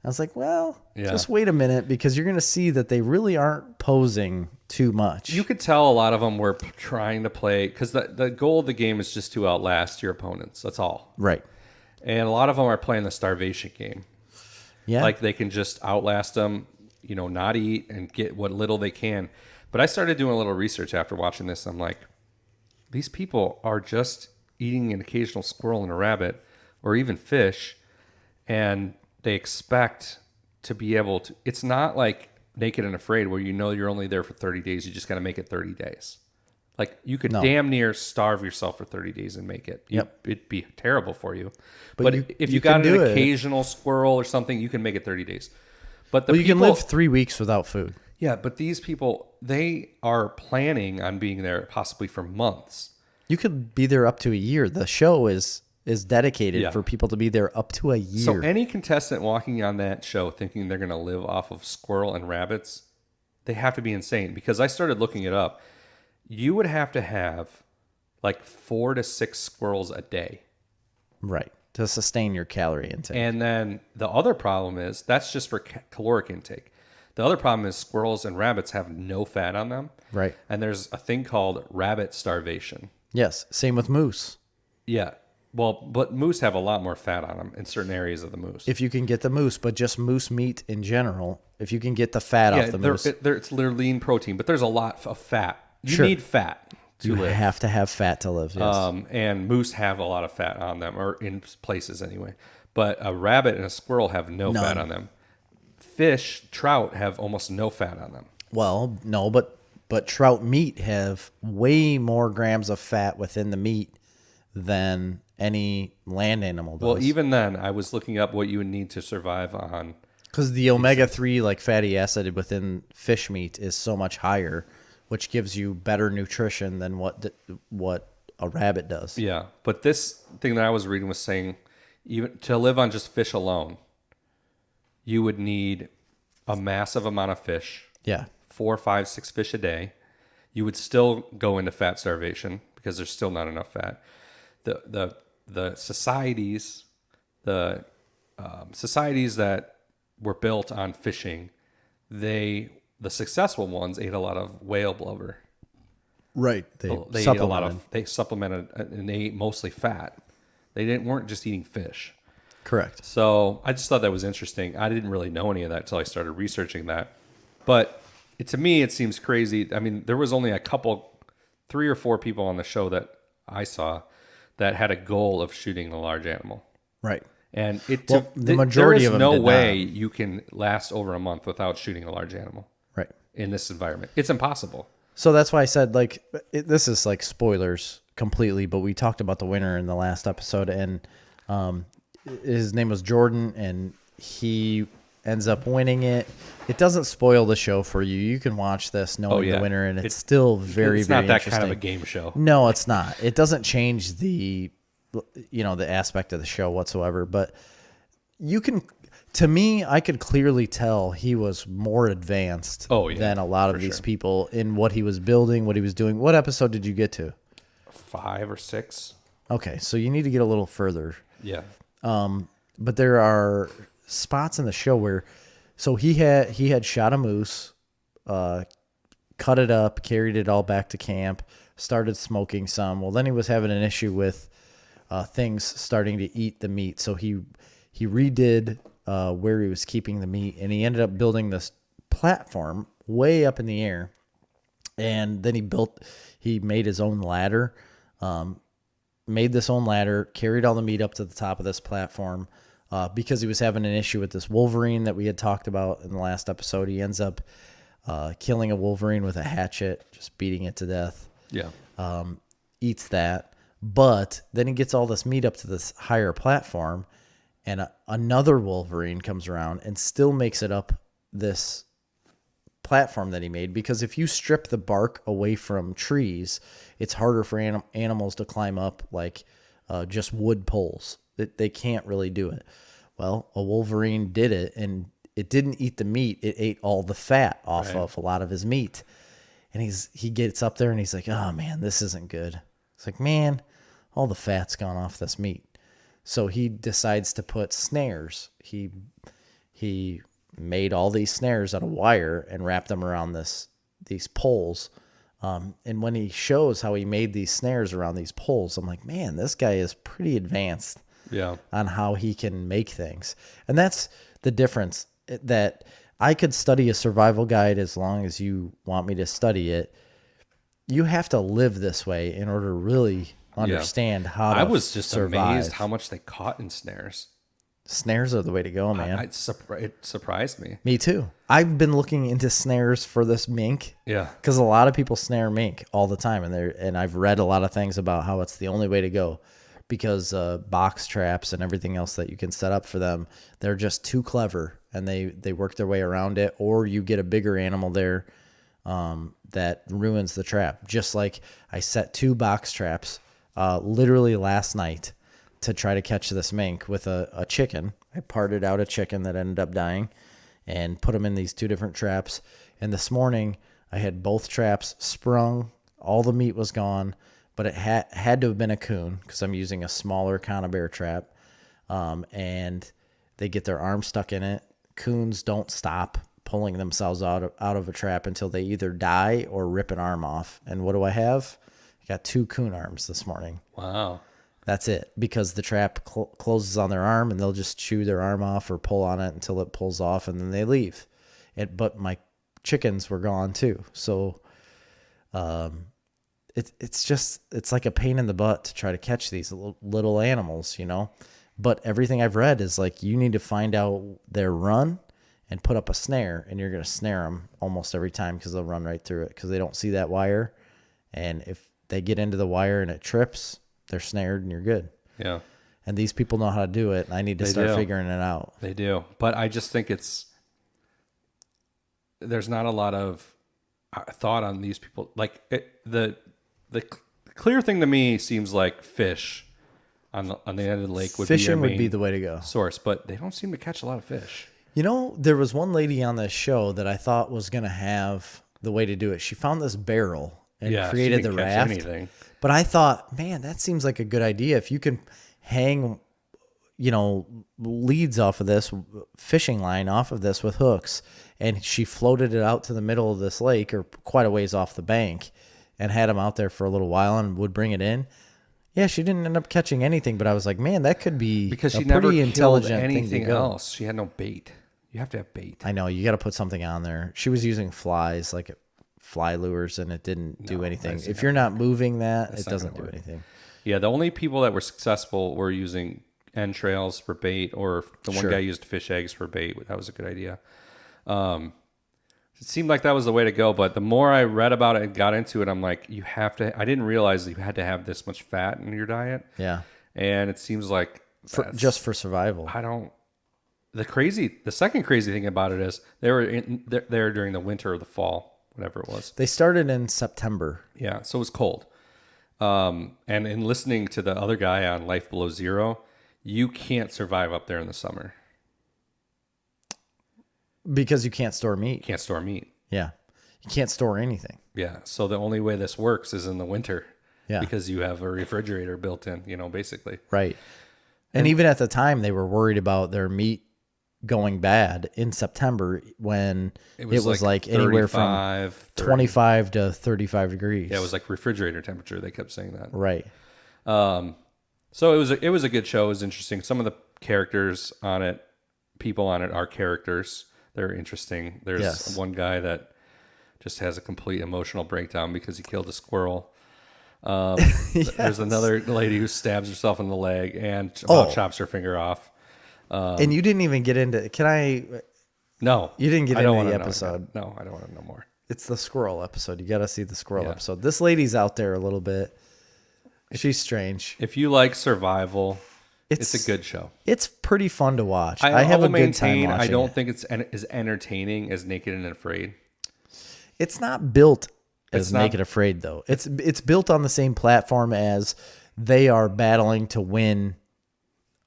was like, well, just wait a minute, because you're going to see that they really aren't posing too much. You could tell a lot of them were trying to play, because the goal of the game is just to outlast your opponents. That's all. Right. And a lot of them are playing the starvation game. Yeah. Like they can just outlast them, not eat and get what little they can. But I started doing a little research after watching this. I'm like, these people are just eating an occasional squirrel and a rabbit or even fish, and they expect to be able to. It's not like Naked and Afraid where you're only there for 30 days. You just got to make it 30 days. Like you could damn near starve yourself for 30 days and make it. It'd be terrible for you. But if you got an occasional squirrel or something, you can make it 30 days. But you can live 3 weeks without food. Yeah, but these people, they are planning on being there possibly for months. You could be there up to a year. The show is dedicated for people to be there up to a year. So any contestant walking on that show thinking they're going to live off of squirrel and rabbits, they have to be insane. Because I started looking it up. You would have to have like 4 to 6 squirrels a day. Right. To sustain your calorie intake. And then the other problem is, that's just for caloric intake. The other problem is squirrels and rabbits have no fat on them. Right. And there's a thing called rabbit starvation. Yes. Same with moose. Yeah. Well, but moose have a lot more fat on them in certain areas of the moose. If you can get the moose, but just moose meat in general, if you can get the fat off the moose. It's lean protein, but there's a lot of fat. You need fat to live. You have to have fat to live, yes. And moose have a lot of fat on them, or in places anyway. But a rabbit and a squirrel have no fat on them. Fish, trout have almost no fat on them. Well, no, but trout meat have way more grams of fat within the meat than any land animal does. Well, even then, I was looking up what you would need to survive on. Because the omega-3 like fatty acid within fish meat is so much higher, which gives you better nutrition than what a rabbit does. Yeah, but this thing that I was reading was saying, even to live on just fish alone, you would need a massive amount of fish. Yeah. 4, 5, 6 fish a day. You would still go into fat starvation because there's still not enough fat. The societies, societies that were built on fishing, the successful ones ate a lot of whale blubber. Right. They ate a lot of. They supplemented and they ate mostly fat. They weren't just eating fish. Correct. So I just thought that was interesting. I didn't really know any of that until I started researching that. But to me, it seems crazy. I mean, there was only 3 or 4 people on the show that I saw that had a goal of shooting a large animal. Right. And the majority of them there is no did way not. you can last over a month without shooting a large animal. Right. In this environment. It's impossible. So that's why I said, this is like spoilers completely, but we talked about the winner in the last episode, and his name was Jordan, and he ends up winning it. It doesn't spoil the show for you. You can watch this knowing the winner, and it's still very, it's very not that interesting. kind of a game show. No, it's not. It doesn't change the aspect of the show whatsoever, but you can... To me, I could clearly tell he was more advanced than a lot of these people in what he was building, what he was doing. What episode did you get to? 5 or 6. Okay, so you need to get a little further. Yeah. But there are spots in the show where, so he had shot a moose, cut it up, carried it all back to camp, started smoking some. Well, then he was having an issue with things starting to eat the meat, so he redid where he was keeping the meat, and he ended up building this platform way up in the air. And then he made his own ladder, carried all the meat up to the top of this platform, because he was having an issue with this wolverine that we had talked about in the last episode. He ends up killing a wolverine with a hatchet, just beating it to death. Yeah. Eats that. But then he gets all this meat up to this higher platform, and another wolverine comes around and still makes it up this platform that he made, because if you strip the bark away from trees, it's harder for animals to climb up like just wood poles. They can't really do it. Well, a wolverine did it, and it didn't eat the meat. It ate all the fat off of a lot of his meat. And he gets up there and he's like, oh man, this isn't good. It's like, man, all the fat's gone off this meat. So he decides to put snares. He made all these snares out of wire and wrapped them around these poles. And when he shows how he made these snares around these poles, I'm like, man, this guy is pretty advanced on how he can make things. And that's the difference, that I could study a survival guide as long as you want me to study it. You have to live this way in order to really understand how to I was just survive. amazed how much they caught in snares. Snares are the way to go, man. It surprised me. Me too. I've been looking into snares for this mink. Yeah. Because a lot of people snare mink all the time, and I've read a lot of things about how it's the only way to go, because box traps and everything else that you can set up for them, they're just too clever, and they work their way around it, or you get a bigger animal there that ruins the trap. Just like I set 2 box traps literally last night to try to catch this mink with a chicken. I parted out a chicken that ended up dying and put them in these 2 different traps. And this morning I had both traps sprung. All the meat was gone, but it had to have been a coon because I'm using a smaller conibear trap. And they get their arm stuck in it. Coons don't stop pulling themselves out of a trap until they either die or rip an arm off. And what do I have? I got 2 coon arms this morning. Wow. That's it, because the trap closes on their arm, and they'll just chew their arm off or pull on it until it pulls off, and then they leave. But my chickens were gone too, so it's like a pain in the butt to try to catch these little animals, you know. But everything I've read is like you need to find out their run and put up a snare, and you're gonna snare them almost every time because they'll run right through it because they don't see that wire, and if they get into the wire and it trips, they're snared and you're good. Yeah. And these people know how to do it, and I need to start figuring it out. They do. But I just think there's not a lot of thought on these people. Like the clear thing to me seems like fish on the end of the lake would Fishing be your would be the way to go. source, but they don't seem to catch a lot of fish. You know, there was one lady on this show that I thought was going to have the way to do it. She found this barrel and created the raft. Anything. But I thought, man, that seems like a good idea. If you can hang, leads off of this, fishing line off of this with hooks, and she floated it out to the middle of this lake or quite a ways off the bank and had them out there for a little while and would bring it in. Yeah, she didn't end up catching anything, but I was like, man, that could be because she a never pretty intelligent killed anything thing to go. else. She had no bait. You have to have bait. I know, you got to put something on there. She was using flies, like fly lures, and it didn't do anything. If you're not moving that, it doesn't do anything. Yeah, the only people that were successful were using entrails for bait, or the one guy used fish eggs for bait. That was a good idea. It seemed like that was the way to go, but the more I read about it and got into it, I'm like, I didn't realize that you had to have this much fat in your diet. Yeah. And it seems like just for survival. The second crazy thing about it is they were there during the winter or the fall, whatever it was. They started in September. Yeah, so it was cold. And in listening to the other guy on Life Below Zero, you can't survive up there in the summer. Because you can't store meat. Can't store meat. Yeah. You can't store anything. Yeah, so the only way this works is in the winter. Yeah. Because you have a refrigerator built in, basically. Right. And even at the time, they were worried about their meat going bad in September when it was like anywhere from 25 to 35 degrees. Yeah, it was like refrigerator temperature. They kept saying that. Right. So it was a good show. It was interesting. Some of the characters on it, people on it are characters. They're interesting. There's one guy that just has a complete emotional breakdown because he killed a squirrel. There's another lady who stabs herself in the leg and chops her finger off. And you didn't even get into. Can I? No, you didn't get into the episode. No, I don't want to know more. It's the squirrel episode. You got to see the squirrel episode. This lady's out there a little bit. She's strange. If you like survival, it's a good show. It's pretty fun to watch. I have a good time watching I don't think it's as entertaining as Naked and Afraid. It's not built as Naked Afraid, though. It's built on the same platform as they are battling to win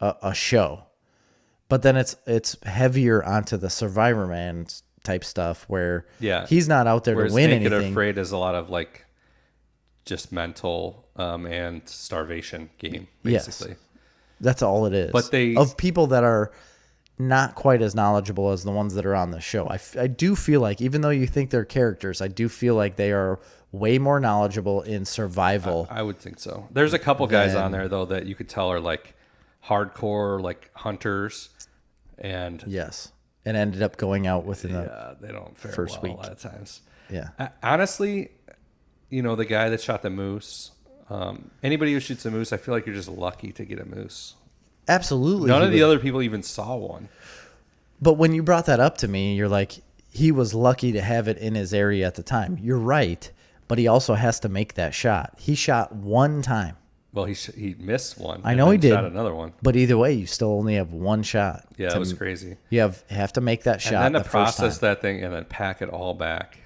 a show. But then it's heavier onto the Survivor Man type stuff where he's not out there to win anything. Naked Afraid is a lot of like just mental and starvation game, basically. Yes. That's all it is. But of people that are not quite as knowledgeable as the ones that are on the show. I do feel like, even though you think they're characters, I do feel like they are way more knowledgeable in survival. I would think so. There's a couple guys on there, though, that you could tell are like hardcore, like hunters. And yes. And ended up going out within they don't fare first well week. A lot of times. Yeah. Honestly, the guy that shot the moose, anybody who shoots a moose, I feel like you're just lucky to get a moose. Absolutely. None of the other people even saw one. But when you brought that up to me, you're like, he was lucky to have it in his area at the time. You're right, but he also has to make that shot. He shot one time. Well, he missed one. I know he did. Shot another one. But either way, you still only have one shot. Yeah, it was crazy. You have to make that shot. And then to process that thing and then pack it all back.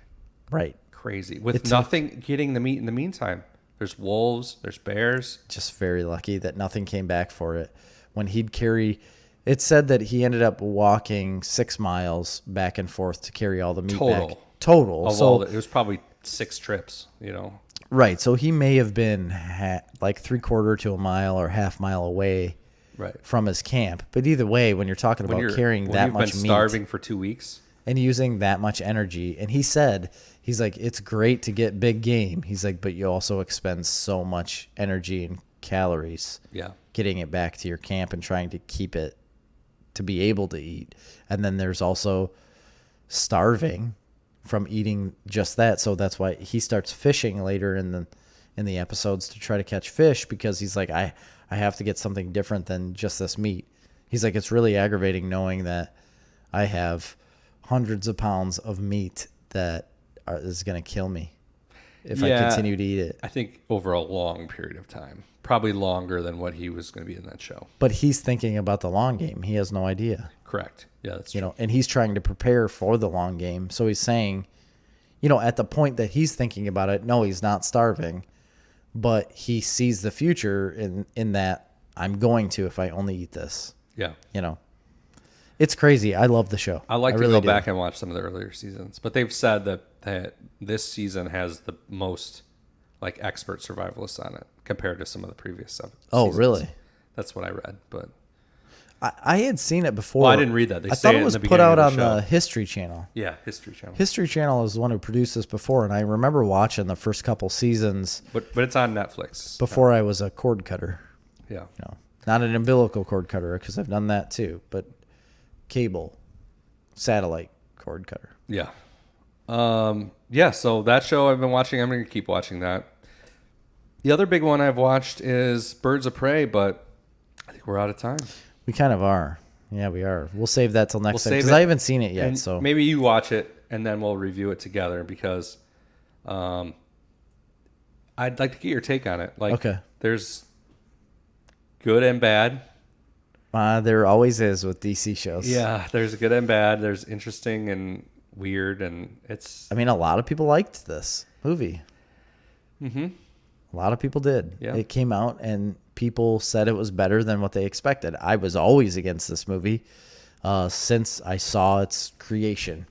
Right. Crazy. With nothing getting the meat in the meantime. There's wolves. There's bears. Just very lucky that nothing came back for it. When he'd carry, it said that he ended up walking 6 miles back and forth to carry all the meat back. Total. So it was probably 6 trips, Right. So he may have been like 3/4 to a mile or half mile away from his camp. But either way, when you're talking about carrying that much meat. You've been starving for 2 weeks. And using that much energy. And he said, he's like, it's great to get big game. He's like, but you also expend so much energy and calories getting it back to your camp and trying to keep it to be able to eat. And then there's also starving from eating just that. So that's why he starts fishing later in the episodes to try to catch fish, because he's like, I have to get something different than just this meat. He's like, it's really aggravating knowing that I have hundreds of pounds of meat that is going to kill me if I continue to eat it. I think over a long period of time, probably longer than what he was going to be in that show. But he's thinking about the long game. He has no idea. Correct. Yeah, that's true. And he's trying to prepare for the long game. So he's saying, at the point that he's thinking about it, no, he's not starving, but he sees the future in that I'm going to if I only eat this. Yeah. It's crazy. I love the show. I like to go back and watch some of the earlier seasons, but they've said that this season has the most expert survivalists on it compared to some of the previous seasons. Oh, really? That's what I read, but I had seen it before. Well, I didn't read that. I thought it was put out on the History Channel. Yeah, History Channel. History Channel is the one who produced this before, and I remember watching the first couple seasons. But it's on Netflix. Before I was a cord cutter. Yeah. Not an umbilical cord cutter, because I've done that too, but cable, satellite cord cutter. Yeah. So that show I've been watching, I'm going to keep watching that. The other big one I've watched is Birds of Prey, but I think we're out of time. We kind of are. Yeah, we are. We'll save that till next time, because I haven't seen it yet. So maybe you watch it, and then we'll review it together, because I'd like to get your take on it. Okay. There's good and bad. There always is with DC shows. Yeah, there's good and bad. There's interesting and weird, and it's... I mean, a lot of people liked this movie. Mm-hmm. A lot of people did. Yeah. It came out, and people said it was better than what they expected. I was always against this movie since I saw its creation,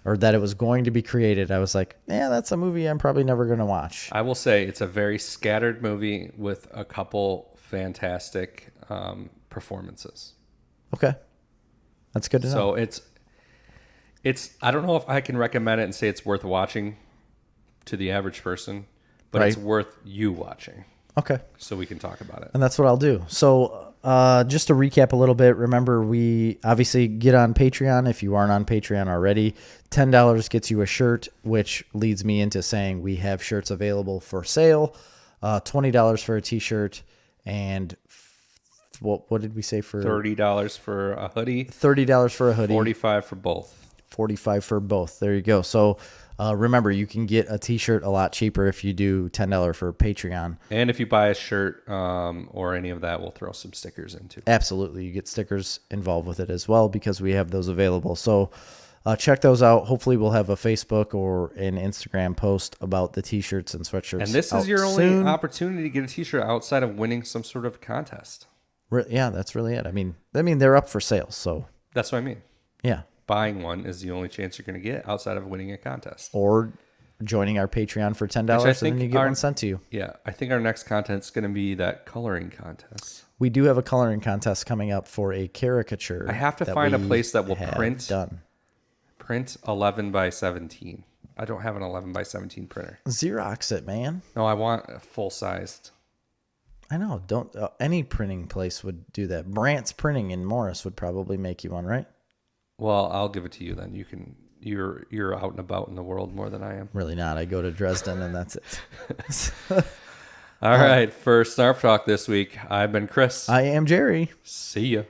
or that it was going to be created. I was like, yeah, that's a movie I'm probably never going to watch. I will say it's a very scattered movie with a couple fantastic performances. Okay. That's good to know. So it's I don't know if I can recommend it and say it's worth watching to the average person, but it's worth you watching. Okay. So we can talk about it. And that's what I'll do. So just to recap a little bit, remember, we obviously get on Patreon. If you aren't on Patreon already, $10 gets you a shirt, which leads me into saying we have shirts available for sale. $20 for a T-shirt, and what did we say for $30 for a hoodie? $30 for a hoodie. $45 for both. $45 for both. There you go. So remember, you can get a T-shirt a lot cheaper if you do $10 for Patreon. And if you buy a shirt or any of that, we'll throw some stickers into. Absolutely. You get stickers involved with it as well, because we have those available. So check those out. Hopefully we'll have a Facebook or an Instagram post about the T-shirts and sweatshirts. And this is your only opportunity to get a T-shirt outside of winning some sort of contest. Yeah, that's really it. I mean, they're up for sale, so. That's what I mean. Yeah. Buying one is the only chance you're going to get outside of winning a contest. Or joining our Patreon for $10, and then you get one sent to you. Yeah, I think our next content is going to be that coloring contest. We do have a coloring contest coming up for a caricature. I have to find a place that will print 11 by 17. I don't have an 11 by 17 printer. Xerox it, man. No, I want a full-sized. I know. Don't any printing place would do that. Brandt's Printing in Morris would probably make you one, right? Well, I'll give it to you then. You can. You're out and about in the world more than I am. Really not. I go to Dresden and that's it. All right. For Snarf Talk this week, I've been Chris. I am Jerry. See ya.